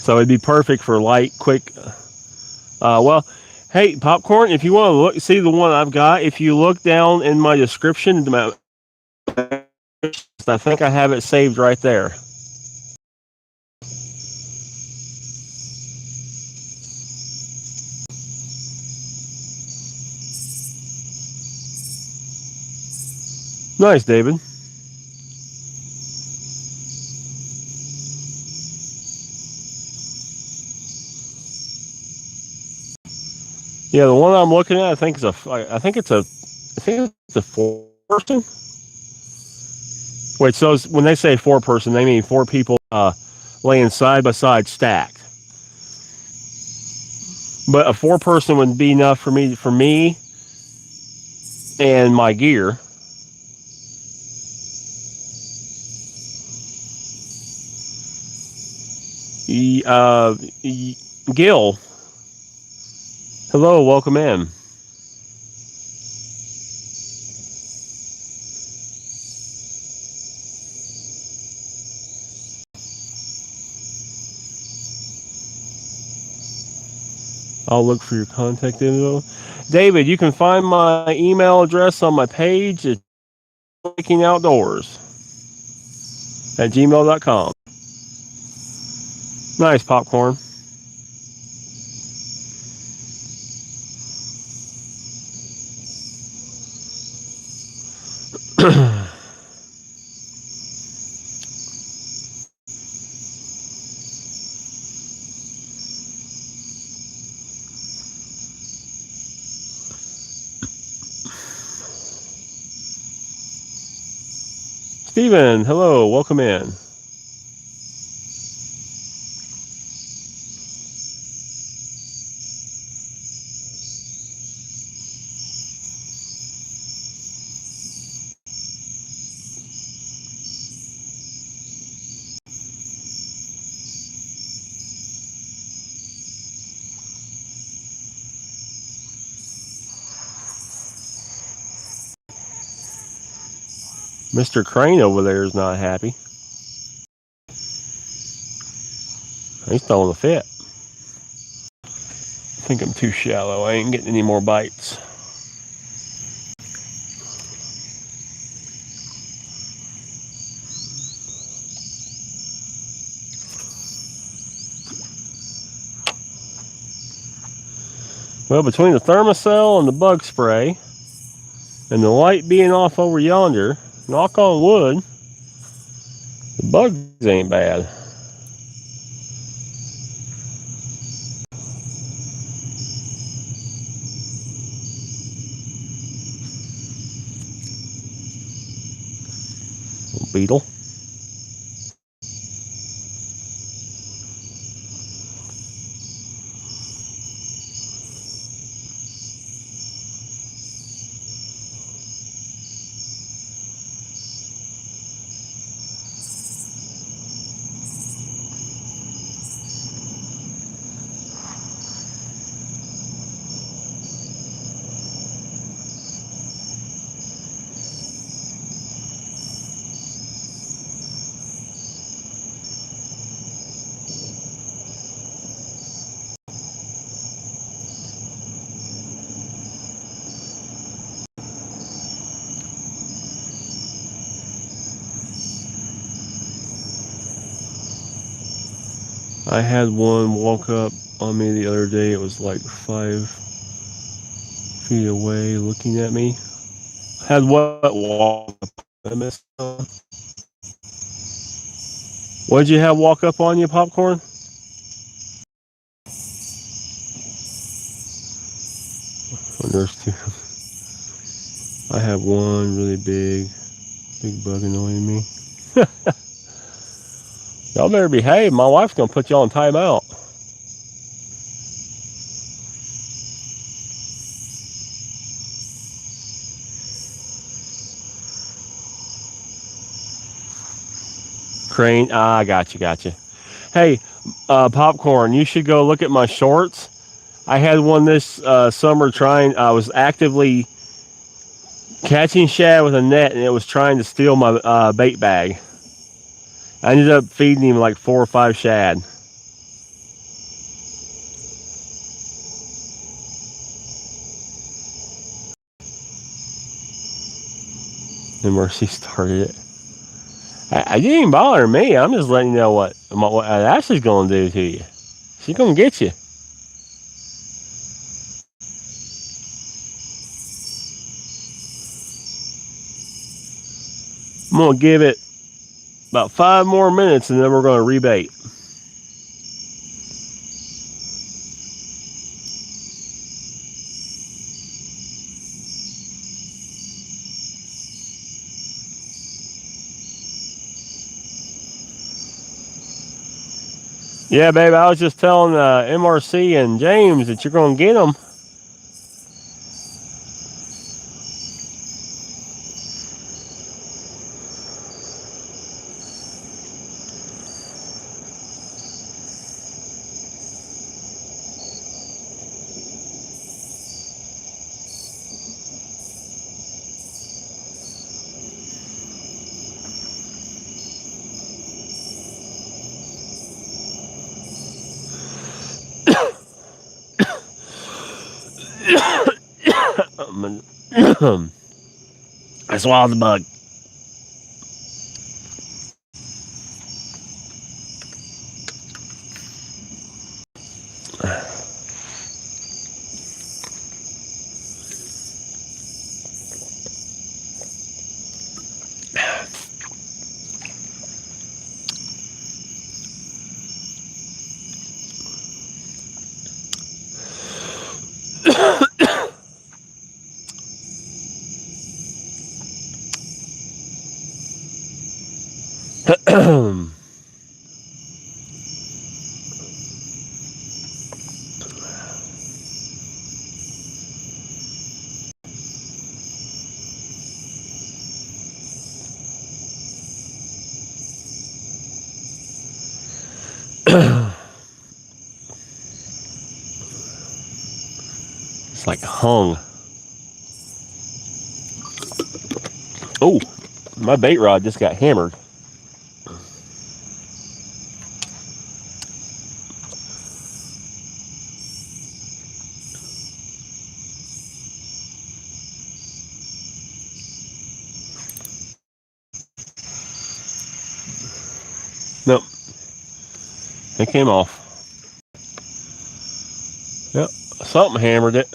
So it'd be perfect for light, quick. Well, hey, Popcorn, if you want to see the one I've got, if you look down in my description, I think I have it saved right there. Nice, David. Yeah, the one I'm looking at, I think it's a 4-person. Wait, so when they say 4-person, they mean 4 people laying side by side stacked. But a 4-person would be enough for me and my gear. Gil, hello, welcome in. I'll look for your contact info. David, you can find my email address on my page at takingoutdoors@gmail.com. Nice popcorn. Steven, hello, welcome in. Mr. Crane over there is not happy. He's throwing a fit. I think I'm too shallow. I ain't getting any more bites. Well, between the thermocell and the bug spray, and the light being off over yonder, knock on wood, the bugs ain't bad. Little beetle. I had one walk up on me the other day. It was like 5 feet away looking at me. I had what walk up? I missed. What did you have walk up on you, popcorn? Oh, there's two. I have one really big bug annoying me. Y'all better behave. My wife's gonna put y'all on timeout. Crane, I got you. Hey, popcorn, you should go look at my shorts. I had one this summer trying. I was actively catching shad with a net, and it was trying to steal my bait bag. I ended up feeding him like 4 or 5 shad. And Mercy started it. I didn't even bother me. I'm just letting you know what Ashley's going to do to you. She's going to get you. I'm going to give it about 5 more minutes, and then we're going to rebait. Yeah, babe, I was just telling MRC and James that you're going to get them. I swallowed the bug. It's like hung. Oh, my bait rod just got hammered. Nope. It came off. Yep. Something hammered it.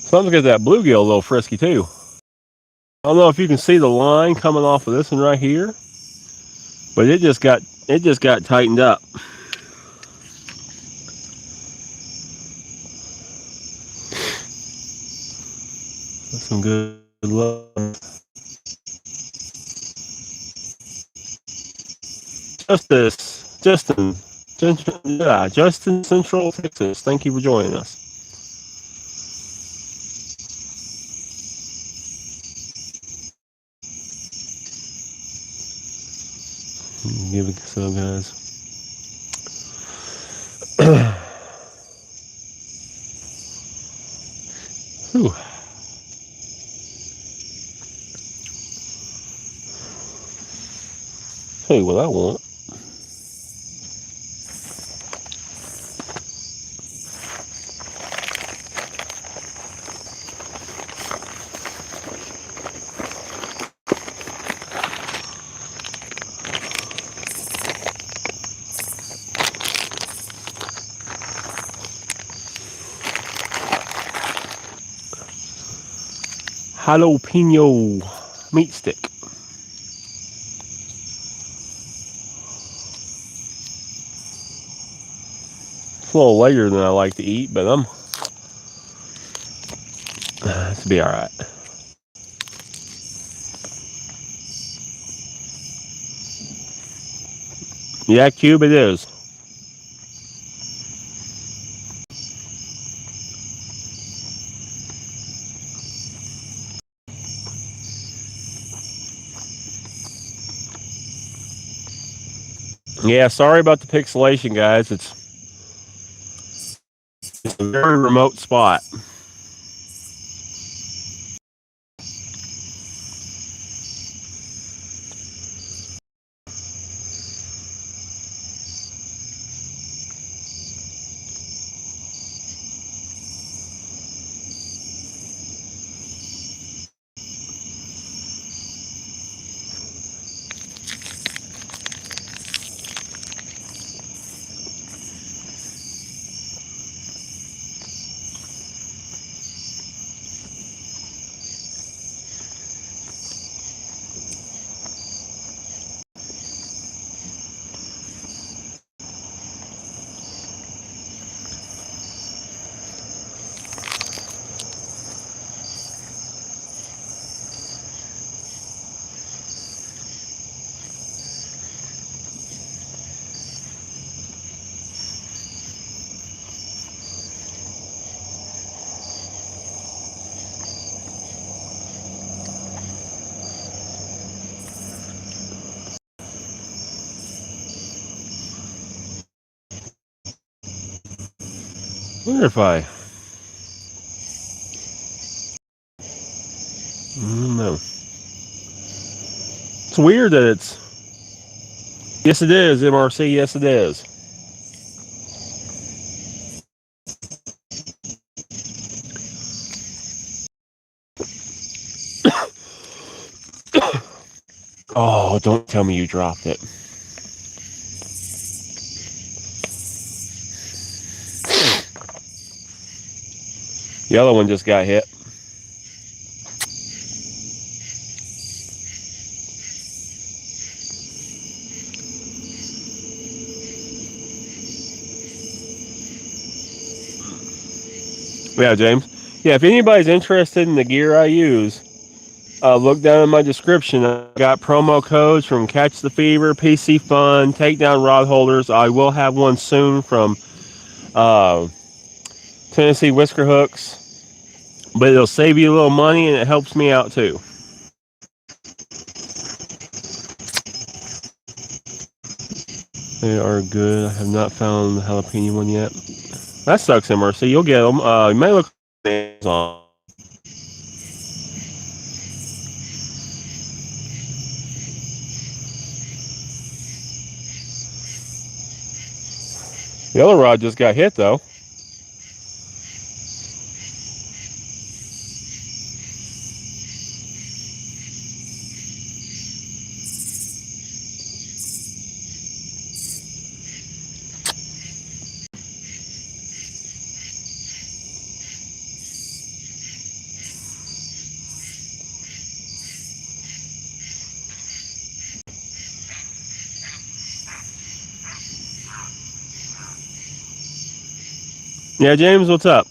Something's got that bluegill a little frisky too. I don't know if you can see the line coming off of this one right here, but it just got tightened up. That's some good love. Justin, Central Texas. Thank you for joining us. Give it some, guys. Whew. Tell you what I want. Jalapeno meat stick. It's a little later than I like to eat, but it's be all right. Yeah, Cube, it is. Yeah, sorry about the pixelation, guys. It's a very remote spot. I wonder if I don't know. It's weird that it's. Yes, it is, MRC. Yes, it is. Oh, don't tell me you dropped it. The other one just got hit. Yeah, James. Yeah, if anybody's interested in the gear I use, look down in my description. I got promo codes from Catch the Fever, Piscifun, Takedown rod holders. I will have one soon from Tennessee Whisker Hooks, but it'll save you a little money and it helps me out too. They are good. I have not found the jalapeno one yet. That sucks, MRC. You'll get them. You may look on Amazon. The other rod just got hit though. Yeah, James, what's up?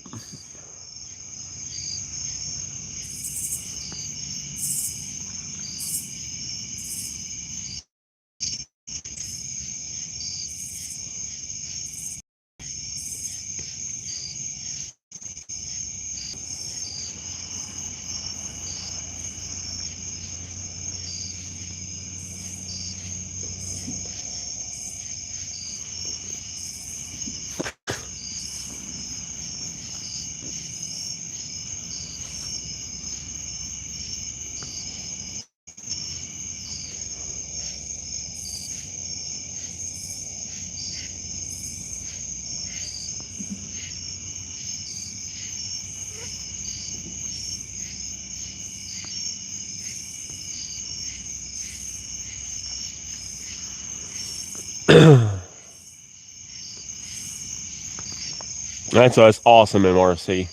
That's awesome, MRC.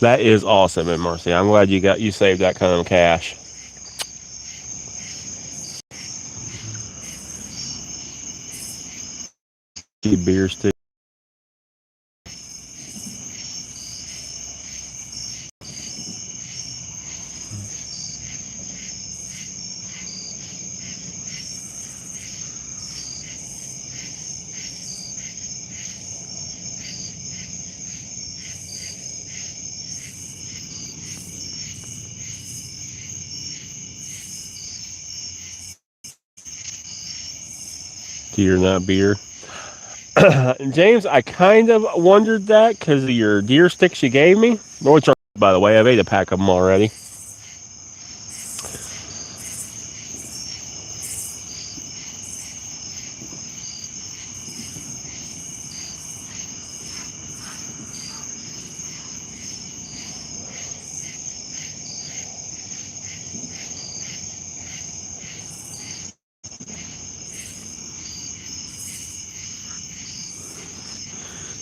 That is awesome, MRC. I'm glad you saved that kind of cash. Beer stick. Deer, not beer. James, I kind of wondered that because of your deer sticks you gave me. Which are, by the way, I've ate a pack of them already.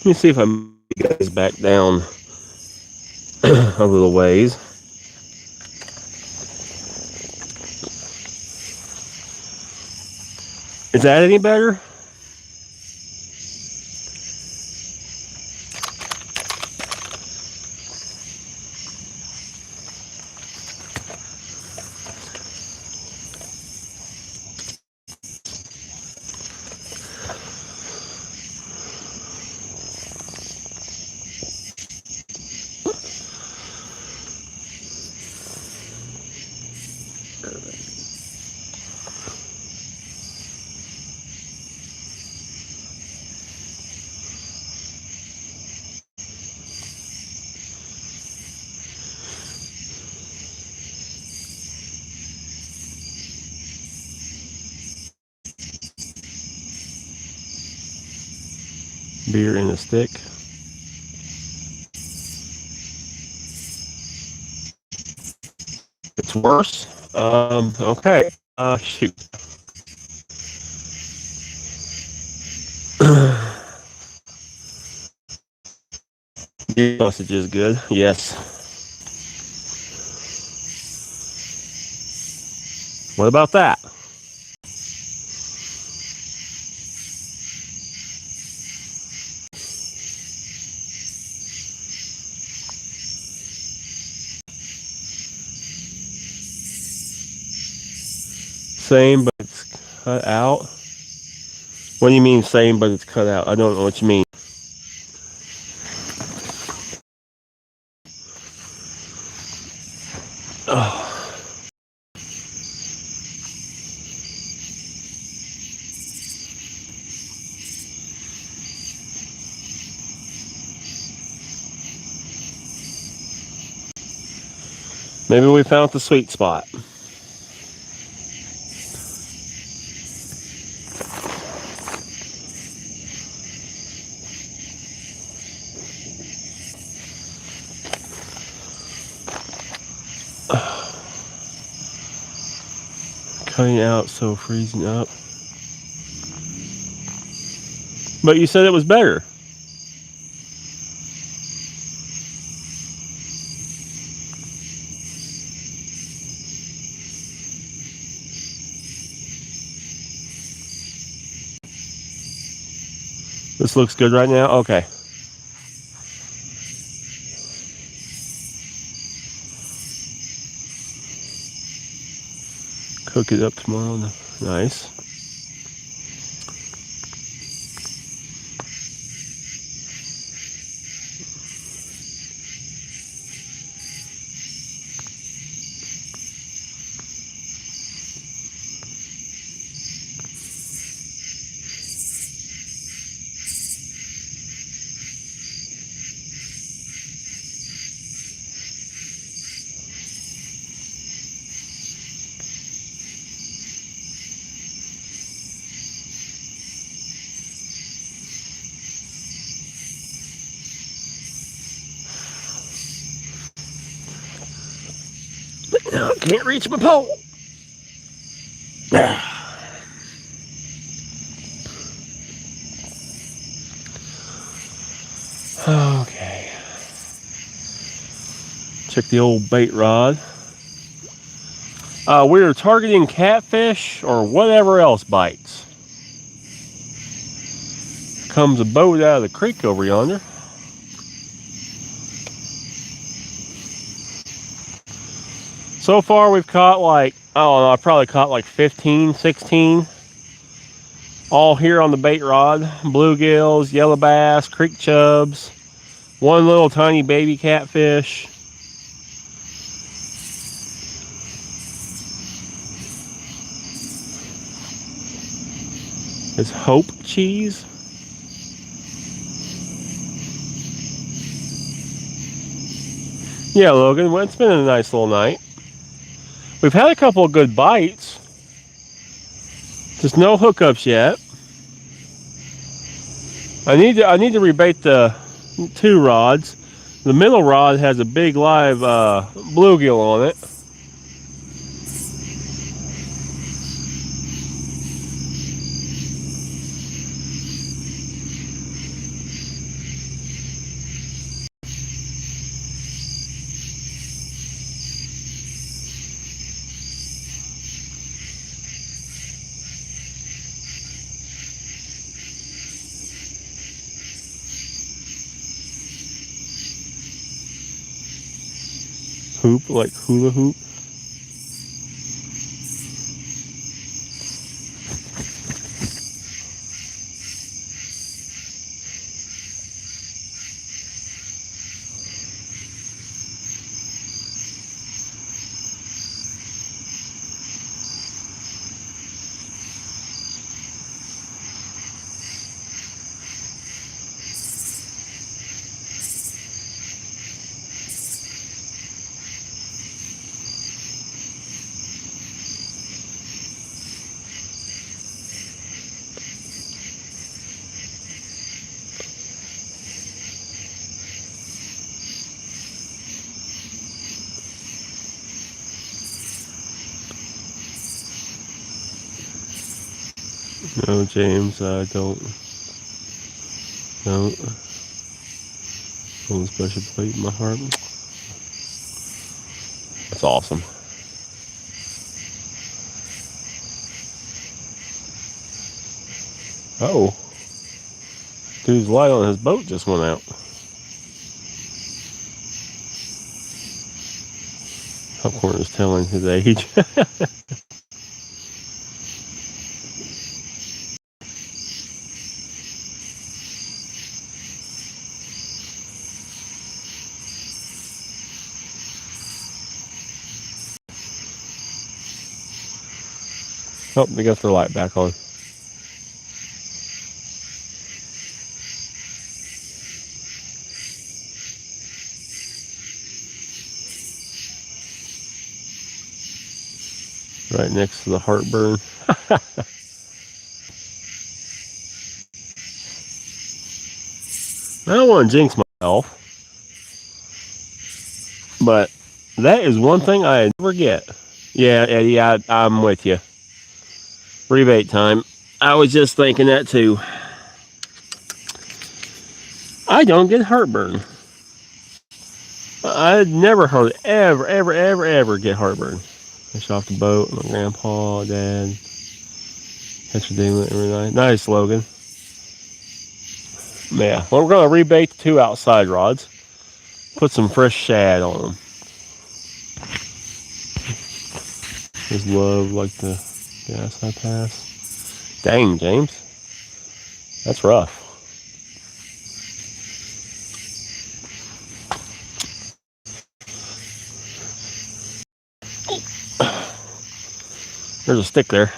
Let me see if I can get you guys back down a little ways. Is that any better? Beer in a stick. It's worse. Okay. Shoot. Your message is good. Yes. What about that? Same, but it's cut out. What do you mean same, but it's cut out? I don't know what you mean. Oh. Maybe we found the sweet spot. Cutting out, so freezing up. But you said it was better. This looks good right now? Okay. Cook it up tomorrow. Nice. Now I can't reach my pole. Okay. Check the old bait rod. We're targeting catfish or whatever else bites. Comes a boat out of the creek over yonder. So far we've caught like, I don't know, I probably caught like 15, 16. All here on the bait rod. Bluegills, yellow bass, creek chubs. One little tiny baby catfish. It's Hope cheese. Yeah, Logan, well, it's been a nice little night. We've had a couple of good bites. Just no hookups yet. I need to rebait the two rods. The middle rod has a big live bluegill on it. Hoop, like hula hoop. No, James, don't. Hold a special plate in my heart. That's awesome. Oh. Dude's light on his boat just went out. Popcorn is telling his age. Oh, they got their light back on. Right next to the heartburn. I don't want to jinx myself, but that is one thing I never get. Yeah, Eddie, I'm with you. Rebate time. I was just thinking that too. I don't get heartburn. I never hardly ever get heartburn. Fish off the boat. My grandpa, dad. Catch a day every night. Nice, Logan. Yeah, well, we're going to rebait the 2 outside rods. Put some fresh shad on them. Just love like the gas I pass. Dang, James. That's rough. There's a stick there.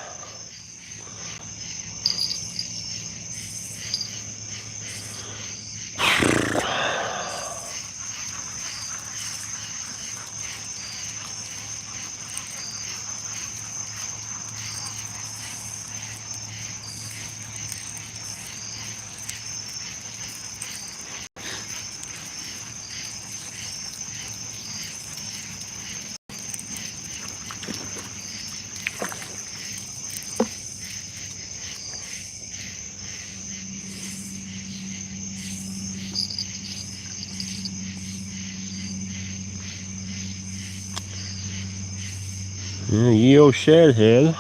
Yeah, ye old shad head.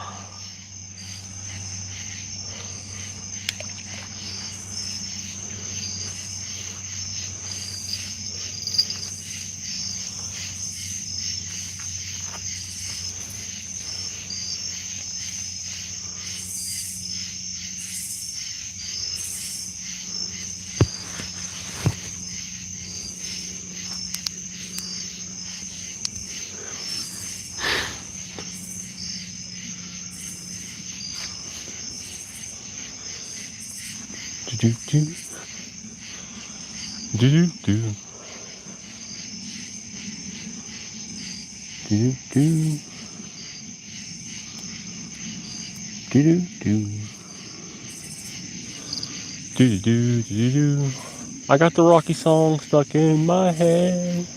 Do do do do do do do do do do do. I got the Rocky song stuck in my head.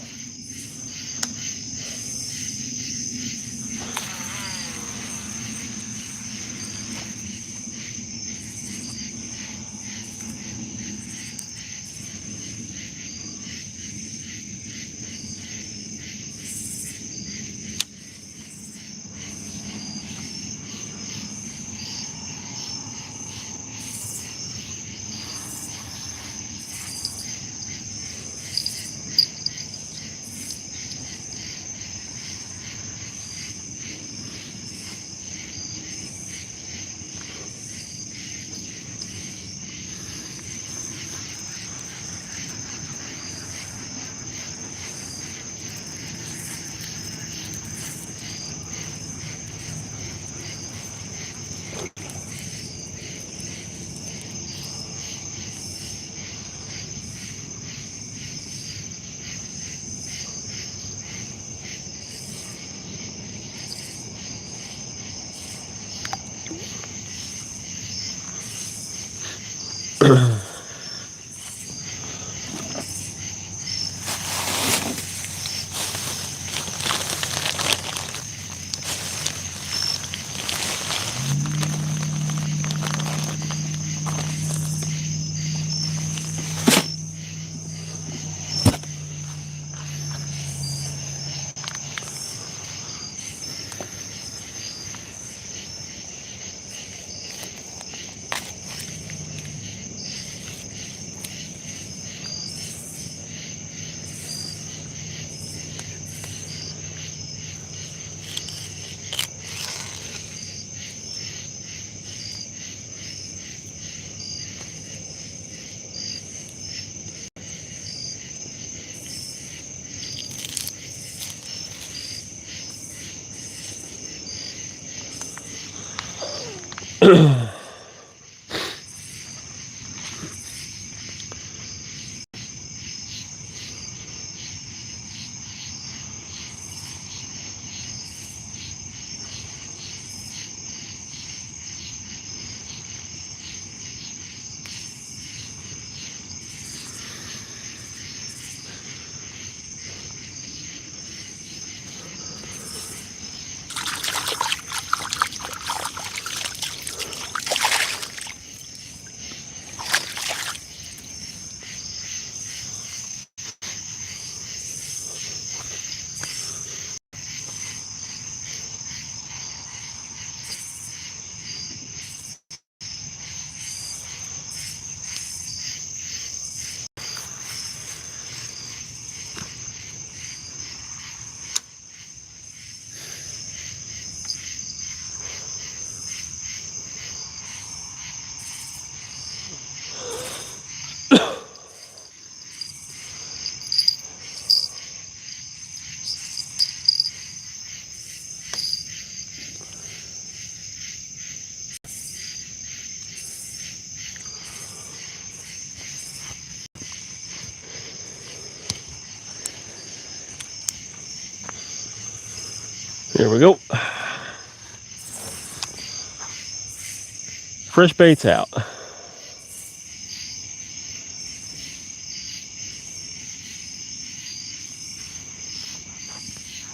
Here we go. Fresh bait's out.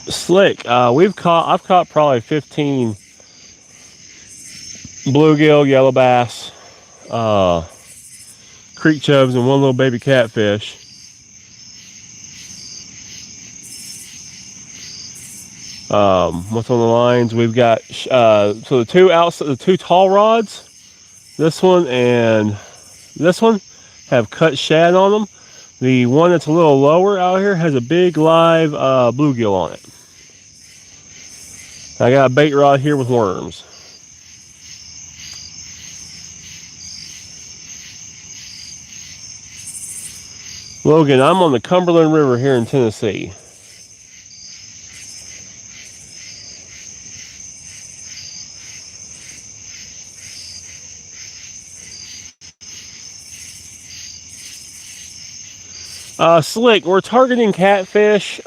Slick. I've caught probably 15 bluegill, yellow bass, creek chubs, and one little baby catfish. What's on the lines? We've got so the two tall rods, this one and this one, have cut shad on them. The one that's a little lower out here has a big live bluegill on it. I got a bait rod here with worms. Logan, I'm on the Cumberland River here in Tennessee. Slick, we're targeting catfish.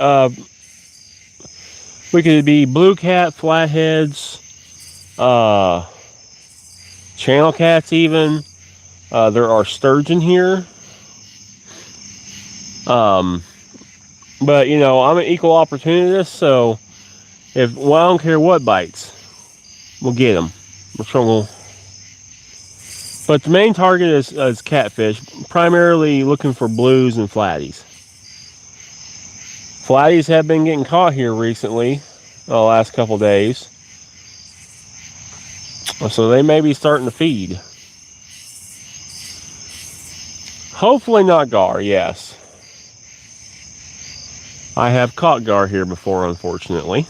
We could be blue cat, flatheads, channel cats even. There are sturgeon here. But you know, I'm an equal opportunist, so I don't care what bites, we'll get them. But the main target is catfish, primarily looking for blues and flatties. Flatties have been getting caught here recently, the last couple days. So they may be starting to feed. Hopefully not gar, yes. I have caught gar here before, unfortunately.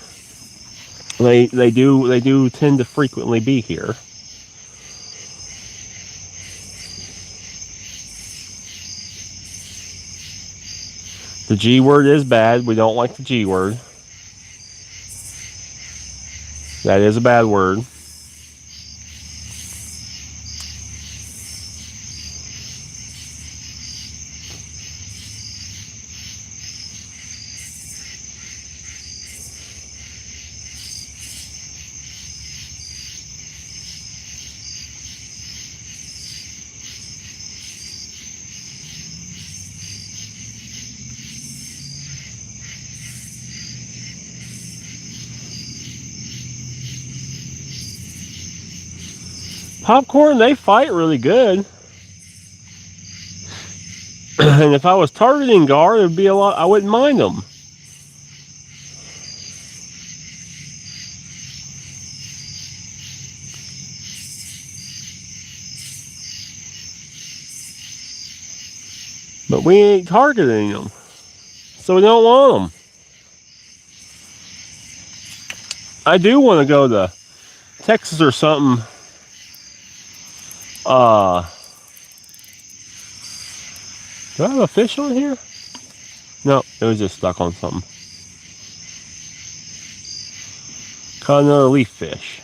They do tend to frequently be here. The G word is bad. We don't like the G word. That is a bad word. Popcorn, they fight really good. And if I was targeting gar, it would be a lot. I wouldn't mind them. But we ain't targeting them, so we don't want them. I do want to go to Texas or something. Do I have a fish on here? No, it was just stuck on something. Caught another leaf fish.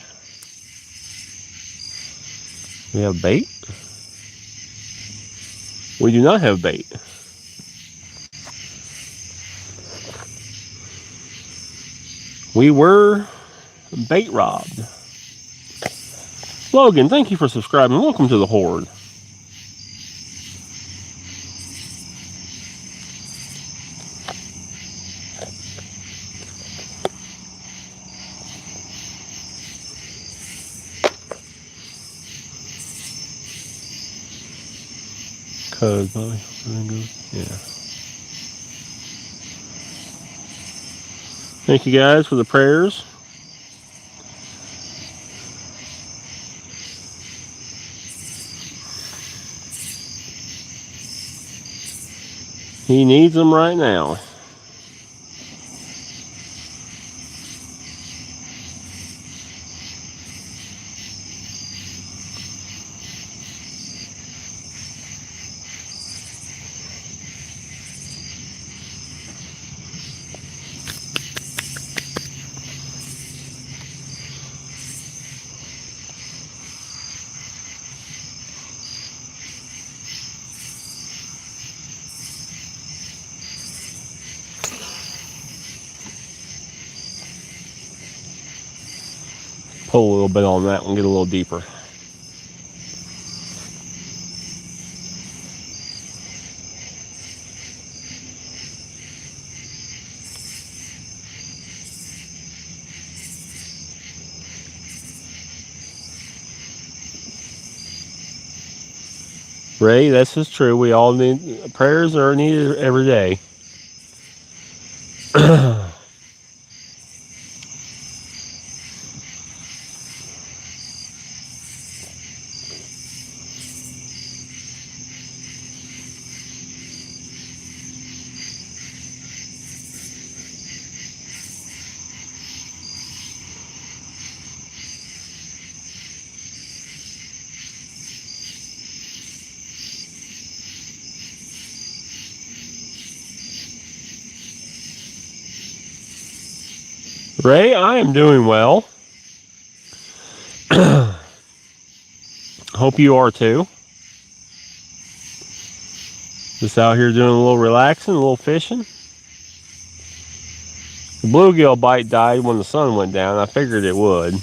We have bait? We do not have bait. We were bait robbed. Logan, thank you for subscribing. Welcome to the Horde. Yeah. Thank you guys for the prayers. He needs them right now. Pull a little bit on that one, get a little deeper. Ray, this is true. We all need prayers are needed every day. Ray, I am doing well. Hope you are too. Just out here doing a little relaxing, a little fishing. The bluegill bite died when the sun went down. I figured it would.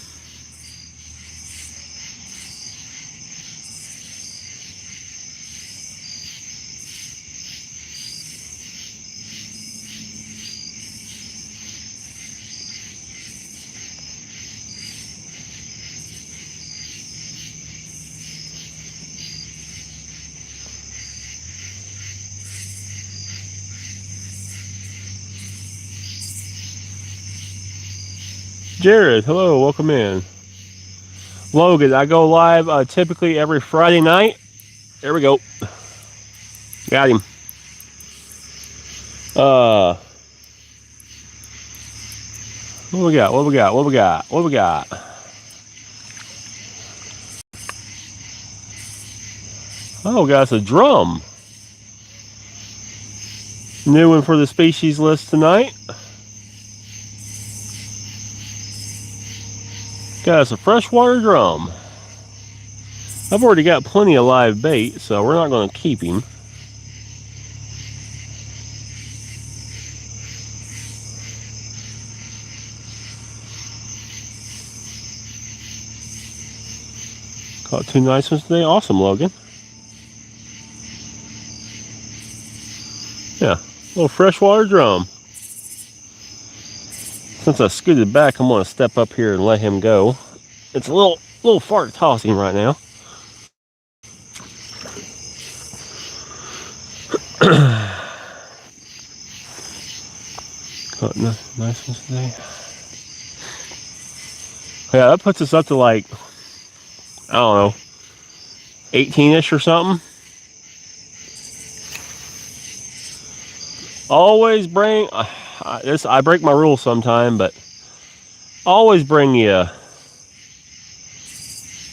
Jared, hello, welcome in. Logan, I go live typically every Friday night. There we go. Got him. What we got? What we got? What we got? What we got? Oh, got us a drum. New one for the species list tonight. Got us a freshwater drum. I've already got plenty of live bait, so we're not going to keep him. Caught two nice ones today. Awesome, Logan. Yeah, little freshwater drum. Since I scooted back, I'm going to step up here and let him go. It's a little fart tossing right now. Caught nice ones today. Yeah, that puts us up to like, I don't know, 18-ish or something. Always bring this. I break my rules sometime, but always bring you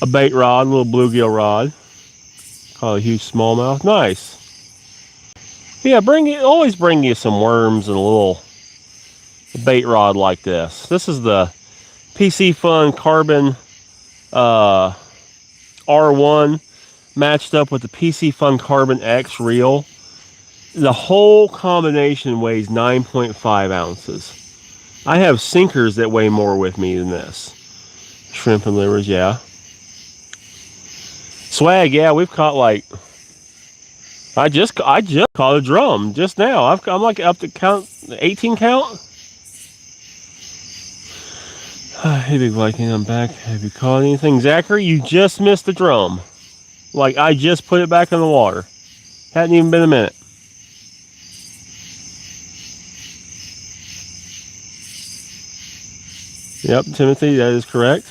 a bait rod, a little bluegill rod. Call it a huge smallmouth. Nice. Yeah, always bring you some worms and a little bait rod like this. This is the Piscifun carbon R1 matched up with the Piscifun Carbon X reel. The whole combination weighs 9.5 ounces. I have sinkers that weigh more with me than this. Shrimp and livers, yeah. Swag, yeah, we've caught like... I just caught a drum just now. I'm like up to count 18 count. Hey, Big Viking, I'm back. Have you caught anything? Zachary, you just missed the drum. Like, I just put it back in the water. Hadn't even been a minute. Yep, Timothy, that is correct.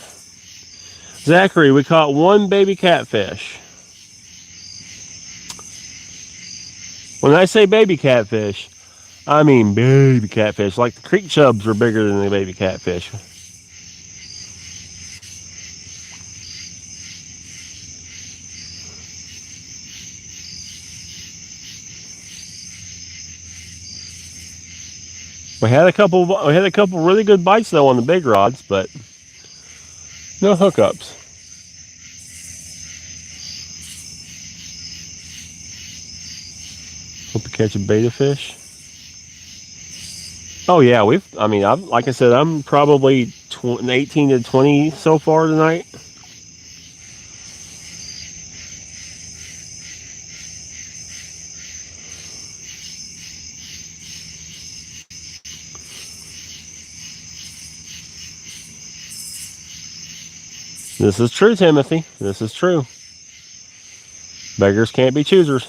Zachary, we caught one baby catfish. When I say baby catfish, I mean baby catfish. Like the creek chubs are bigger than the baby catfish. We had a couple really good bites though on the big rods, but no hookups. Hope you catch a betta fish. Oh yeah, like I said, I'm probably 18 to 20 so far tonight. This is true, Timothy. This is true. Beggars can't be choosers.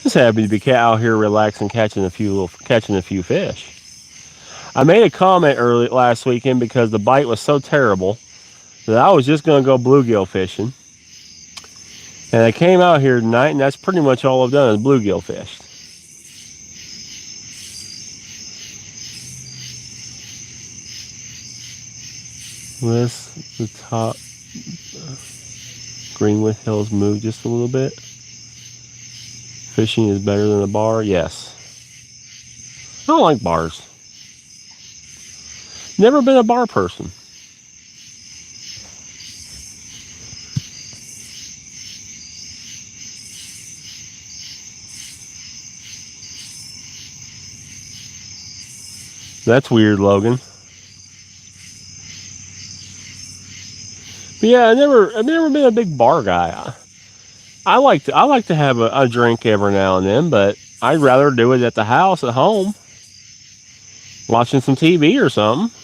Just happy to be out here relaxing, catching a few fish. I made a comment last weekend because the bite was so terrible that I was just going to go bluegill fishing. And I came out here tonight, and that's pretty much all I've done is bluegill fished. Let's the top Greenwood Hills move just a little bit. Fishing is better than a bar, yes. I don't like bars. Never been a bar person. That's weird, Logan. But yeah, I've never been a big bar guy. I like to have a drink every now and then, but I'd rather do it at the house at home, watching some TV or something.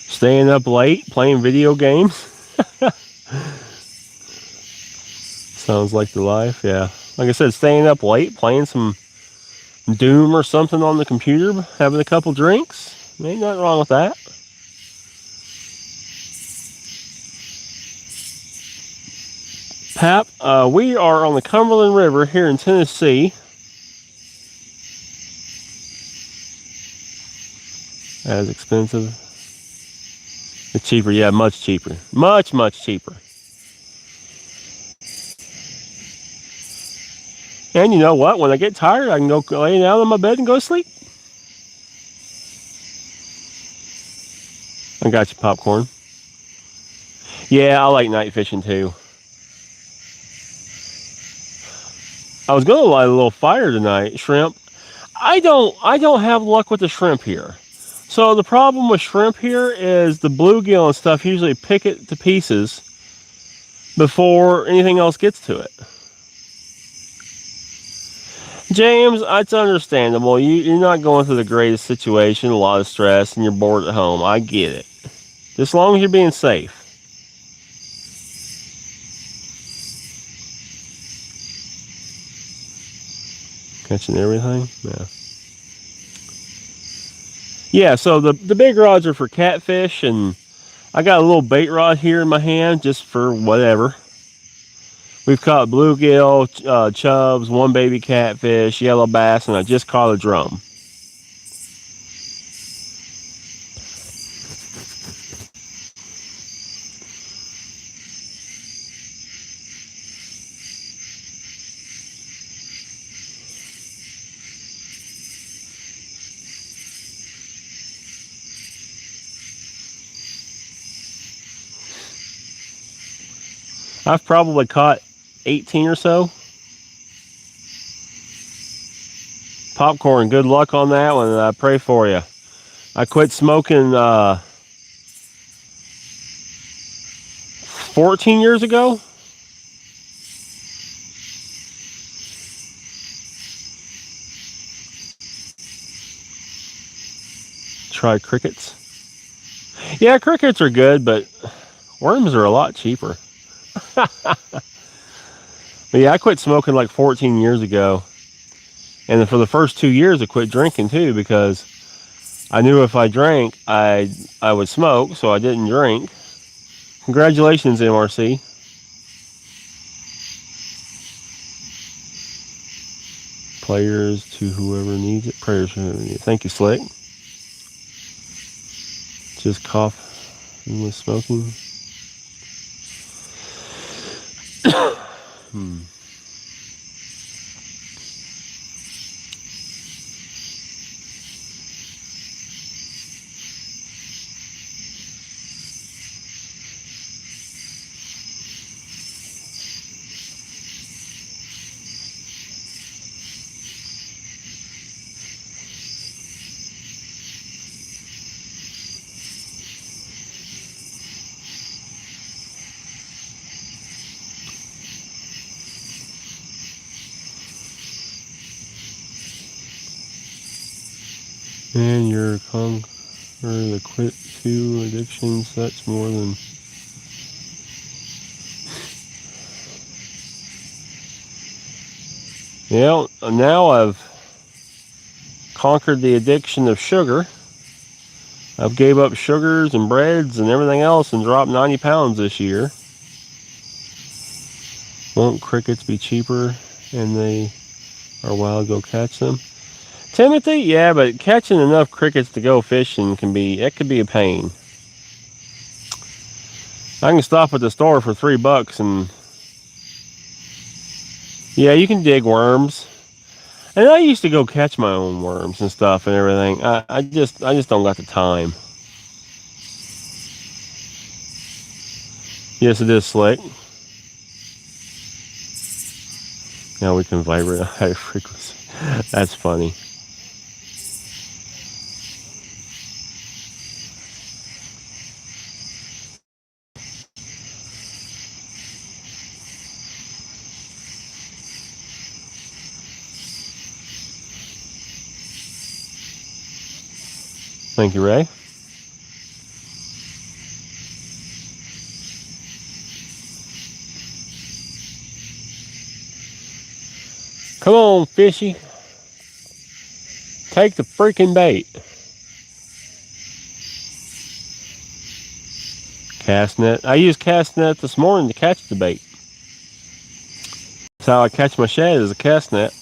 Staying up late, playing video games. Sounds like the life, yeah. Like I said, staying up late, playing some Doom or something on the computer, having a couple drinks. Ain't nothing wrong with that. Pap, we are on the Cumberland River here in Tennessee. As expensive. It's cheaper, yeah, much cheaper. Much, much cheaper. And you know what? When I get tired, I can go lay down on my bed and go to sleep. I got you, Popcorn. Yeah, I like night fishing too. I was gonna light a little fire tonight, shrimp. I don't have luck with the shrimp here. So the problem with shrimp here is the bluegill and stuff usually pick it to pieces before anything else gets to it. James, it's understandable. You're not going through the greatest situation, a lot of stress, and you're bored at home. I get it. Just as long as you're being safe. Catching everything? Yeah. Yeah, so the big rods are for catfish, and I got a little bait rod here in my hand just for whatever. We've caught bluegill, chubs, one baby catfish, yellow bass, and I just caught a drum. I've probably caught 18 or so. Popcorn, good luck on that one, and I pray for you. I quit smoking 14 years ago. Try crickets. Yeah, crickets are good, but worms are a lot cheaper. But yeah, I quit smoking like 14 years ago. And for the first 2 years, I quit drinking too, because I knew if I drank, I would smoke, so I didn't drink. Congratulations, MRC. Players to whoever needs it. Prayers to whoever needs it. Thank you, Slick. Just coughing with smoking. And you're conquer the quit two addictions. That's more than. Yeah, now I've conquered the addiction of sugar. I've gave up sugars and breads and everything else and dropped 90 pounds this year. Won't crickets be cheaper and they are wild? Go catch them. Timothy, yeah, but catching enough crickets to go fishing could be a pain. I can stop at the store for $3 and yeah, you can dig worms. And I used to go catch my own worms and stuff and everything. I just don't got the time. Yes, it is, Slick. Now we can vibrate at high frequency. That's funny. Thank you, Ray. Come on, fishy. Take the freaking bait. Cast net. I used cast net this morning to catch the bait. That's how I catch my shad, is a cast net.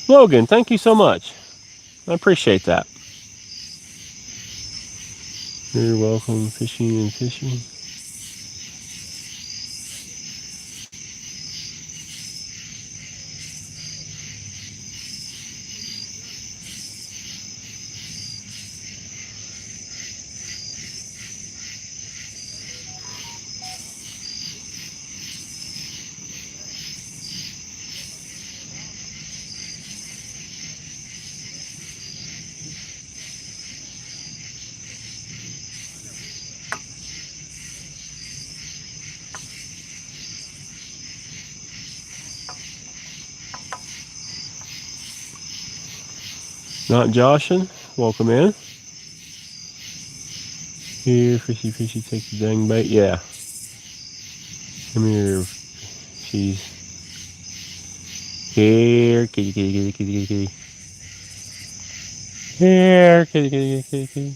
Logan, thank you so much. I appreciate that. You're welcome, fishing and fishing. Not Joshin, welcome in. Here, fishy, fishy, take the dang bait. Yeah. Come here, she's here, kitty, kitty, kitty, kitty, kitty, kitty. Here, kitty, kitty, kitty, kitty.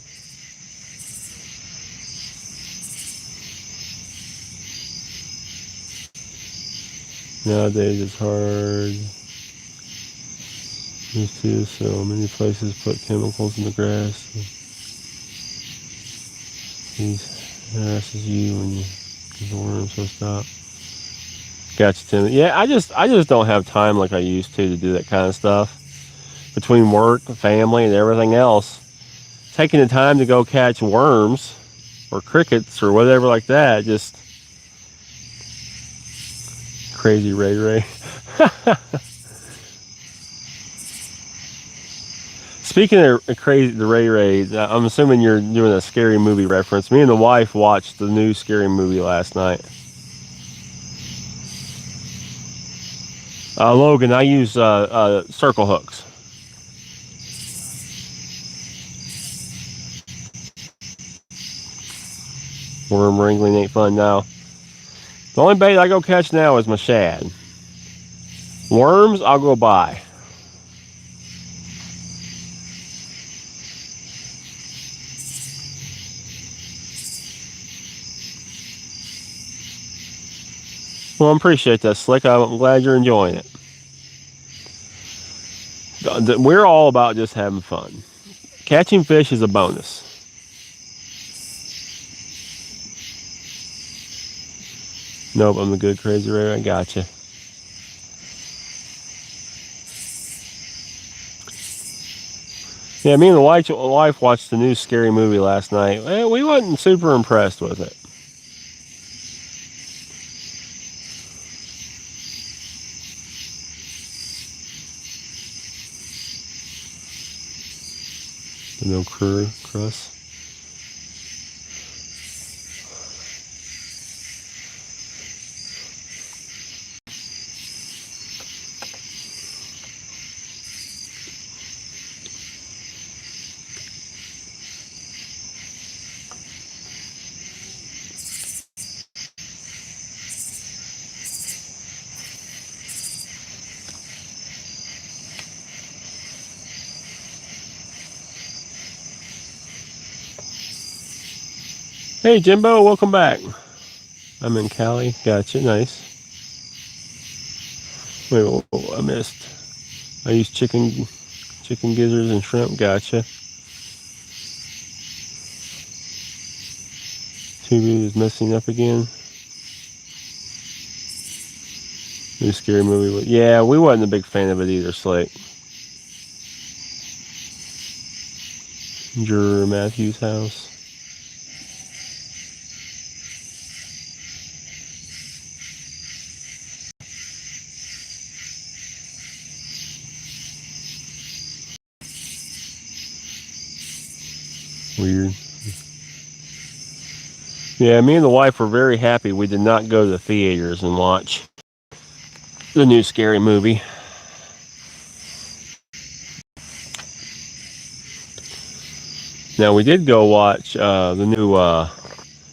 Nowadays it's hard. Used to, so many places put chemicals in the grass. These harasses you when you get the worms, so stop. Gotcha, Tim. Yeah, I just don't have time like I used to do that kind of stuff. Between work, family, and everything else, taking the time to go catch worms or crickets or whatever like that, just crazy Ray. Speaking of crazy, the Ray, I'm assuming you're doing a scary movie reference. Me and the wife watched the new scary movie last night. Logan, I use circle hooks. Worm wrangling ain't fun now. The only bait I go catch now is my shad. Worms, I'll go buy. Well, I appreciate that, Slick. I'm glad you're enjoying it. We're all about just having fun. Catching fish is a bonus. Nope, I'm the good crazy Ray. I gotcha. Yeah, me and the wife watched the new scary movie last night. We wasn't super impressed with it. No crust. Hey Jimbo, welcome back. I'm in Cali. Gotcha, nice. Wait, what I missed? I use chicken gizzards and shrimp. Gotcha. TV is messing up again. New scary movie. Yeah, we wasn't a big fan of it either, Slate. Juror Matthew's house. Weird. Yeah, me and the wife were very happy we did not go to the theaters and watch the new scary movie. Now, we did go watch the new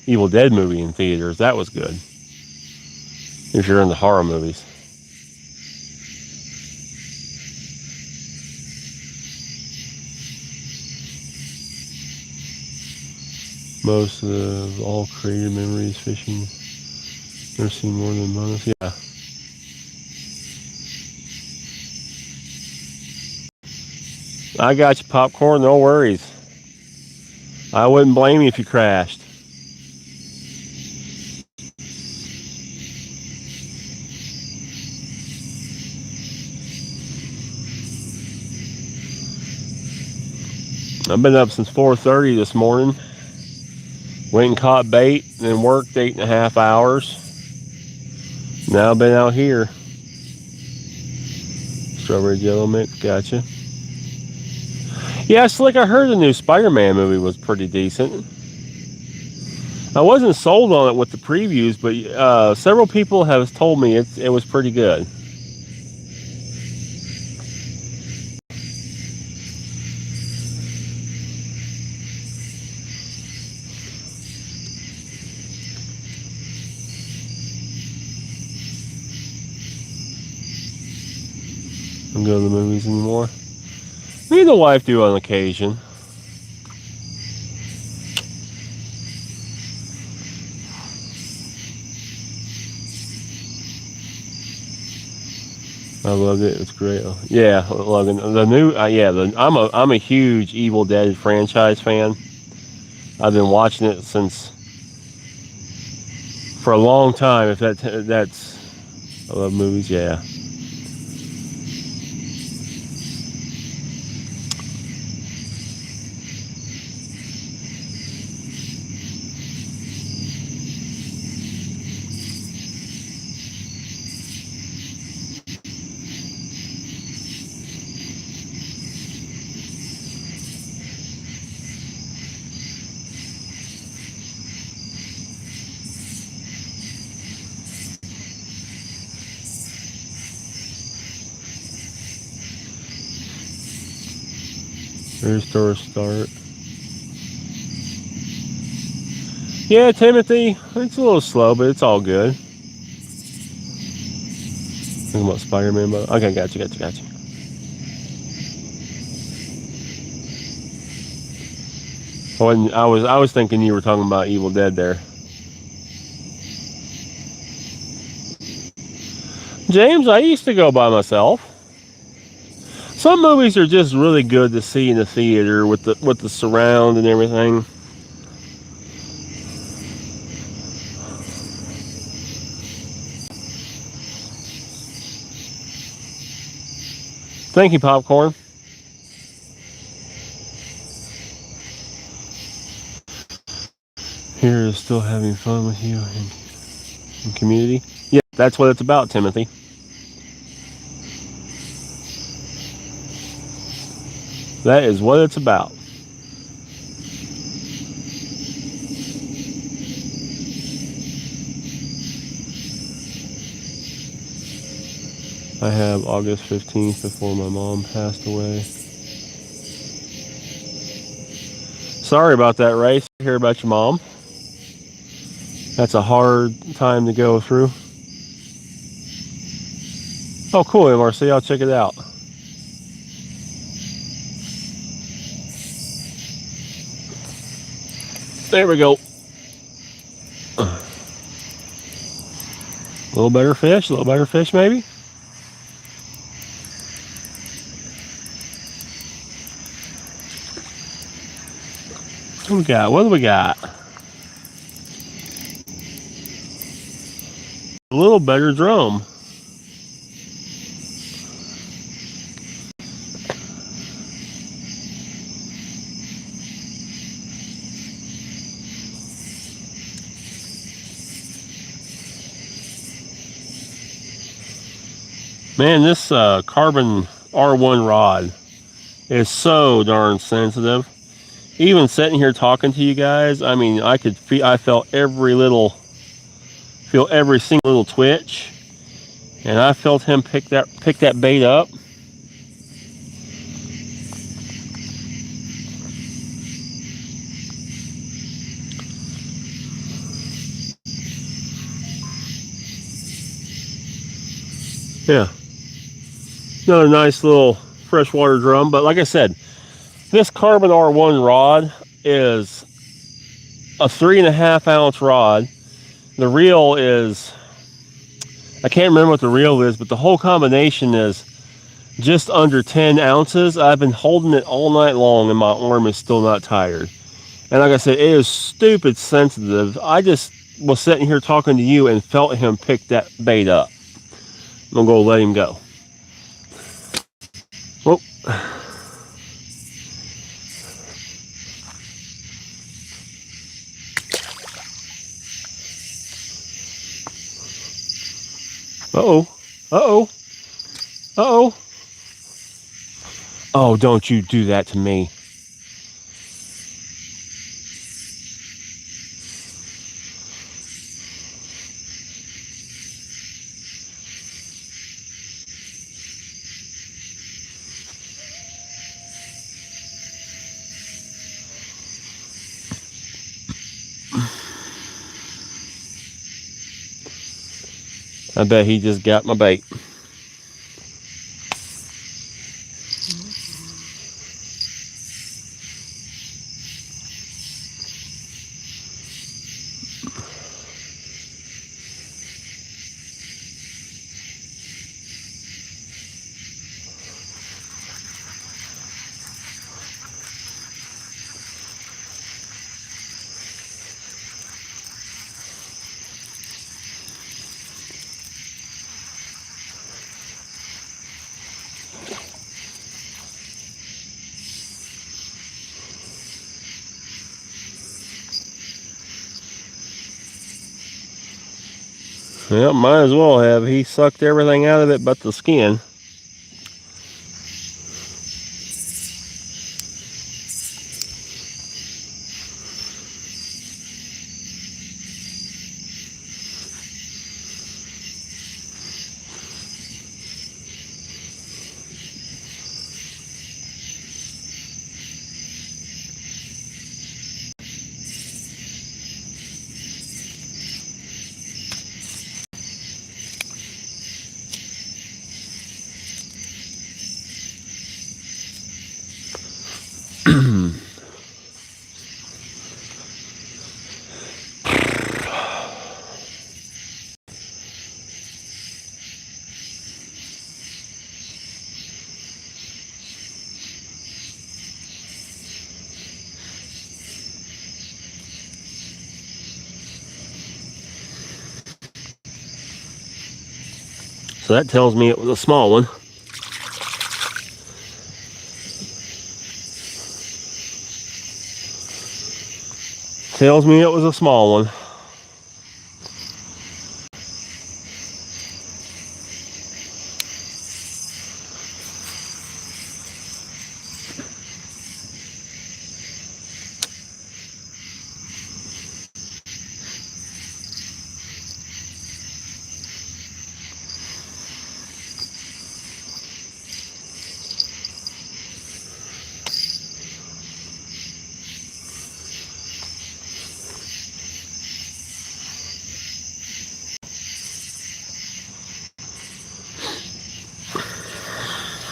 Evil Dead movie in theaters. That was good. If you're into horror movies. Most of all creative memories fishing. Never seen more than bonus. Yeah. I got you, popcorn. No worries. I wouldn't blame you if you crashed. I've been up since 4:30 this morning. Went and caught bait, then worked 8.5 hours. Now I've been out here. Strawberry Jello mix, gotcha. Yeah, Slick, I heard the new Spider-Man movie was pretty decent. I wasn't sold on it with the previews, but several people have told me it was pretty good. Don't go to the movies anymore. Me and the wife do on occasion. I loved it. It's great. Yeah, Logan. The new, yeah. I'm a huge Evil Dead franchise fan. I've been watching it since for a long time. If that's, I love movies. Yeah. Restore start. Yeah, Timothy. It's a little slow, but it's all good. Talking about Spider-Man, but okay, gotcha. I was thinking you were talking about Evil Dead there. James, I used to go by myself. Some movies are just really good to see in the theater with the surround and everything. Thank you, Popcorn. Here is still having fun with you in community. Yeah, that's what it's about, Timothy. That is what it's about. I have August 15th before my mom passed away. Sorry about that, Ray. Sorry to hear about your mom. That's a hard time to go through. Oh, cool, MRC. I'll check it out. There we go. A little better fish maybe. What do we got? A little better drum. Man, this carbon R1 rod is so darn sensitive. Even sitting here talking to you guys, I mean, I felt feel every single little twitch, and I felt him pick that bait up. Yeah, another nice little freshwater drum. But like I said, this carbon R1 rod is a 3.5 ounce rod. The reel is, I can't remember what the reel is, but the whole combination is just under 10 ounces. I've been holding it all night long and my arm is still not tired. And like I said, it is stupid sensitive. I just was sitting here talking to you and felt him pick that bait up. I'm gonna go let him go. Whoop. Uh-oh. Oh, don't you do that to me. I bet he just got my bait. Yep, might as well have. He sucked everything out of it but the skin. So that tells me it was a small one. Tells me it was a small one.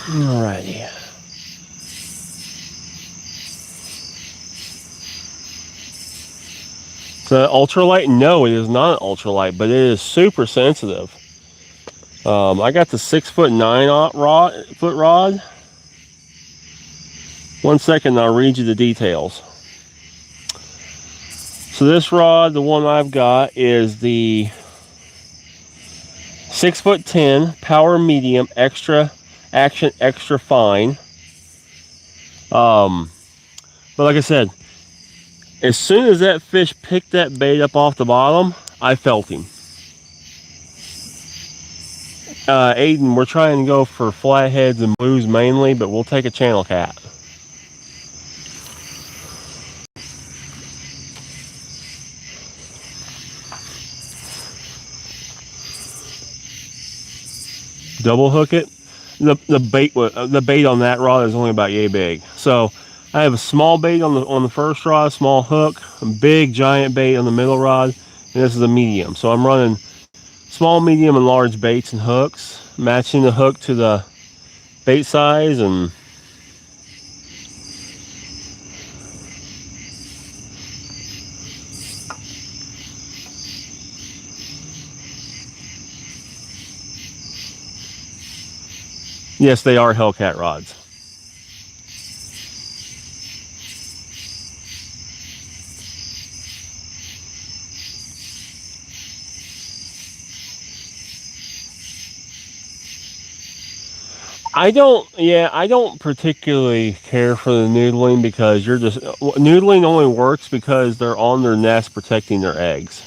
Alrighty. So ultralight? No, it is not ultralight, but it is super sensitive. I got the 6'9" foot rod. 1 second, I'll read you the details. So this rod, the one I've got, is the 6'10" power medium extra action extra fine. But like I said, as soon as that fish picked that bait up off the bottom, I felt him. Aiden, we're trying to go for flatheads and blues mainly, but we'll take a channel cat. Double hook it. The bait on that rod is only about yay big. So I have a small bait on the first rod, small hook, a big giant bait on the middle rod, and this is a medium. So I'm running small, medium, and large baits and hooks, matching the hook to the bait size. And yes, they are Hellcat rods. I don't particularly care for the noodling, because noodling only works because they're on their nest protecting their eggs.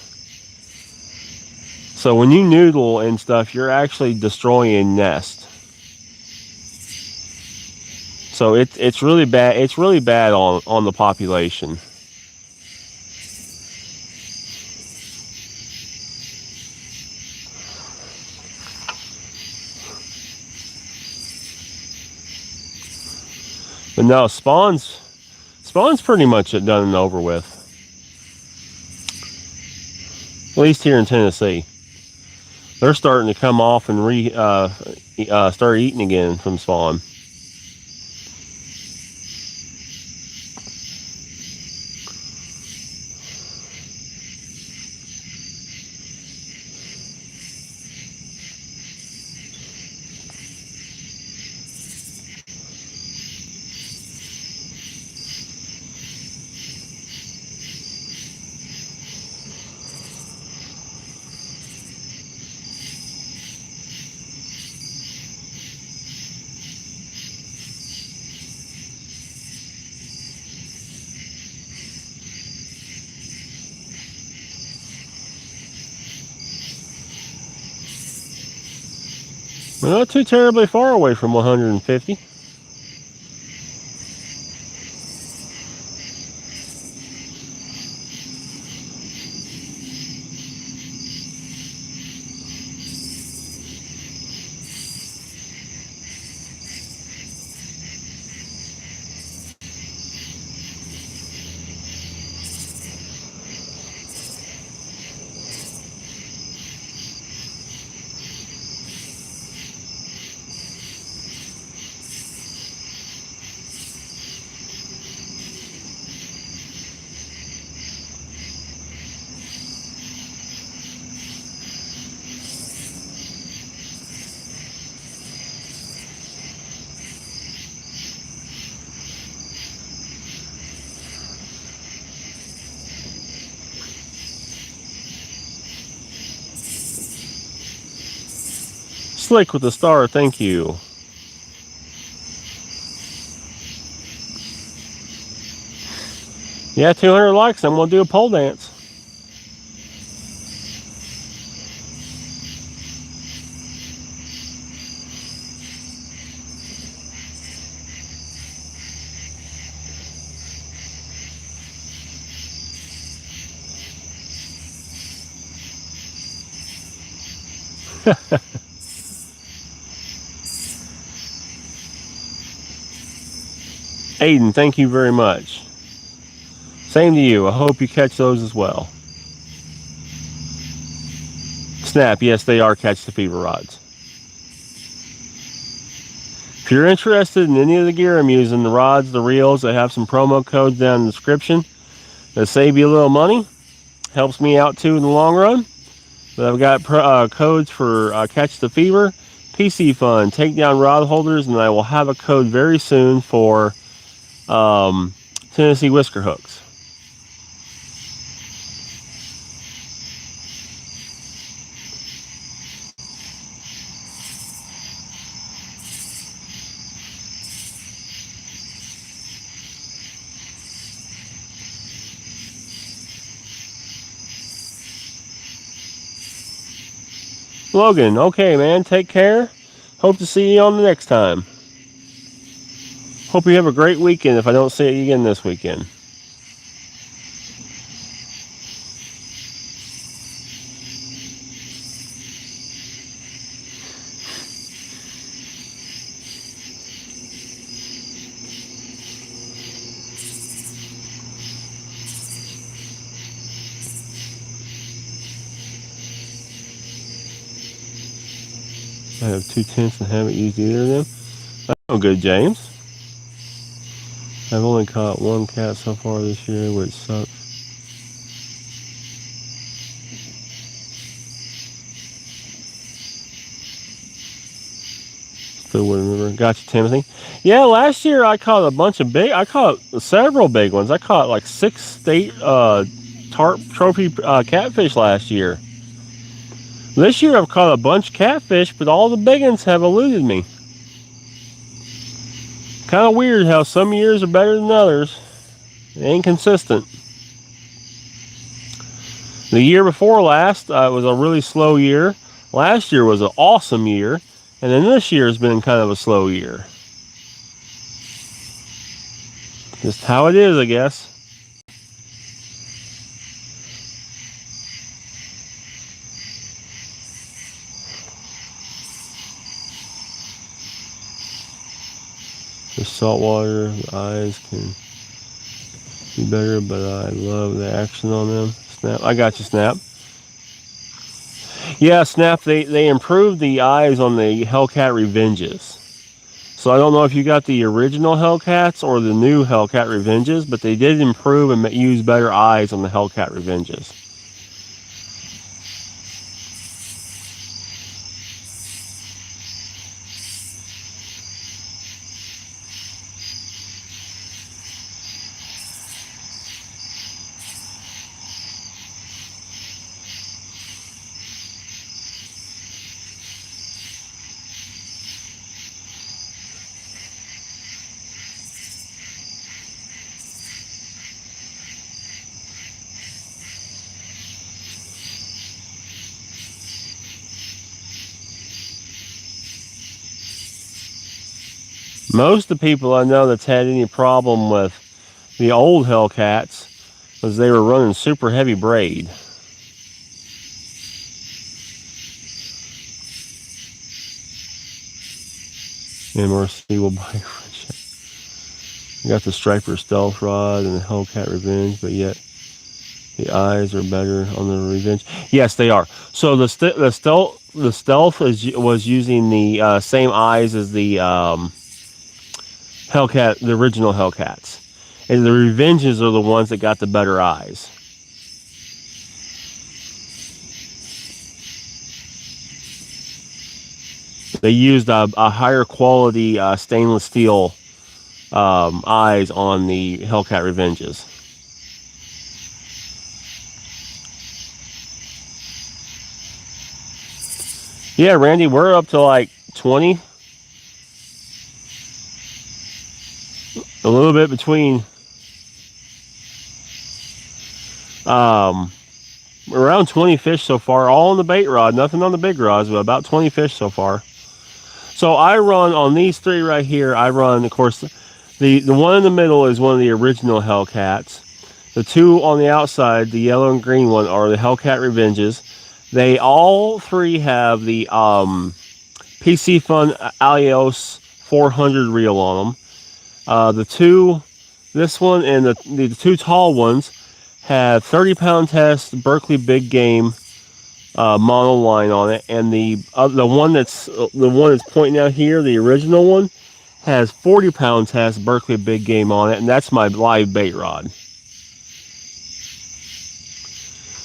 So when you noodle and stuff, you're actually destroying nest. So it's really bad. It's really bad on the population. But no, spawn's pretty much done and over with. At least here in Tennessee, they're starting to come off and start eating again from spawn. We're not too terribly far away from 150. Slick with the star, thank you. Yeah, 200 likes, I'm gonna do a pole dance. Aiden, thank you very much. Same to you. I hope you catch those as well. Snap, yes, they are Catch the Fever rods. If you're interested in any of the gear I'm using, the rods, the reels, I have some promo codes down in the description that save you a little money. Helps me out too in the long run. But I've got codes for Catch the Fever, Piscifun, Takedown rod holders, and I will have a code very soon for Tennessee Whisker Hooks. Logan, okay, man, take care. Hope to see you on the next time. Hope you have a great weekend if I don't see you again this weekend. I have 2 tents and haven't used either of them. That's no good, James. I've only caught 1 cat so far this year, which sucks. Still wouldn't remember. Gotcha, Timothy. Yeah, last year I caught a bunch of big. I caught several big ones. I caught like 6 state tarp trophy catfish last year. This year I've caught a bunch of catfish, but all the big ones have eluded me. Kind of weird how some years are better than others. It ain't consistent. The year before last was a really slow year. Last year was an awesome year. And then this year has been kind of a slow year. Just how it is, I guess. The saltwater, the eyes can be better, but I love the action on them. Snap, I got you, Snap. Yeah, Snap, they improved the eyes on the Hellcat Revenges. So I don't know if you got the original Hellcats or the new Hellcat Revenges, but they did improve and use better eyes on the Hellcat Revenges. Most of the people I know that's had any problem with the old Hellcats was they were running super heavy braid. MRC will buy. We got the Striper Stealth Rod and the Hellcat Revenge, but yet the eyes are better on the Revenge. Yes, they are. So the Stealth was using the same eyes as the Hellcat, the original Hellcats, and the Revenges are the ones that got the better eyes. They used a higher quality stainless steel eyes on the Hellcat Revenges. Yeah, Randy, we're up to like 20. A little bit between around 20 fish so far, all on the bait rod, nothing on the big rods, but about 20 fish so far. So I run on these three right here. I run, of course, the one in the middle is one of the original Hellcats. The two on the outside, the yellow and green one, are the Hellcat Revenges. They all three have the Piscifun Alios 400 reel on them. The two, this one and the two tall ones, have 30-pound test Berkley Big Game monoline on it, and the one that's pointing out here, the original one, has 40-pound test Berkley Big Game on it, and that's my live bait rod.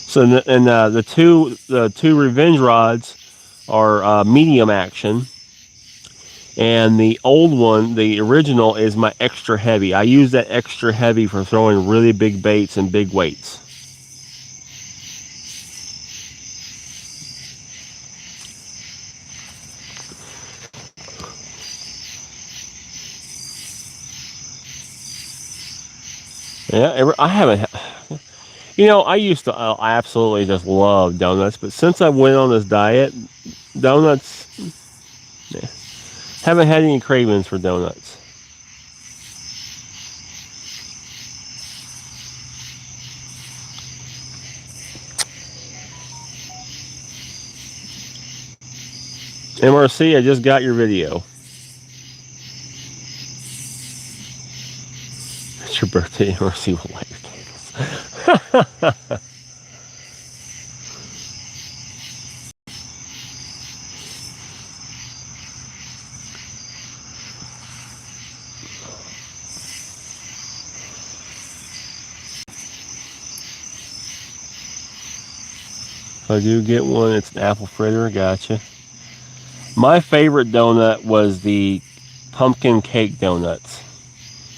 So the two Revenge rods are medium action, and the old one, the original, is my extra heavy. I use that extra heavy for throwing really big baits and big weights. Yeah, I haven't. You know, I used to absolutely just love donuts, but since I went on this diet, donuts, yeah, haven't had any cravings for donuts. MRC, I just got your video. It's your birthday, MRC will light your candles. If I do get one, it's an apple fritter. Gotcha. My favorite donut was the pumpkin cake donuts.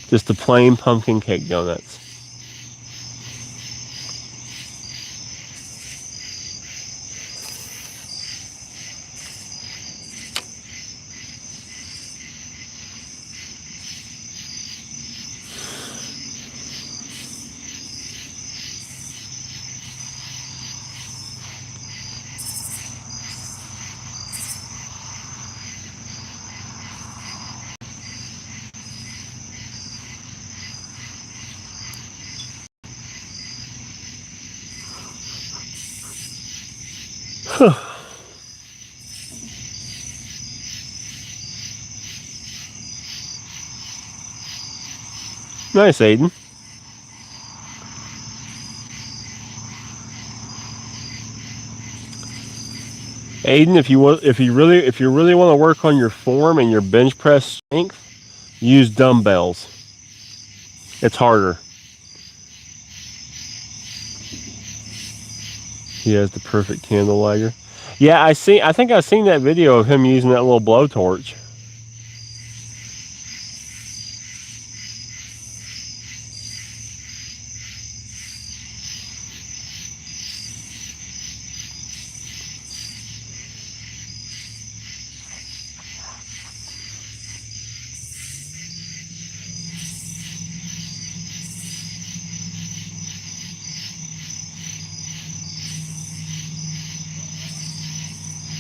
Just the plain pumpkin cake donuts. Nice, Aiden. Aiden, if you really want to work on your form and your bench press strength, use dumbbells. It's harder. He has the perfect candle lighter. Yeah, I think I've seen that video of him using that little blowtorch.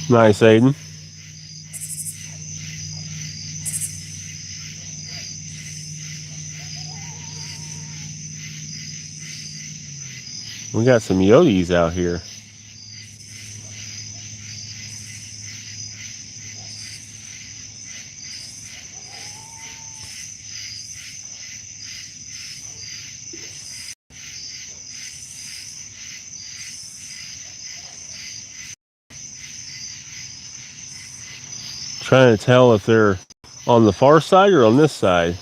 Nice, Aiden. We got some yotes out here. Trying to tell if they're on the far side or on this side.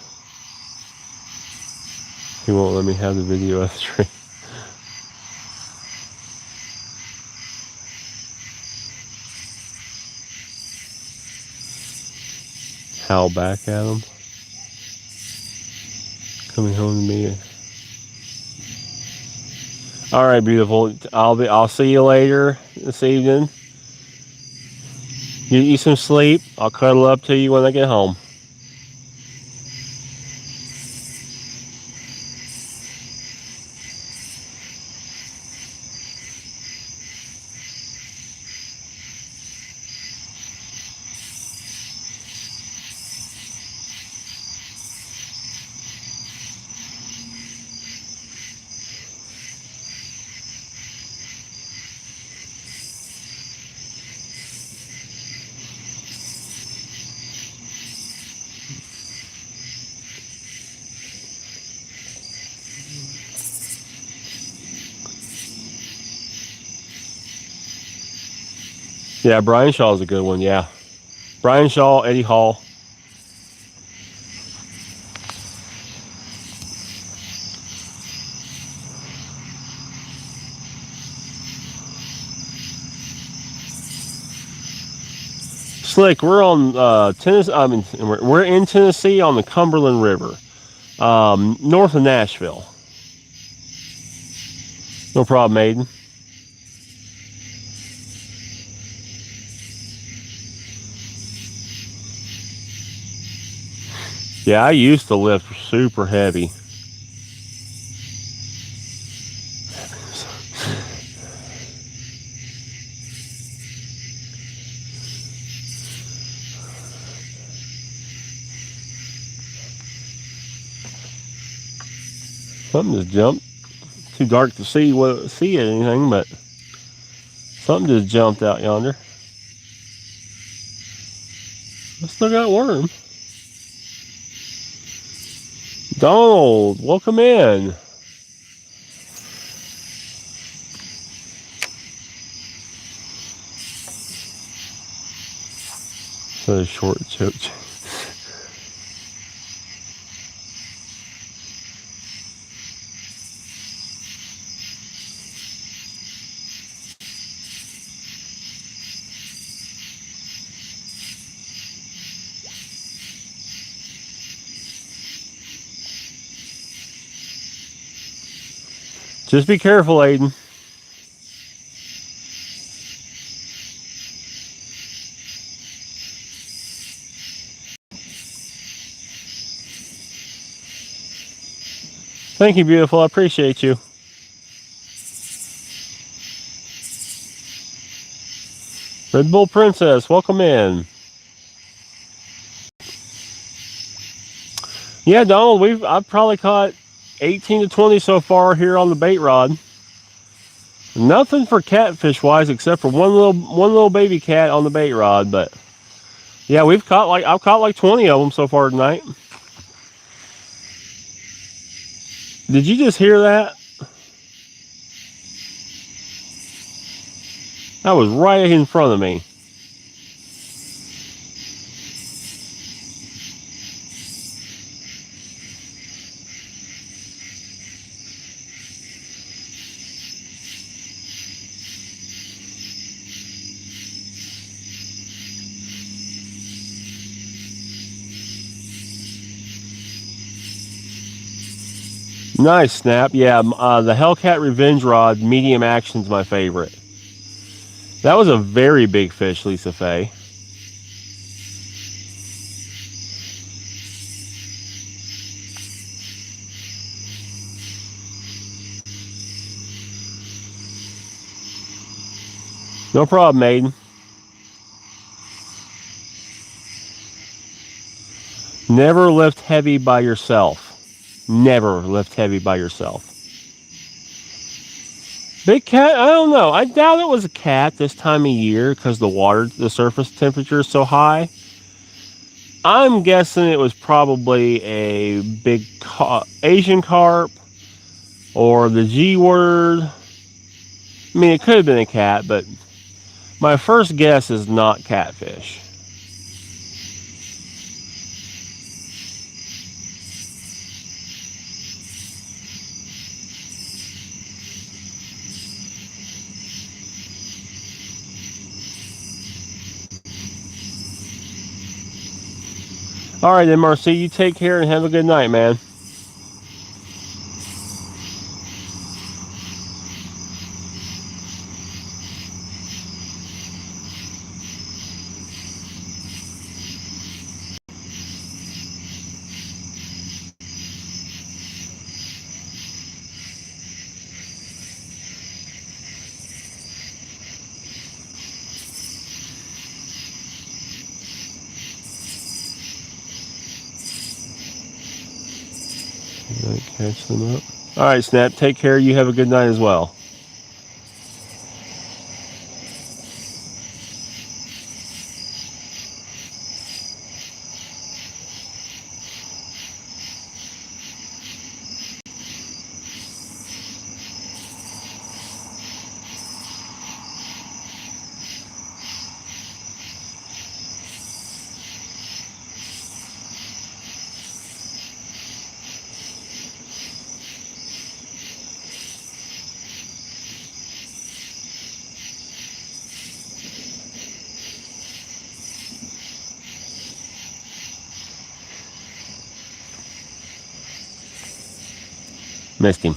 He won't let me have the video of the tree. Howl back at him. Coming home to me. All right, beautiful. I'll see you later this evening. Get you some sleep. I'll cuddle up to you when I get home. Yeah, Brian Shaw's a good one, yeah. Brian Shaw, Eddie Hall. Slick, we're on Tennessee. I mean, we're in Tennessee on the Cumberland River, north of Nashville. No problem, Aiden. Yeah, I used to lift super heavy. Something just jumped. Too dark to see anything, but something just jumped out yonder. I still got worm. Donald, welcome in. So a short choke. Just be careful, Aiden. Thank you, beautiful. I appreciate you. Red Bull Princess, welcome in. Yeah, Donald, I've probably caught 18 to 20 so far here on the bait rod. Nothing for catfish wise except for one little baby cat on the bait rod, but yeah, I've caught like 20 of them so far tonight. Did you just hear that? That was right in front of me. Nice, Snap. Yeah, the Hellcat Revenge Rod medium action's my favorite. That was a very big fish, Lisa Faye. No problem, Aiden. Never lift heavy by yourself. Never lift heavy by yourself. Big cat? I don't know. I doubt it was a cat this time of year because the surface temperature is so high. I'm guessing it was probably a big Asian carp or the G word. I mean, it could have been a cat, but my first guess is not catfish. All right, then, Marcy, you take care and have a good night, man. Catch them up. All right, Snap, take care. You have a good night as well. Missed him.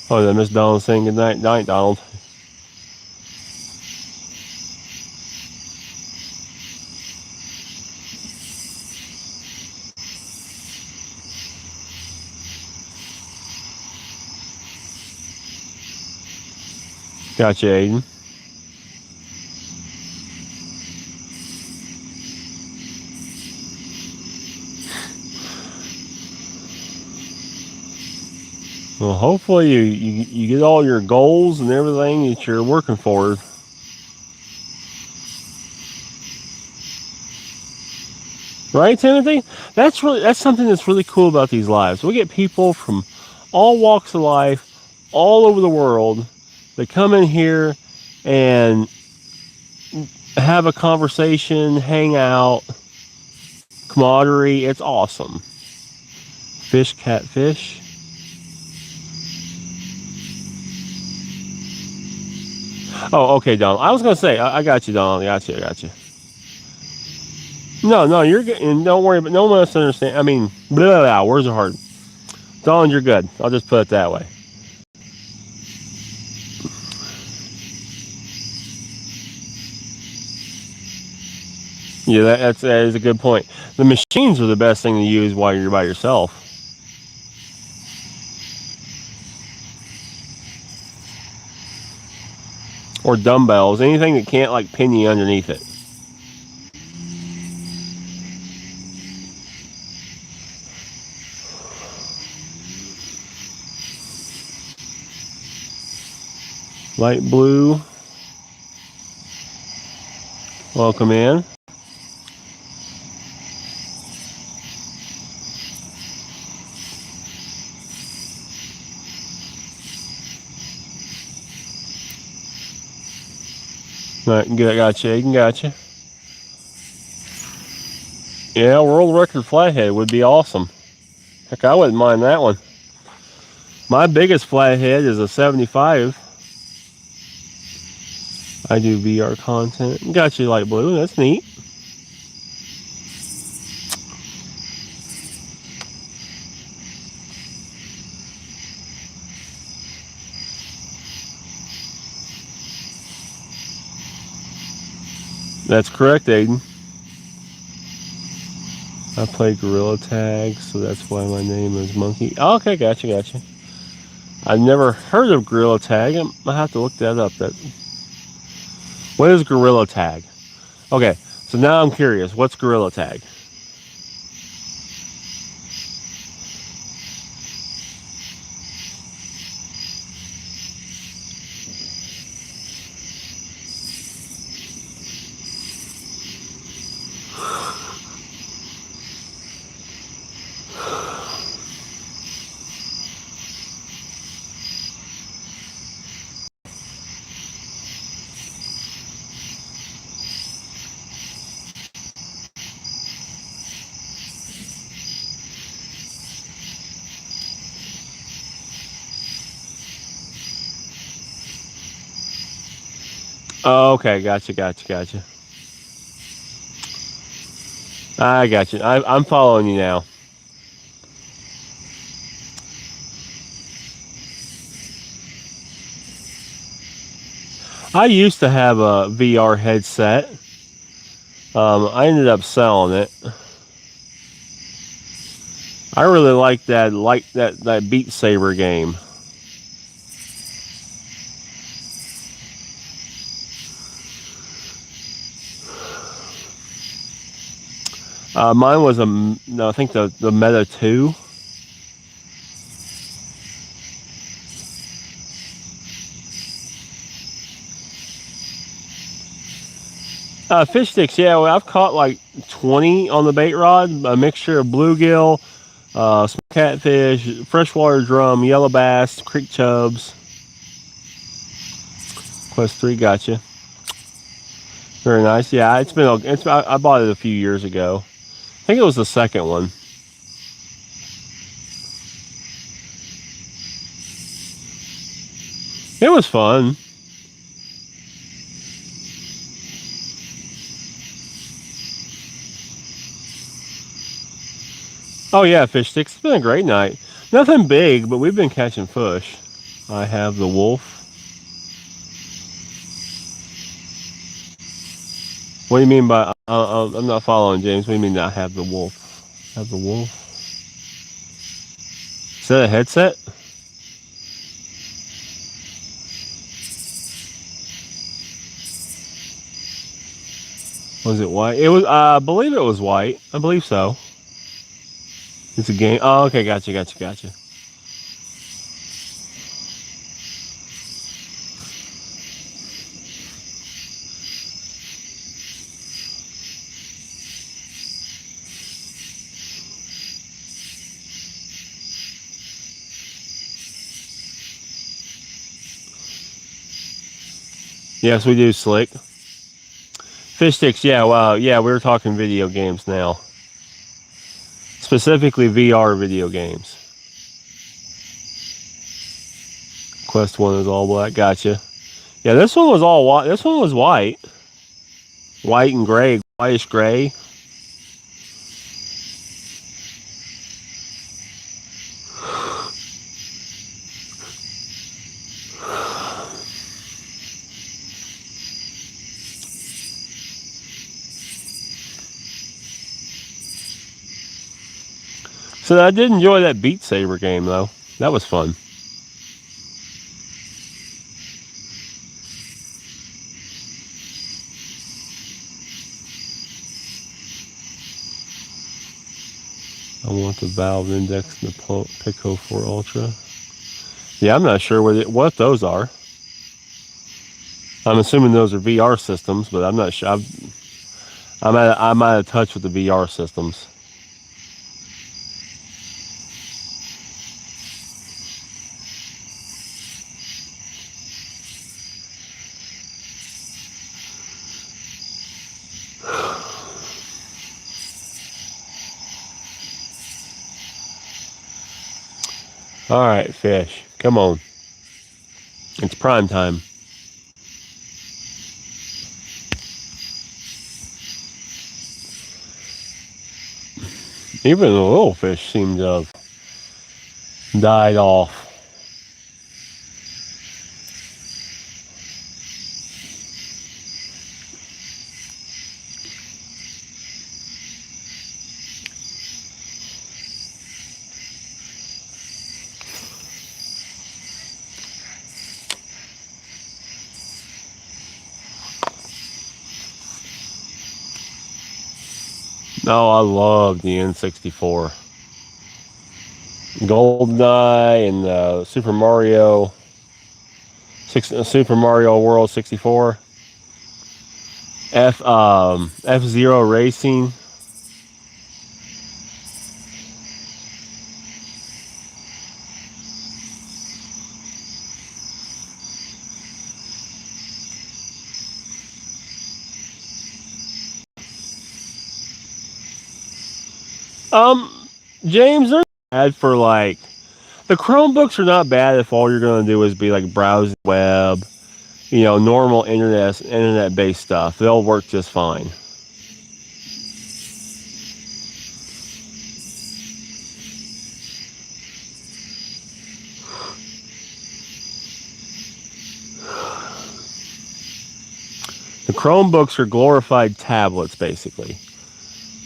Oh, I missed Donald saying good night. Night, Donald. Gotcha, Aiden. Well, hopefully you get all your goals and everything that you're working for. Right, Timothy? That's something that's really cool about these lives. We get people from all walks of life, all over the world, that come in here and have a conversation, hang out, camaraderie. It's awesome. Fish, catfish. Oh, okay, Donald. I was going to say, I got you, Donald. I got you. No, you're good. And don't worry, but no one else understand. I mean, blah, blah, words are hard. Donald, you're good. I'll just put it that way. Yeah, that is a good point. The machines are the best thing to use while you're by yourself. Or dumbbells, anything that can't like pin you underneath it. Light blue. Welcome in. Right, gotcha, Aiden, gotcha. Yeah, world record flathead would be awesome. Heck, I wouldn't mind that one. My biggest flathead is a 75. I do VR content. Gotcha, light blue. That's neat. That's correct, Aiden. I play gorilla tag, so that's why my name is Monkey. Oh, okay, gotcha. I've never heard of gorilla tag. I have to look that up. What is gorilla tag? Okay, so now I'm curious. What's gorilla tag? Oh, okay, gotcha. I got you. I'm following you now. I used to have a VR headset. I ended up selling it. I really like that Beat Saber game. Mine was no, I think the Meta 2. Fish sticks, yeah. Well, I've caught like 20 on the bait rod. A mixture of bluegill, catfish, freshwater drum, yellow bass, creek chubs. Quest 3, gotcha. Very nice. Yeah, I bought it a few years ago. I think it was the second one. It was fun. Oh yeah, fish sticks. It's been a great night. Nothing big, but we've been catching fish. I have the wolf. What do you mean by I'm not following, James? What do you mean I have the wolf? Have the wolf? Is that a headset? Was it white? It was. I believe it was white. I believe so. It's a game. Oh, okay. Gotcha. Yes, we do, Slick. Fish sticks. Yeah. Wow. Yeah, we were talking video games now. Specifically VR video games. Quest 1 is all black. Gotcha. Yeah, this one was all white. This one was white. White and gray. Whitish gray. So I did enjoy that Beat Saber game, though. That was fun. I want the Valve Index and the Pico 4 Ultra. Yeah, I'm not sure what those are. I'm assuming those are VR systems, but I'm not sure. I'm out of touch with the VR systems. All right, fish. Come on. It's prime time. Even the little fish seem to have died off. No, I love the N64. GoldenEye and Super Mario World 64. F-Zero Racing. James, they're bad for like the Chromebooks are not bad if all you're gonna do is be like browse the web, normal internet based stuff. They'll work just fine. The Chromebooks are glorified tablets, basically.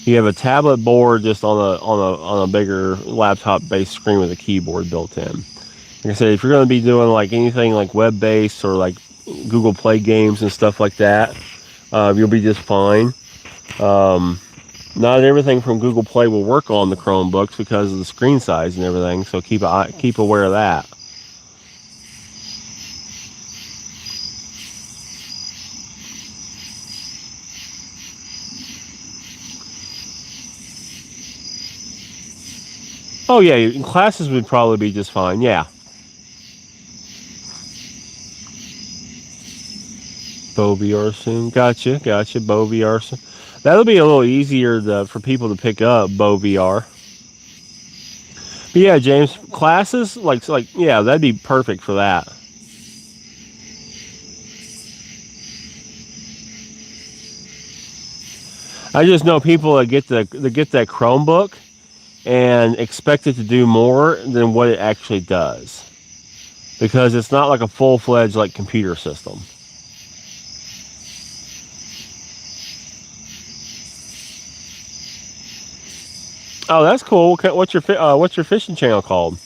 You have a tablet board just on a bigger laptop based screen with a keyboard built in. Like I said, if you're going to be doing like anything like web based or like Google Play games and stuff like that, you'll be just fine. Not everything from Google Play will work on the Chromebooks because of the screen size and everything. So keep aware of that. Oh yeah, classes would probably be just fine. Yeah. Bo VR soon. Gotcha. Bo VR soon. That'll be a little easier for people to pick up Bo VR. But yeah, James, classes yeah, that'd be perfect for that. I just know people that get that Chromebook and expect it to do more than what it actually does, because it's not like a full-fledged like computer system. Oh, that's cool. What's your fishing channel called?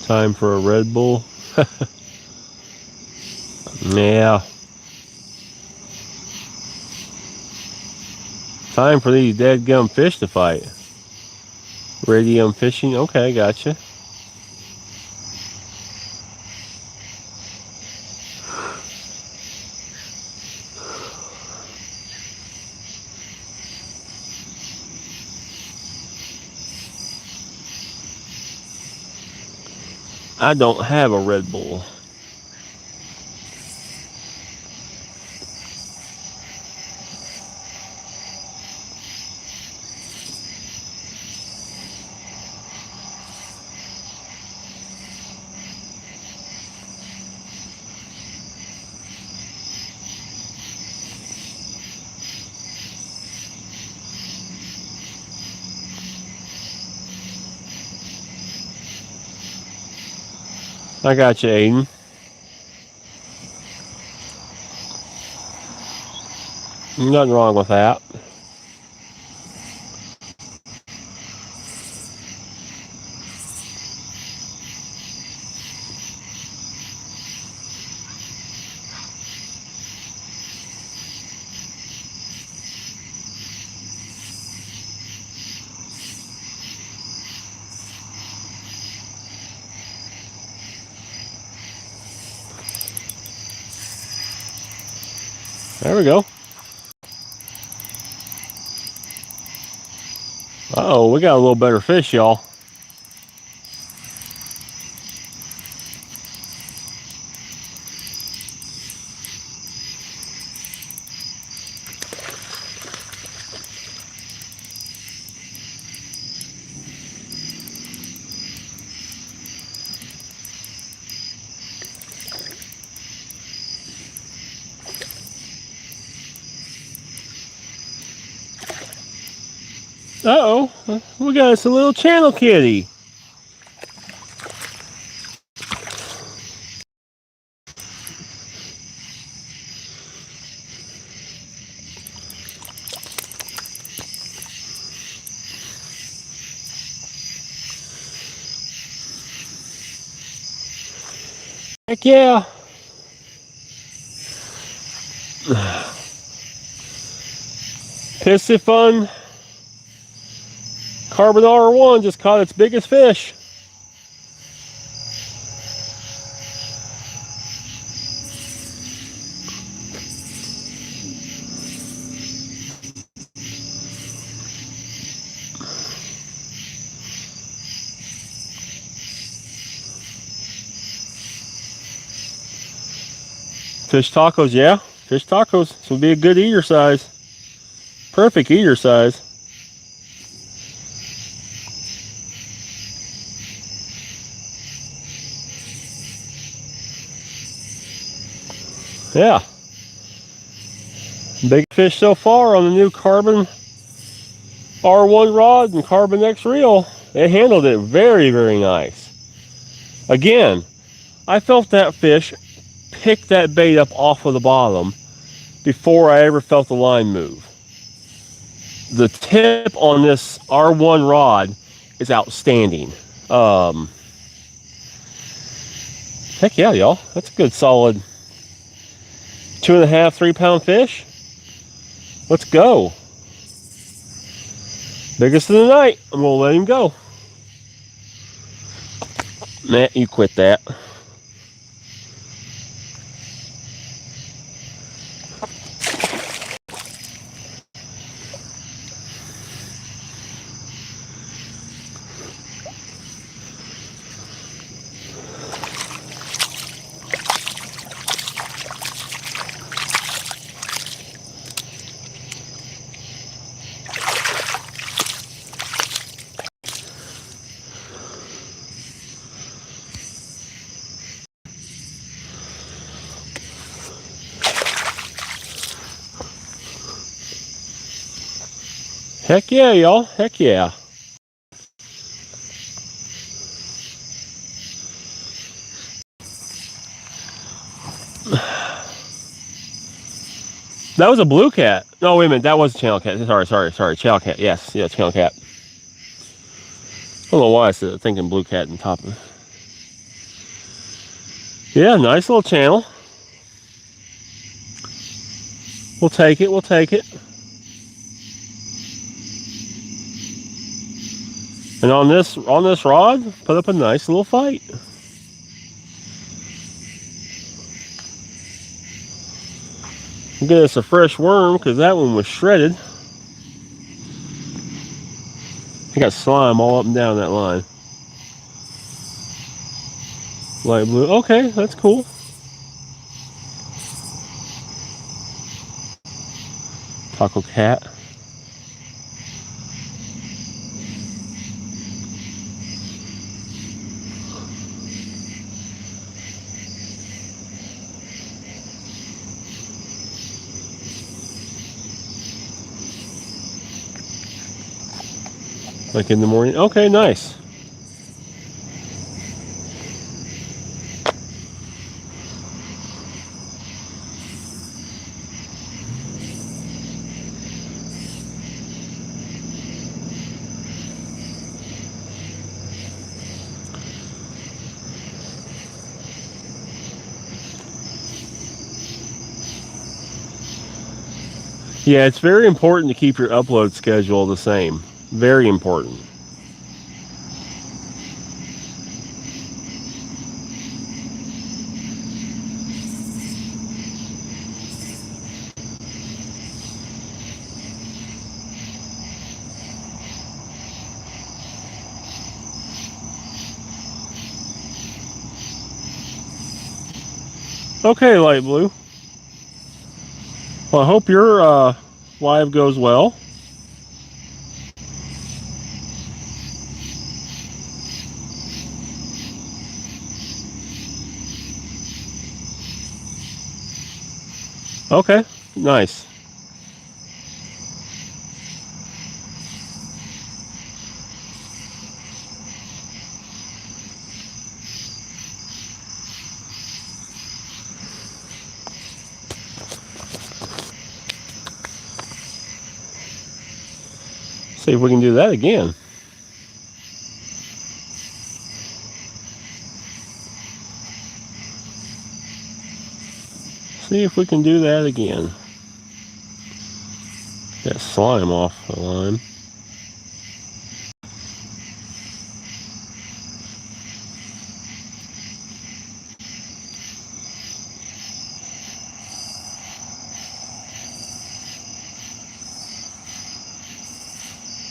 Time for a Red Bull. Yeah. Time for these dead gum fish to fight. Radium fishing. Okay, gotcha. I don't have a Red Bull. I got you, Aiden. Nothing wrong with that. There we go. Uh-oh, we got a little better fish, y'all. Uh-oh, we got us a little channel kitty. Heck yeah. Piscifun Carbon R1 just caught its biggest fish. Fish tacos, yeah. Fish tacos. This would be a good eater size. Perfect eater size. Yeah. Big fish so far on the new Carbon R1 rod and Carbon X reel. It handled it very, very nice. Again, I felt that fish pick that bait up off of the bottom before I ever felt the line move. The tip on this R1 rod is outstanding. Heck yeah, y'all. That's a good solid 2.5, 3 pound fish. Let's go. Biggest of the night. I'm gonna let him go. Matt, you quit that. Heck yeah, y'all. Heck yeah. That was a blue cat. No, wait a minute. That was a channel cat. Sorry. Channel cat. Yes, yeah, channel cat. I don't know why I said thinking blue cat on top of it. Yeah, nice little channel. We'll take it. We'll take it. And on this rod, put up a nice little fight. Get us a fresh worm because that one was shredded. I got slime all up and down that line. Light blue. Okay, that's cool. Taco cat. Like in the morning. Okay, nice. Yeah, it's very important to keep your upload schedule the same. Very important. Okay, light blue. Well, I hope your live goes well. Okay, nice. See if we can do that again. See if we can do that again. Get slime off the line.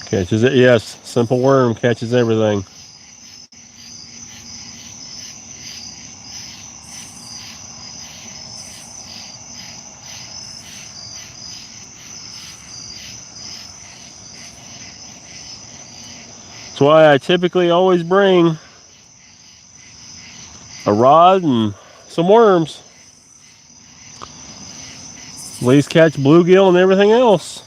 Catches it, yes. Simple worm catches everything. That's why I typically always bring a rod and some worms. At least catch bluegill and everything else.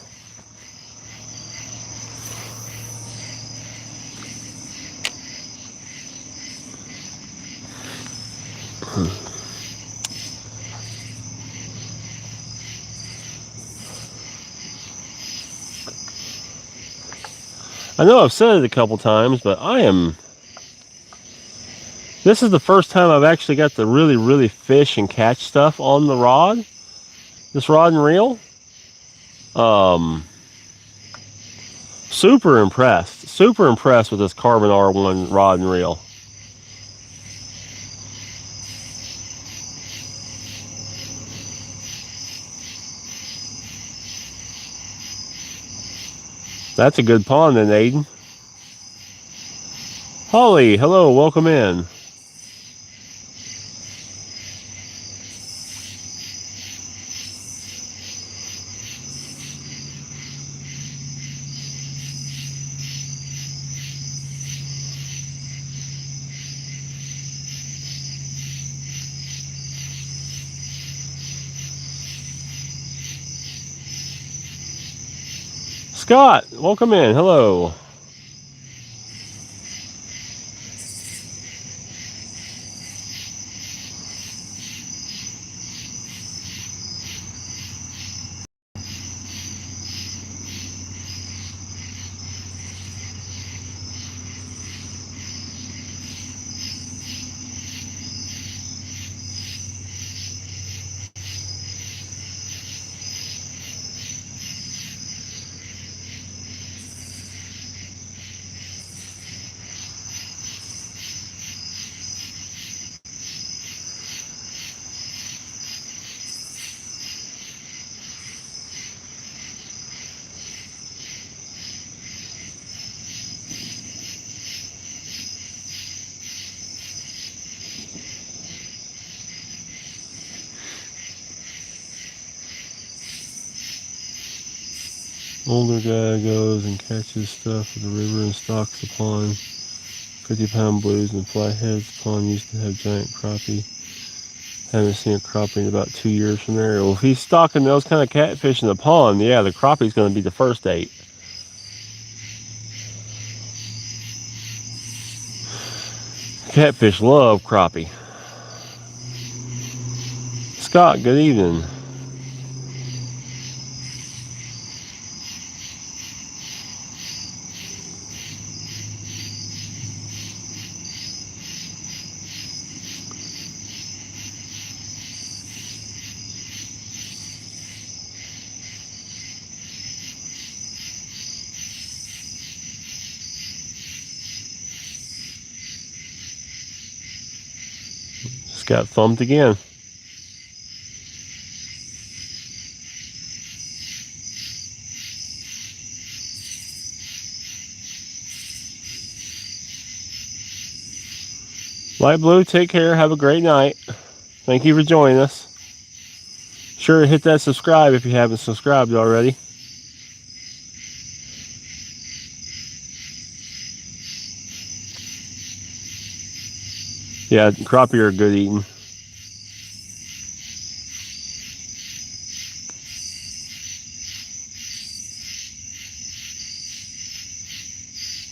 I know I've said it a couple times, but this is the first time I've actually got to really fish and catch stuff on the rod. This rod and reel. Super impressed. Super impressed with this Carbon R1 rod and reel. That's a good pond then, Aiden. Holly, hello, welcome in. Scott, welcome in. Hello. Older guy goes and catches stuff at the river and stocks the pond. 50-pound blues and flatheads. The pond used to have giant crappie. Haven't seen a crappie in about 2 years from there. Well, if he's stocking those kind of catfish in the pond, yeah, the crappie's going to be the first date. Catfish love crappie. Scott, good evening. Just got thumped again. Light Blue, take care. Have a great night. Thank you for joining us. Sure to hit that subscribe if you haven't subscribed already. Yeah, crappie are good eating.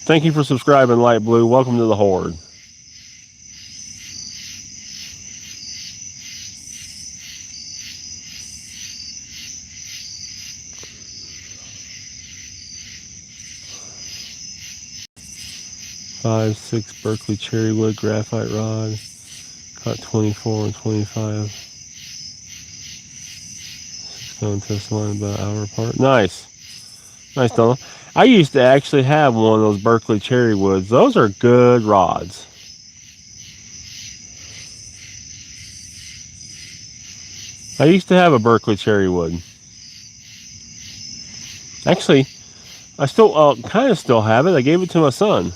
Thank you for subscribing, Light Blue. Welcome to the horde. 5.6 Berkley cherrywood graphite rod. Caught 24 and 25. 6-gallon test line about an hour apart. Nice. Nice, Donna. I used to actually have one of those Berkley cherrywoods. Those are good rods. I used to have a Berkley cherrywood. Actually, I still kind of still have it. I gave it to my son.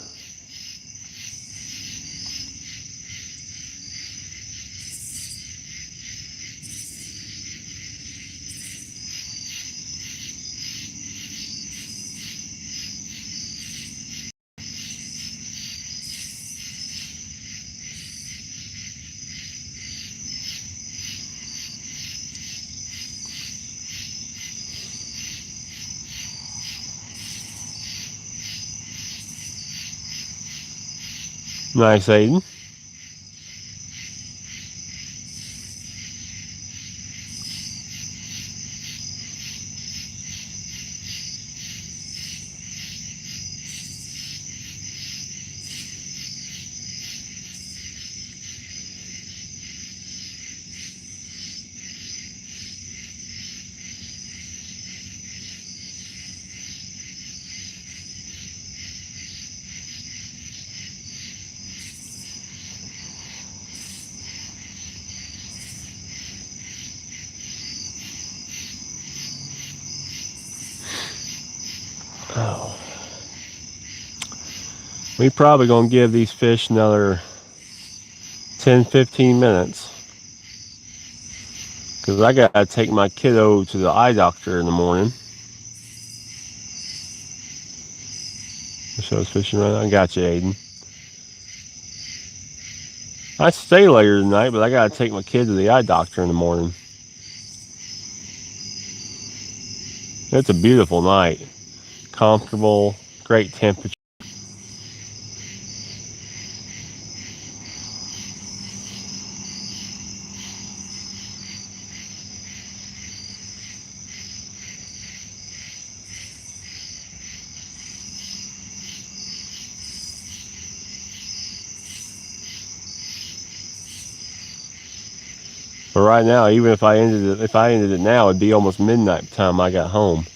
Nice, Aiden. Oh. We probably gonna give these fish another 10-15 minutes. Because I gotta take my kiddo to the eye doctor in the morning. Show us fishing around. I got you, Aiden. I stay later tonight, but I gotta take my kid to the eye doctor in the morning. It's a beautiful night. Comfortable, great temperature. But right now, even if I ended it now, it'd be almost midnight by the time I got home.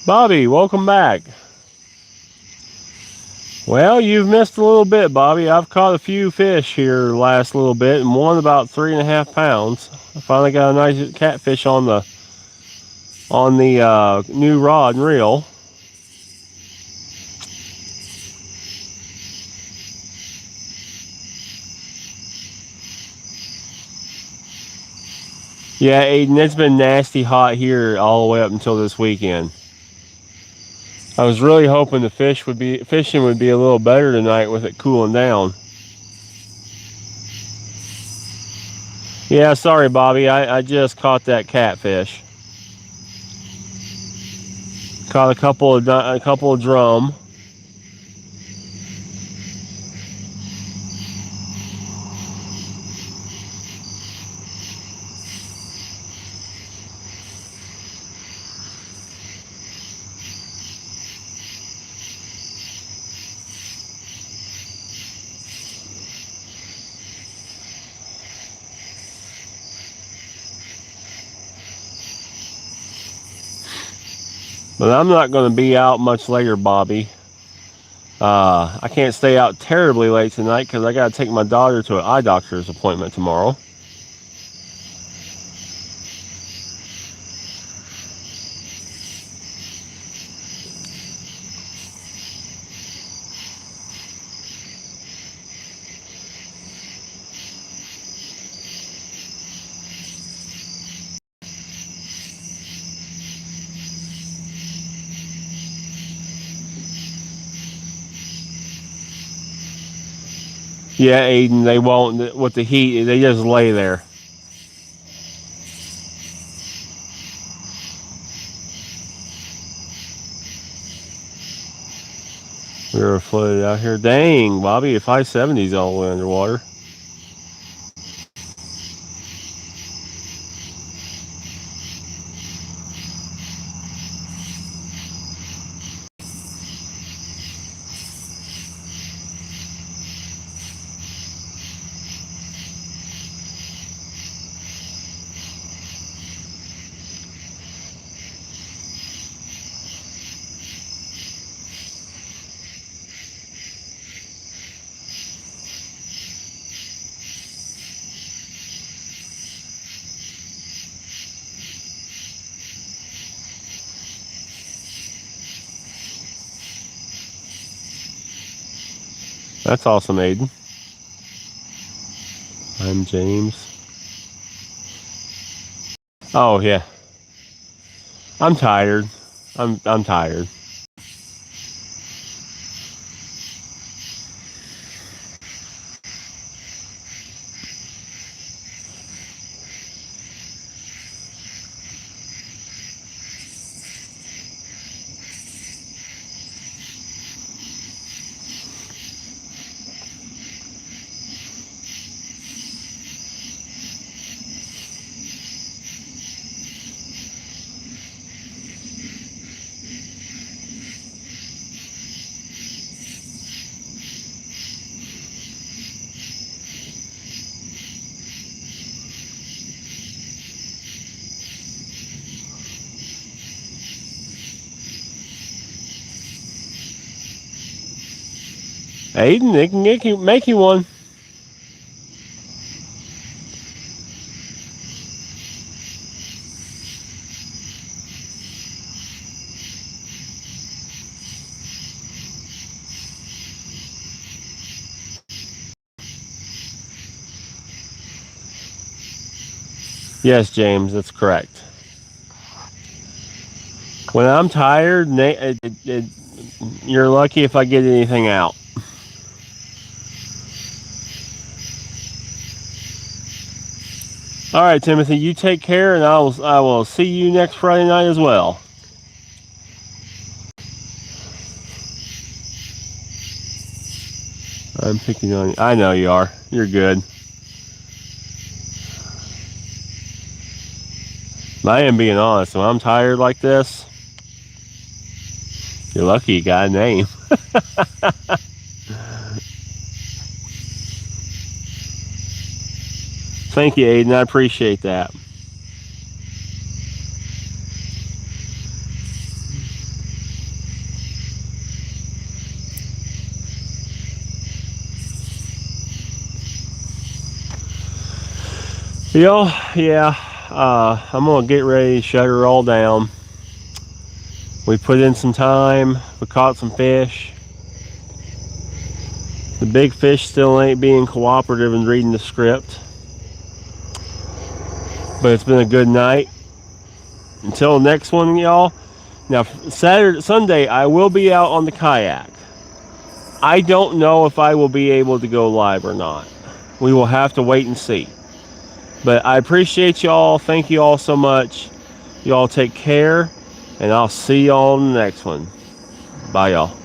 Bobby, welcome back. Well, you've missed a little bit, Bobby. I've caught a few fish here the last little bit, and one about 3.5 pounds. I finally got a nice catfish on the new rod and reel. Yeah, Aiden, it's been nasty hot here all the way up until this weekend. I was really hoping the fishing would be a little better tonight with it cooling down. Yeah, sorry, Bobby. I just caught that catfish. Caught a couple of drum. But I'm not going to be out much later, Bobby. I can't stay out terribly late tonight because I got to take my daughter to an eye doctor's appointment tomorrow. Yeah, Aiden, they won't, with the heat, they just lay there. We were floated out here. Dang, Bobby, if 570's all the way underwater. That's awesome, Aiden. I'm James. Oh yeah. I'm tired. I'm tired. Aiden, they can make you one. Yes, James, that's correct. When I'm tired, you're lucky if I get anything out. All right, Timothy, you take care, and I will see you next Friday night as well. I'm picking on you. I know you are. You're good. I am being honest. When I'm tired like this, you're lucky you got a name. Thank you, Aiden. I appreciate that. Yeah. I'm gonna get ready to shut her all down. We put in some time. We caught some fish. The big fish still ain't being cooperative and reading the script. But it's been a good night. Until next one, y'all. Now, Sunday, I will be out on the kayak. I don't know if I will be able to go live or not. We will have to wait and see. But I appreciate y'all. Thank you all so much. Y'all take care. And I'll see y'all on the next one. Bye, y'all.